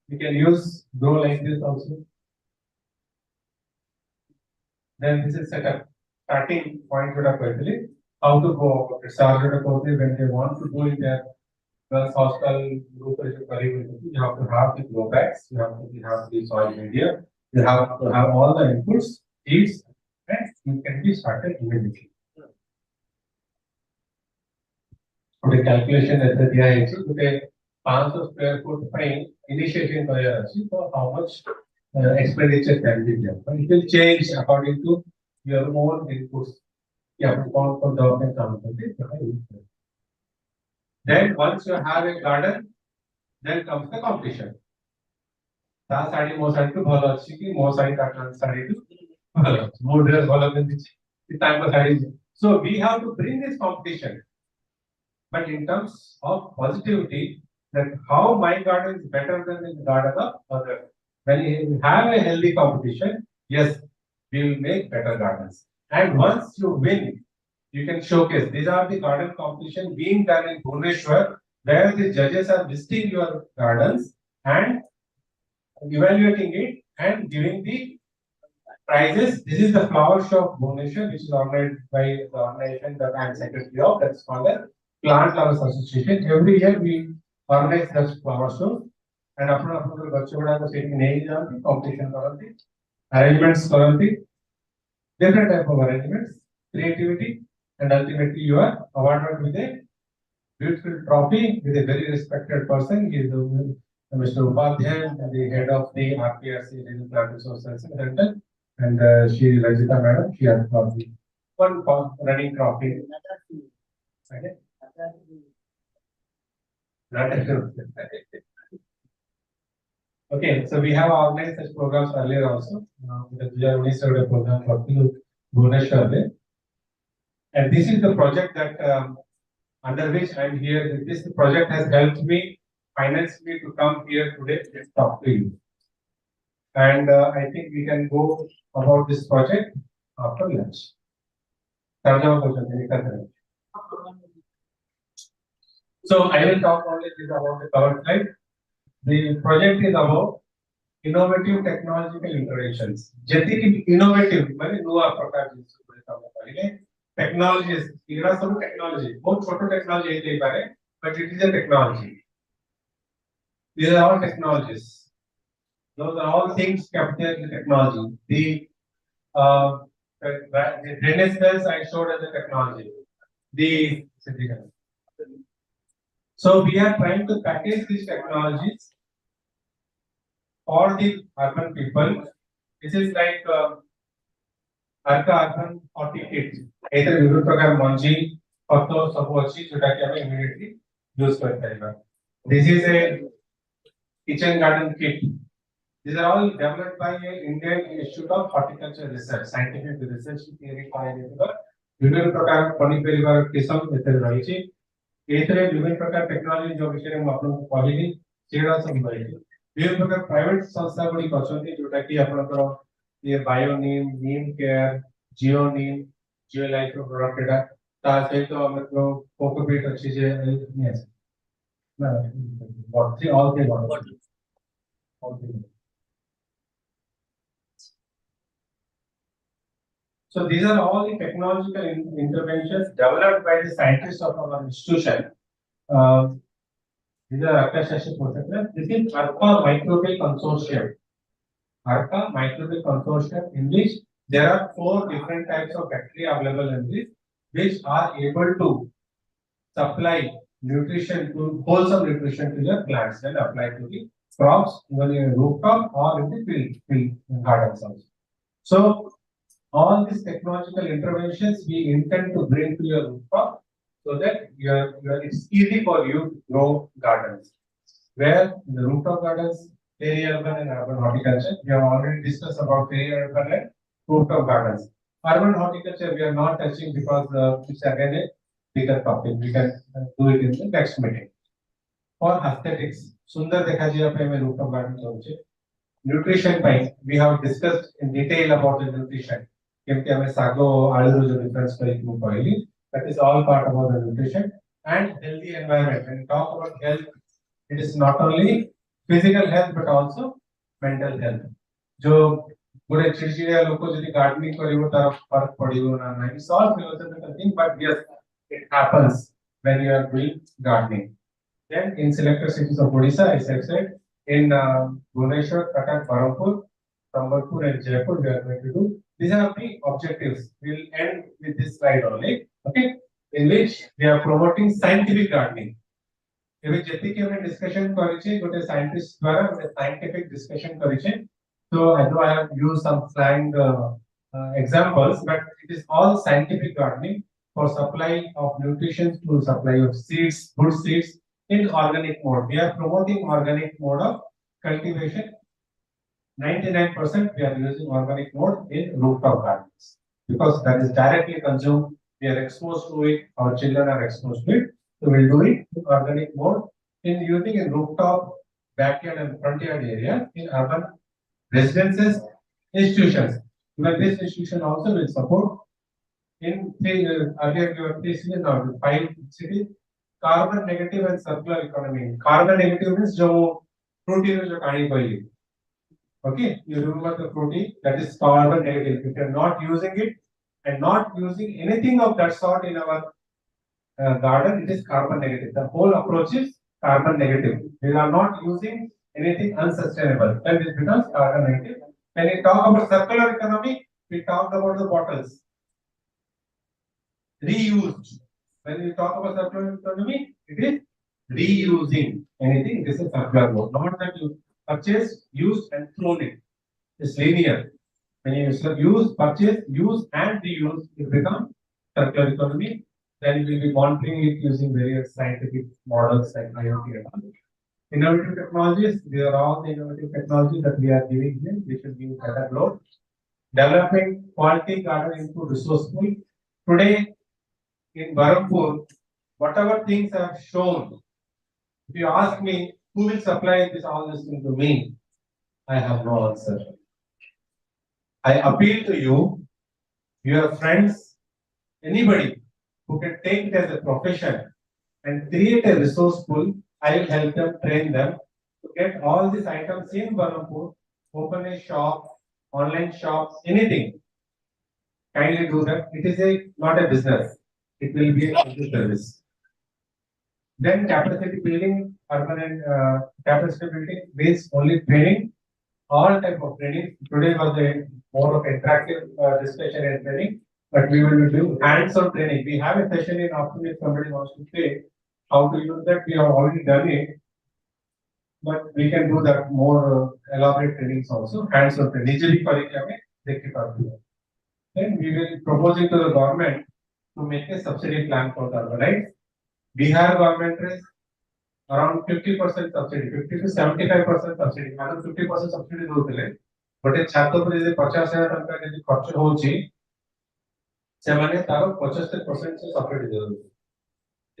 You can use grow like this also. Then this is set up starting point जोड़ा कहते how to go about it. Start जोड़ा कहते when they want to go in their girls hostel group जो करेंगे, you have to have the grow bags, you have to have the soil media. You have to have all the inputs, seeds, and you can be started immediately. The calculation is that दिया है कि 500 square foot ପାଇଁ initiation कराया है, so how much expenditure can be there. It will change according to your own inputs. कि आप कौन कौन दवा में काम करते. Then once you have a garden, then comes the competition. ता साड़ी मो साड़ी तो भलो अच्छी कि मो साड़ी काटना साड़ी तो भलो मो ड्रेस भलो कर दीजिए टाइम पर sari. So we have to bring this competition, but in terms of positivity, that how my garden is better than the garden of others. When you have a healthy competition, yes, we will make better gardens. And once you win, you can showcase. These are the garden competition being done in Bhubaneswar, where the judges are visiting your gardens and evaluating it and giving the prizes. This is the flower show of Bhubaneswar, which is organized by the organization that I am secretary of. That's called the Plant Lovers Association. Every year we organize such flower shows, and after बच्चे बड़ा को setting नहीं जानती, competition करती, arrangements करती, different type of arrangements, creativity, and ultimately you are awarded with a beautiful trophy with a very respected person. He is Mr. Upadhyay, the head of the RPRC Plant Resource Center, and she Rajita Madam. She has got the one running trophy. Okay. Okay, so we have organized such programs earlier also. We have only started a program for Bhubaneswar, and this is the project that under which I am here. This project has helped me, financed me to come here today to talk to you. And I think we can go about this project after lunch. So I will talk only about the cover slide. The project is about innovative technological interventions. Jati ki innovative, माने नया प्रकार जिसको बोलते हैं पहले technologies. इधर सब technology, बहुत छोटा technology है ये बारे, but it is a technology. These are all technologies. Those are all things captured in technology. The drainage cells I showed as a technology. So we are trying to package these technologies for the urban people. This is like Arka urban 40 kit एते विभिन्न प्रकार मंजी पत्तो सब अछि जोटा कि हमें immediately use कर परिबा this is a kitchen garden kit these are all developed by a Indian Institute of Horticulture Research scientific research theory କରାଯାଇଥିବା विभिन्न प्रकार पनिपरिबा किस्म एते रही छी एतरे विभिन्न प्रकार टेक्नोलॉजी जो विषय में आपन को कहली सेडा सब रही विभिन्न प्रकार प्राइवेट संस्था गुडी करछन्ती जोटा कि आपनकर ये बायोनीम नीम केयर जियोनीम जियो लाइफ प्रोडक्ट एटा ता सहित हमको कोकोपीट अछि जे यस ना what three all three all three. So these are all the technological interventions developed by the scientists of our institution. These are Akash Protector. This is ARPA Microbial Consortium. ARPA Microbial Consortium, in which there are 4 different types of bacteria available in this, which are able to supply nutrition to wholesome nutrition to the plants and apply to the crops, even in rooftop or in the field gardens also. So all these technological interventions we intend to bring to your rooftop so that it's easy for you to grow gardens. Where in the rooftop gardens, peri-urban and urban horticulture, we have already discussed about peri-urban and rooftop gardens. Urban horticulture we are not touching because it's again a bigger topic. We can do it in the next meeting. For aesthetics, sundar dekha jiya pe mein rooftop garden chauche. Nutrition point, we have discussed in detail about the nutrition. That is all part about the nutrition and healthy environment. When we talk about health, it is not only physical health but also mental health. जो बुरे चिड़चिड़िया लोग को यदि gardening करिवो तार फर्क पड़िवो ना नहीं. It's all philosophical thing, but yes, it happens when you are doing gardening. Then in selected cities of Odisha, as I said, in Bhubaneswar, Cuttack, Brahmapur, Brahmapur and Jaipur, we are going to do. These are the objectives. We'll end with this slide only, okay? In which we are promoting scientific gardening. एबे जति के हमने discussion करि छै गोटे scientist द्वारा गोटे scientific discussion करि छै. So I know I have used some slang examples, but it is all scientific gardening for supply of nutrition to supply of seeds, good seeds in organic mode. We are promoting organic mode of cultivation. 99% we are using organic mode in rooftop gardens because that is directly consumed. We are exposed to it. Our children are exposed to it. So we'll do it in organic mode in using in rooftop, backyard and front yard area in urban residences, institutions. Even this institution also will support in earlier we were facing now 5 cities. Carbon negative and circular economy. Carbon negative means जो fruity जो कहानी बोली. Okay, you remember the fruity that is carbon negative. If you are not using it and not using anything of that sort in our garden, it is carbon negative. The whole approach is carbon negative. We are not using anything unsustainable. Then it becomes carbon negative. When we talk about circular economy, we talk about the bottles. Reused. When we talk about circular economy, it is reusing anything. This is circular mode. Not that you purchase, use, and throw it. It's linear. When you use, purchase, use, and reuse, it becomes circular economy. Then we will be monitoring it using various scientific models like IoT and all. Innovative technologies, these are all the innovative technologies that we are giving here. We should give better growth. Developing quality garden into resourceful. Today in Brahmapur, whatever things I have shown, if you ask me who will supply all this thing to me, I have no answer. I appeal to you, your friends, anybody who can take it as a profession and create a resource pool. I will help them, train them to get all these items in Brahmapur, open a shop, online shop, anything. Kindly do that. It is not a business. It will be a service. Then capacity building, urban and capacity building means only training, all type of training. Today was a more of interactive discussion and training, but we will do hands-on training. We have a session in afternoon if somebody wants to say how to use that. We have already done it, but we can do that more elaborate trainings also. Hands-on training. then we will proposing to the government to make a subsidy plan for the urbanites. Bihar government is around 50% subsidy, 50 to 75% subsidy. मतलब 50% subsidy दोतले, but एक छात्र पर जैसे 50,000 टंका जैसे खर्च होची, सेमाने तारो 75% से subsidy दे दोगे.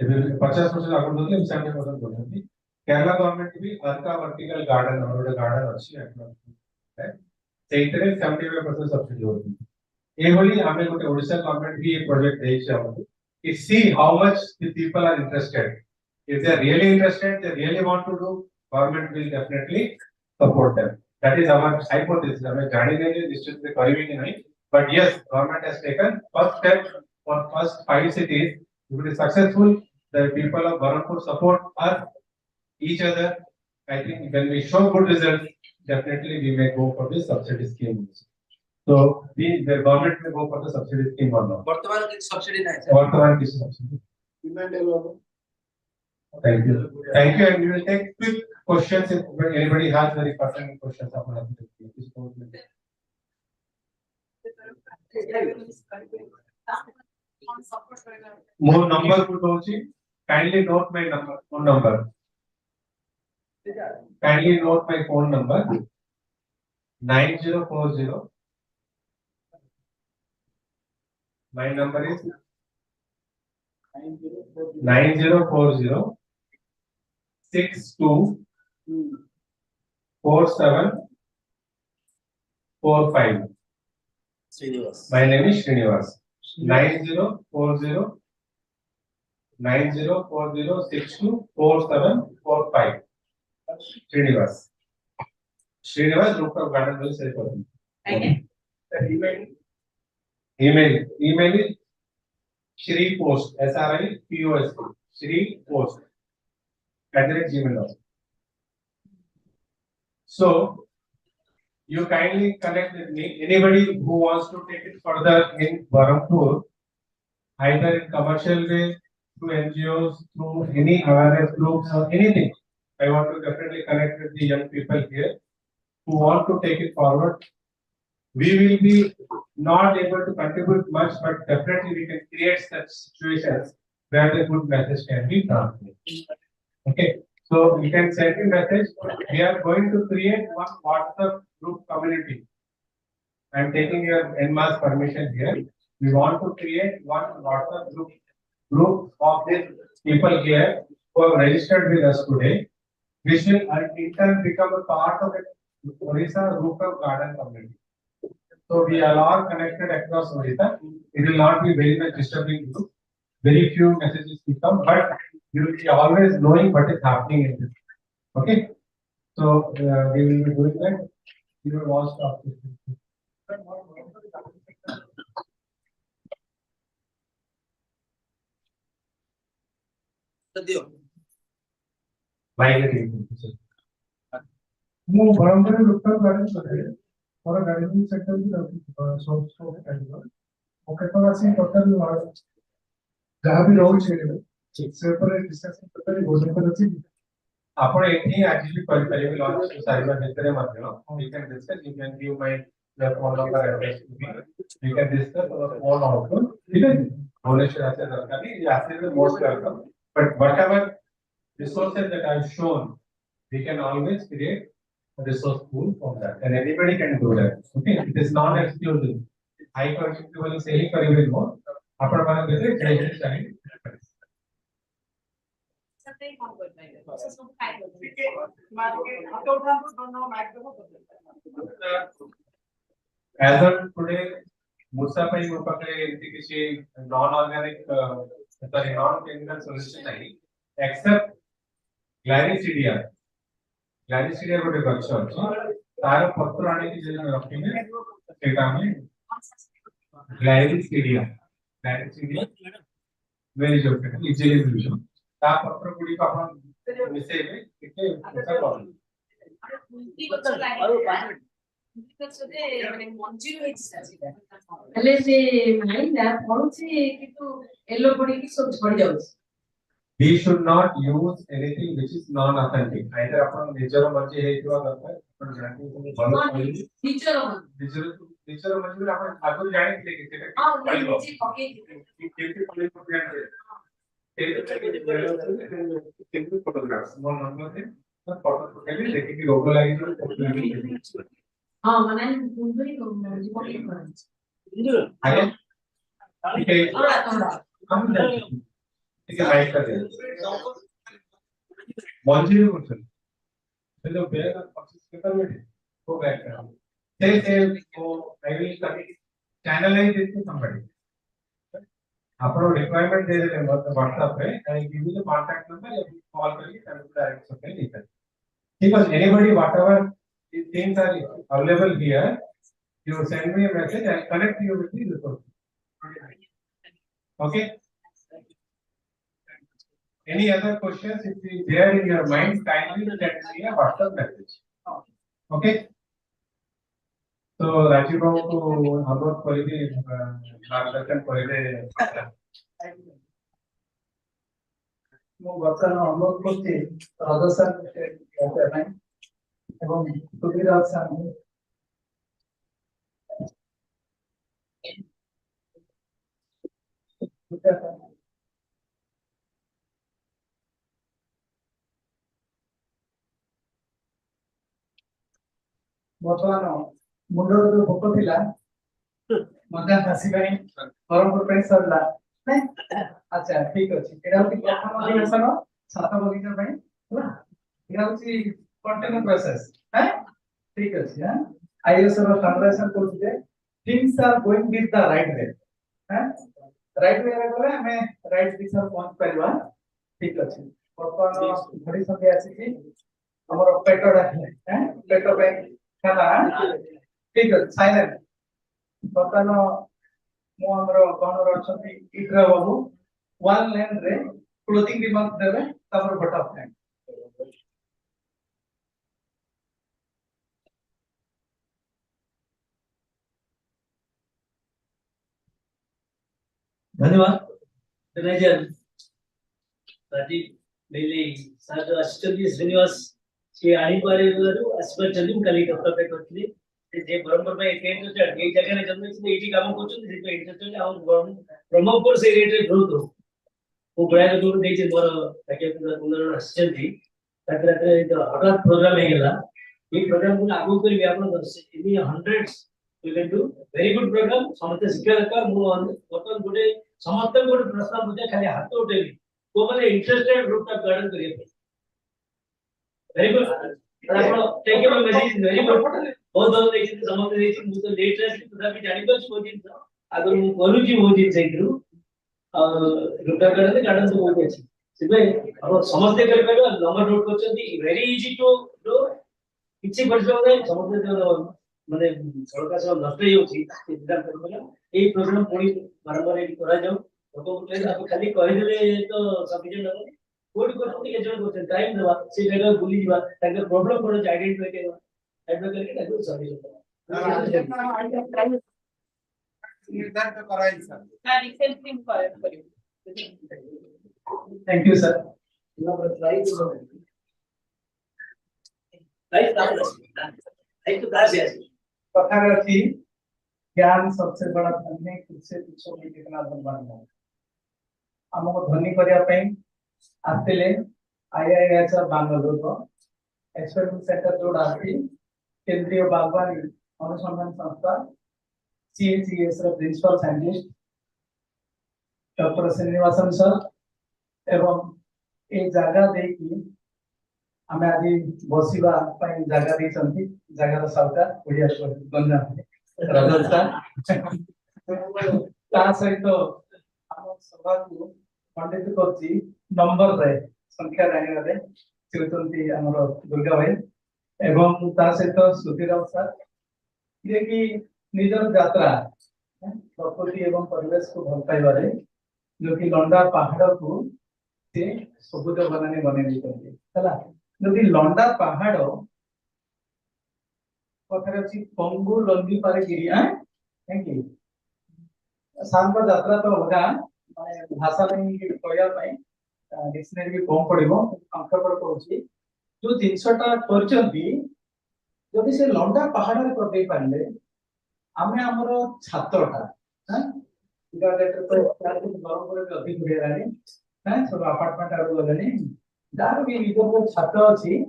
जब 50% लागू दोतले, 70% दोगे. केरला गवर्नमेंट भी अर्का वर्टिकल गार्डन और गार्डन अच्छी है. सही तरह 75% subsidy होती. ये बोली हमें कोटे ओडिशा गवर्नमेंट भी एक प्रोजेक्ट दे चाहिए. To see how much the people are interested. If they are really interested, they really want to do, government will definitely support them. That is our hypothesis. हमें जाने देंगे निश्चित से करेंगे नहीं. But yes, government has taken first step for first 5 cities. If it is successful, the people of Brahmapur support us, each other. I think when we show good results, definitely we may go for this subsidy scheme. So the government may go for the subsidy scheme or not. वर्तमान की subsidy नहीं है वर्तमान की subsidy. Demand development. Thank you. Thank you. And we will take quick questions if anybody has very pertinent questions. More number put also. Kindly note my number. Phone number. Kindly note my phone number. 9040. My number is 9040 62 4745. Srinivas. My name is Srinivas. 9040 62 4745. Srinivas. Srinivas, Rooftop Garden will say for me. Email is Shri Post, SRIPOST, Shri Post @gmail.com. So you kindly connect with me. Anybody who wants to take it further in Brahmapur, either in commercial way, through NGOs, through any awareness groups or anything, I want to definitely connect with the young people here who want to take it forward. We will be not able to contribute much, but definitely we can create such situations where the good message can be transmitted. Okay, so you can send me message. We are going to create one WhatsApp group community. I am taking your en masse permission here. We want to create one WhatsApp group of these people here who have registered with us today, which will in turn become a part of the Orissa Rooftop Garden community. So we are all connected across Orissa. It will not be very much disturbing group. Very few messages will come, but you will be always knowing what is happening in this. Okay. So we will be doing that. You will watch after. ମୁଁ ବରମ୍ପୁରରେ Rooftop Garden କରେ ମୋର gardening sector ବି source କରିବ ଓ କେତେକ ଆସି total ଯାହା ବି ରହୁଛି ସେ ଉପରେ ଡିସ୍କସନ କରି ଭୋଜନ ଅଛି ଆପଣ ଏଠି ଆଜି ବି କରିପାରିବେ ଲଞ୍ଚ ସାରିବା ଭିତରେ ମଧ୍ୟ we can discuss. You can give my phone number address to me. We can discuss our phone also. ठीक है भुवनेश्वर आते दरकार नहीं आते तो most welcome. But whatever resources that I've shown, we can always create a resource pool from that, and anybody can do that. Okay, it is non-exclusive. High quality वाले से ही करेंगे लोग. अपन माने देते हैं जैसे चाहिए. As of today, Musapai Mupakale integration non-organic, non-chemical solution nahi, except Glycidia. Glycidia को देखो अच्छा तारा पत्थर आने की जगह रखी है क्या है Glycidia very good easily solution ता पत्थर कुड़ी का अपन मिसे में कितने अच्छा कौन ହେଲେ ସେ ମାଇଲା ପଡୁଛି କିନ୍ତୁ ଏଲୋ ପଡିକି ସବୁ ଝଡି ଯାଉଛି. We should not use anything which is non-authentic. Either अपन निजर मर्जी है इतना करता है, अपन जानते हैं कि बहुत कोई निजर नेचर मजबूर आपण आगुर जाଣିଥିଲେ कि सेटा हाँ कि मुझे नीचे पके केमती पॉलिश प्लांट है केमती फोटोग्राफ्स मोर नंबर है फोटो पकेली देखि कि रोग लागि हाँ मने मुझे नीचे पके आगे ठीक है थोड़ा थोड़ा हम ठीक है लाइक कर दे मंजिल कुछ जो बैग ऑफिस पेपर में वो बैग कर से वो I will channelise it to somebody आपरो रिक्वायरमेंट दे देले व्हाट्सएप पे I give you the contact number या कॉल करके डायरेक्ट सकते हैं ठीक है because anybody whatever these things are available here you send me a message I'll connect you with the resource okay any other questions if is there in your mind kindly send me a WhatsApp message okay तो राजीव बाबू को अनुरोध करिए मार्गदर्शन करिए ମୁଁ ବର୍ତ୍ତମାନ ଅନୁରୋଧ କରୁଛି ରାଜସ୍ଥାନ କରିବା ପାଇଁ ଏବଂ ସୁଧୀର ସାର୍ ବର୍ତ୍ତମାନ ମୁଣ୍ଡର ଯୋଉ ଭୋକ ଥିଲା ମଜା ଆସିବାଣି ବ୍ରହ୍ମପୁର ପାଇଁ ସରିଲା ନାଇଁ ଆଚ୍ଛା ଠିକ ଅଛି ଏଇଟା ହଉଛି ପ୍ରଥମ ଅଧିବେଶନ ସାତ ବଗିଚା ପାଇଁ ହେଲା ଏଇଟା ହଉଛି କଣ୍ଟିନ୍ୟୁ ପ୍ରୋସେସ ଠିକ ଅଛି ଆଇଏସ୍ ର ଷ୍ଟାଣ୍ଡାର୍ଡାଇଜେସନ କରୁଛି ଯେ things are going with the right way right we ରେ ଗଲେ ଆମେ ରାଇଟ୍ ଦିଶାରେ ପହଞ୍ଚି ପାରିବା ଠିକ ଅଛି ବର୍ତ୍ତମାନ ଘଡ଼ି ସନ୍ଧ୍ୟା ଆସିଛି ଆମର ପେଟ ଡାକିଲେ ପେଟ ପାଇଁ ଖାନା ଠିକ ଅଛି ସାଇଲେଣ୍ଟ ବର୍ତ୍ତମାନ ମୁଁ ଆମର କଣର ଅଛନ୍ତି ଇଟ୍ରା ବାବୁ ୱାନ୍ ଲାଇନ୍ ରେ କ୍ଲୋଜିଂ ରିମାର୍କ ଦେବେ ତାପରେ ଭୋଟ ଅଫ୍ ଥ୍ୟାଙ୍କ୍ धन्यवाद मैनेजर राजीव मेले साथ असिस्टेंट श्रीनिवास से आनी पारे आसपास चली कल डॉक्टर पे करथि जे ब्रह्मपुर में टेंट से ए जगह ने जन्म से एटी काम करछन से इंटरेस्टेड आ ब्रह्मपुर से रेट ग्रोथ हो वो बड़ा दूर दे जे मोर ताके सुंदर असिस्टेंट थी ताकरा हठात प्रोग्राम हे गेला ये प्रोग्राम को लागू करी आपण इनी hundreds we can do very good programme समस्त शिक्षा दरकार मु बर्तन गुडे समस्त गुडे प्रस्ताव मुझे खाली हाथ उठेली को माने इंटरेस्टेड रूफटॉप गार्डन करिए वेरी गुड आपण take your message very good बहुत बहुत देखि समस्त देखि मु तो लेट रे तथा भी जानि बस को दिन अगर मु करू जी हो दिन सहितु रूफटॉप गार्डन तो बहुत अछि सिबे अब समस्त कर पाबा नंबर नोट करछंती वेरी इजी टू डू किछि परिश्रम नै समस्त माने सड़क सब नष्ट ही होची इंतजार करबला ए प्रोग्राम पुणी बारंबार एडी करा जाऊ फोटो उठे आप खाली कहि देले तो सफिशिएंट न कोड करते के जण करते टाइम देबा से जगह बुली दिबा ताके प्रॉब्लम कोन आइडेंटिफाई करबा आइडेंटिफाई करके ताके सॉल्यूशन निर्धार तो कराई सर ना रिसेंटली करियो थैंक यू सर राइट तो दास है कथा रखी ज्ञान सबसे बड़ा धन है खुद से पूछो कि कितना धन बनना हमको धनी करिया पे आतेले आईआईएच बेंगलुरु को एक्सपेरिमेंट सेंटर जोड़ा आती केंद्रीय बागवानी अनुसंधान संस्था सीएचईएस ର principal scientist doctor Srinivasan sir एवं ए जगह देखी हमें आज बसिबा ପାଇଁ ଜାଗା ଦେଇଛନ୍ତି ଜାଗାର ସରକାର ଓଡ଼ିଆ ଗଞ୍ଜାମ ରାଜସ୍ଥାନ ତା ସହିତ ଆମ ସଭାକୁ ଖଣ୍ଡିତ କରୁଛି ନମ୍ବର ରେ ସଂଖ୍ୟା ଜାଣିବାରେ ହେଉଛନ୍ତି ଆମର ଦୁର୍ଗା ଭାଇ ଏବଂ ତା ସହିତ ସୁଧୀର ସାର୍ ଯେ କି ନିଜର ଯାତ୍ରା ପ୍ରକୃତି ଏବଂ ପରିବେଶକୁ ଭଲ ପାଇବାରେ ଯୋଉ କି ଲଣ୍ଡା ପାହାଡକୁ ସେ ସବୁଜ ବନାନୀ ବନେଇ ଦେଇଛନ୍ତି ହେଲା ଯଦି ଲଣ୍ଡା ପାହାଡ କଥାରେ ଅଛି ପଙ୍ଗୁ ଲଣ୍ଡି ପାରେ ଗିରିଆ କାହିଁକି ଶାନ୍ତ ଯାତ୍ରା ତ ଅଲଗା ମାନେ ଭାଷା ନେଇ କହିବା ପାଇଁ ଡିକ୍ସନାରୀ ବି କମ ପଡିବ ସଂକ୍ଷେପରେ କହୁଛି ଯୋଉ ଜିନିଷଟା କରିଛନ୍ତି ଯଦି ସେ ଲଣ୍ଡା ପାହାଡରେ କରିଦେଇ ପାରିଲେ आमे हमर छात्रटा हैं इका डेट तो यार कुछ गरम करे अधिक हो गया हैं सब अपार्टमेंट आरो गलेनी दार भी निजर छात्र अछि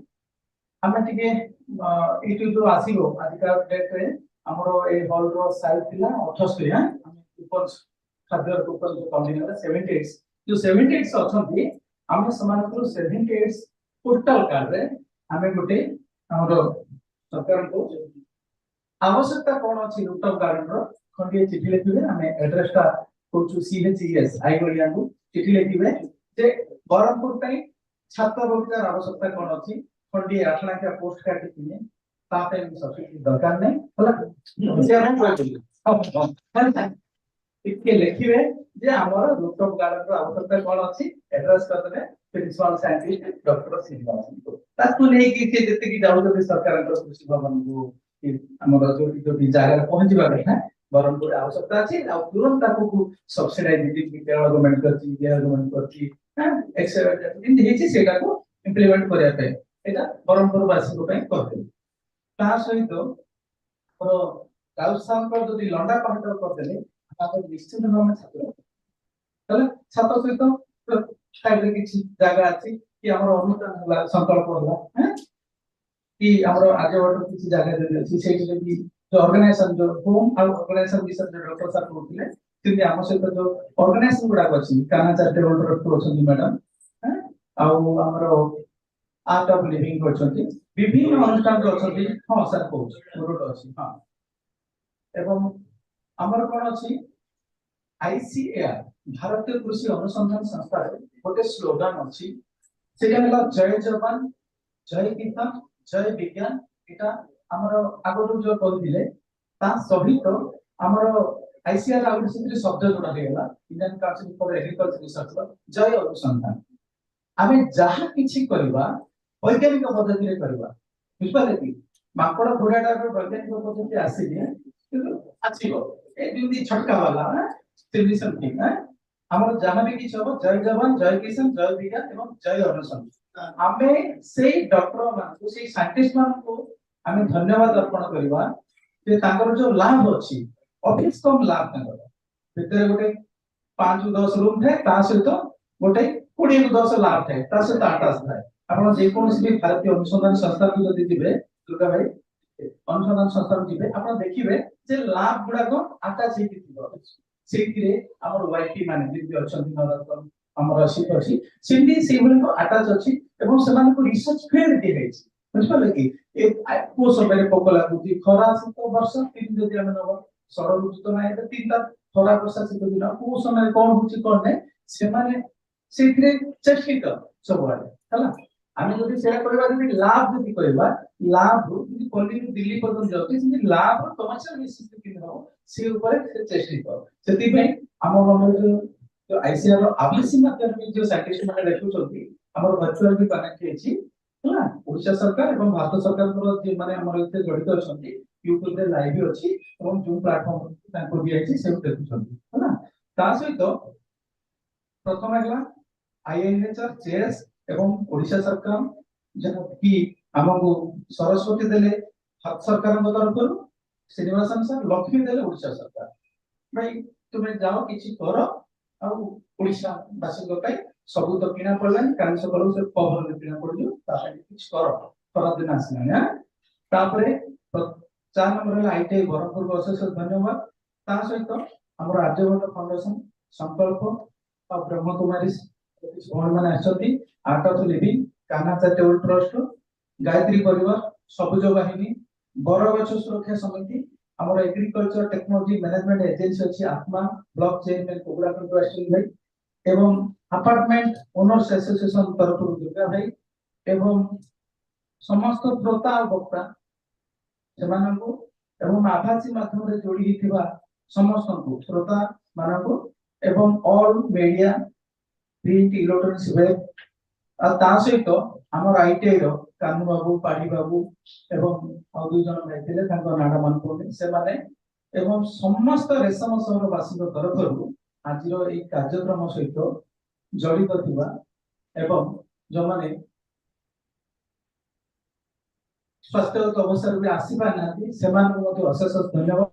आमे टिके इटु जो आसीगो आजिका डेट रे हमर ए हॉल रो साइज थिला 78 हैं ऊपर खाद्य ऊपर जो कमी है 78 जो 78 अछंती आमे समान को 78 टोटल कार्ड रे आमे गोटे हमर सरकार को आवश्यकता कोन अछि रूटअप गार्डन रो खंडिए चिठी लिखिबे आमे एड्रेस ता कोचु CHES आई गोलिया को चिठी लिखिबे जे बरमपुर पई छात्र रोजगार आवश्यकता कोन अछि खंडिए 8 लाख पोस्ट काट किने ता पे सब्सिडी दरकार नै होला से हम कहली इके लिखिबे जे हमर रूटअप गार्डन रो आवश्यकता कोन अछि एड्रेस करबे प्रिंसिपल साइंटिस्ट डॉक्टर सिंह ताकू नै कि से जते कि जाउ जते सरकार को कृषि भवन को हमर जो जागा पहुंचबा कथा बरमपुर आवश्यकता अछि आ तुरंत ताकू सब्सिडाइज दी विद्यालय गवर्नमेंट करछि गवर्नमेंट करछि एक्सेप्ट इन हेछि सेटा को इंप्लीमेंट करिया पे एटा बरमपुर वासी को पे करते ता सहित और गाउसान को जदी लंडा काउंटर कर देले आपण निश्चित भाव में छात्र तले छात्र सहित साइड रे किछि जागा अछि कि हमर अनुष्ठान होला संकल्प होला हैं कि हमर आगे वाटर किछि जागा जदी अछि सेठी भी जो ऑर्गेनाइजेशन जो होम और ऑर्गेनाइजेशन विषय जो डॉक्टर साहब बोलथिले तिनि हम सहित जो ऑर्गेनाइजेशन गुडा अछि काना चैरिटेबल ट्रस्ट अछि मैडम हैं आ हमर आर्ट ऑफ लिविंग करछथि विभिन्न अनुष्ठान जो अछि हां सर कोच रोड अछि हां एवं हमर कोन अछि ICAR भारतीय कृषि अनुसंधान संस्था गोटे स्लोगन अछि सेटा होला जय जवान जय किसान जय विज्ञान एटा हमर आगो जो कहथिले ता सहित हमर ICAR आउट सिटी शब्द जोड़ा हेला Indian council for agriculture research जय अनुसंधान आमे जहा किछि करबा वैज्ञानिक पद्धति रे करबा बुझपाले कि माकड़ घोड़ाटा रो वैज्ञानिक पद्धति आसी जे आछिबो ए बिंदी छटका वाला तिनि समथिंग है हमर जहां भी किछ हो जय जवान जय किसान जय विज्ञान एवं जय अनुसंधान आमे से डॉक्टर मान को से साइंटिस्ट मान को आमे धन्यवाद अर्पण करबा जे ताकर जो लाभ अछि ऑफिस कम लाभ ताकर भीतर गोटे 5 10 रूम थे ता सहित गोटे 20 10 लाभ थे ता सहित अटैच थाए आपण जे कोनसी भी भारतीय अनुसंधान संस्था को जदि दिबे दुर्गा भाई अनुसंधान संस्था को दिबे आपण देखिबे जे लाभ गुडा को अटैच हेति थिबो सेतिरे हमर वाईपी माने जे अछंती नरतन हमर शिप अछि सिंधी सेवल को अटैच अछि एवं समान को रिसर्च फील्ड दे है बुझले कि ए को समय पोक लागुती खरा शीत वर्षा तीन जदि हम नब सर ऋतु तो नाही तीनटा खरा वर्षा शीत दिन को समय कोन होची कोन नै से माने सेतिरे चेष्टित सब वाले हला आमे जदि सेरा करबा जदि लाभ जदि करबा लाभ जदि कोल्ली दिल्ली पर्यंत जाउती जदि लाभ कमर्शियल बेसिस पे किन हो से ऊपर से चेष्टित सेति पे हम मन जो ICAR रो आभासी माध्यम जो साइंटिस्ट माने लेखु छथि हमर वर्चुअल भी कनेक्ट हेछि हला ओडिशा सरकार एवं भारत सरकार को जे माने हमर इते जडित अछथि YouTube रे लाइव अछि एवं जो प्लेटफॉर्म ताको भी अछि से देखु छथि हला ता सहित प्रथम हला INHR चेस एवं ओडिशा सरकार जहा कि हमको सरस्वती देले भारत सरकार तरफ श्रीनिवासन सर लक्ष्मी देले ओडिशा सरकार भाई तुमे जाओ किछि करो आ ओडिशा बासी गपै सब तो किना पड़लन कान सकलो से पवन में किना पड़ियो तासे किछ करो खरा दिन आसना ना तापरे 4 नंबर है ITI बरमपुर को अशेष धन्यवाद ता सहित हमर राज्यवर्ध फाउंडेशन संकल्प और ब्रह्म कुमारी भवन माने आछथि आर्ट ऑफ लिविंग काना चैरिटेबल ट्रस्ट गायत्री परिवार सबुज वाहिनी बरगछ सुरक्षा समिति हमर एग्रीकल्चर टेक्नोलॉजी मैनेजमेंट एजेंसी अछि आत्मा ब्लॉक चेन में कोबरा कंट्रोल भाई एवं अपार्टमेंट ओनर्स एसोसिएशन तरफ दुर्गा भाई एवं समस्त श्रोता और वक्ता सेमानकु एवं आभासी माध्यम रे जोड़ी हिथिबा समस्त को श्रोता मानकु एवं all media print electronics web आ ता सहित हमर ITI रो कानू बाबू पाड़ी बाबू एवं और दुई जन भाईथिले तांको नाडा मान कोने से माने एवं समस्त रेशम शहर वासी को तरफ रु आज रो एक कार्यक्रम सहित जड़ित थिबा एवं जो माने स्वास्थ्य अवसर भी आसी पाना सेमान को अशेष धन्यवाद।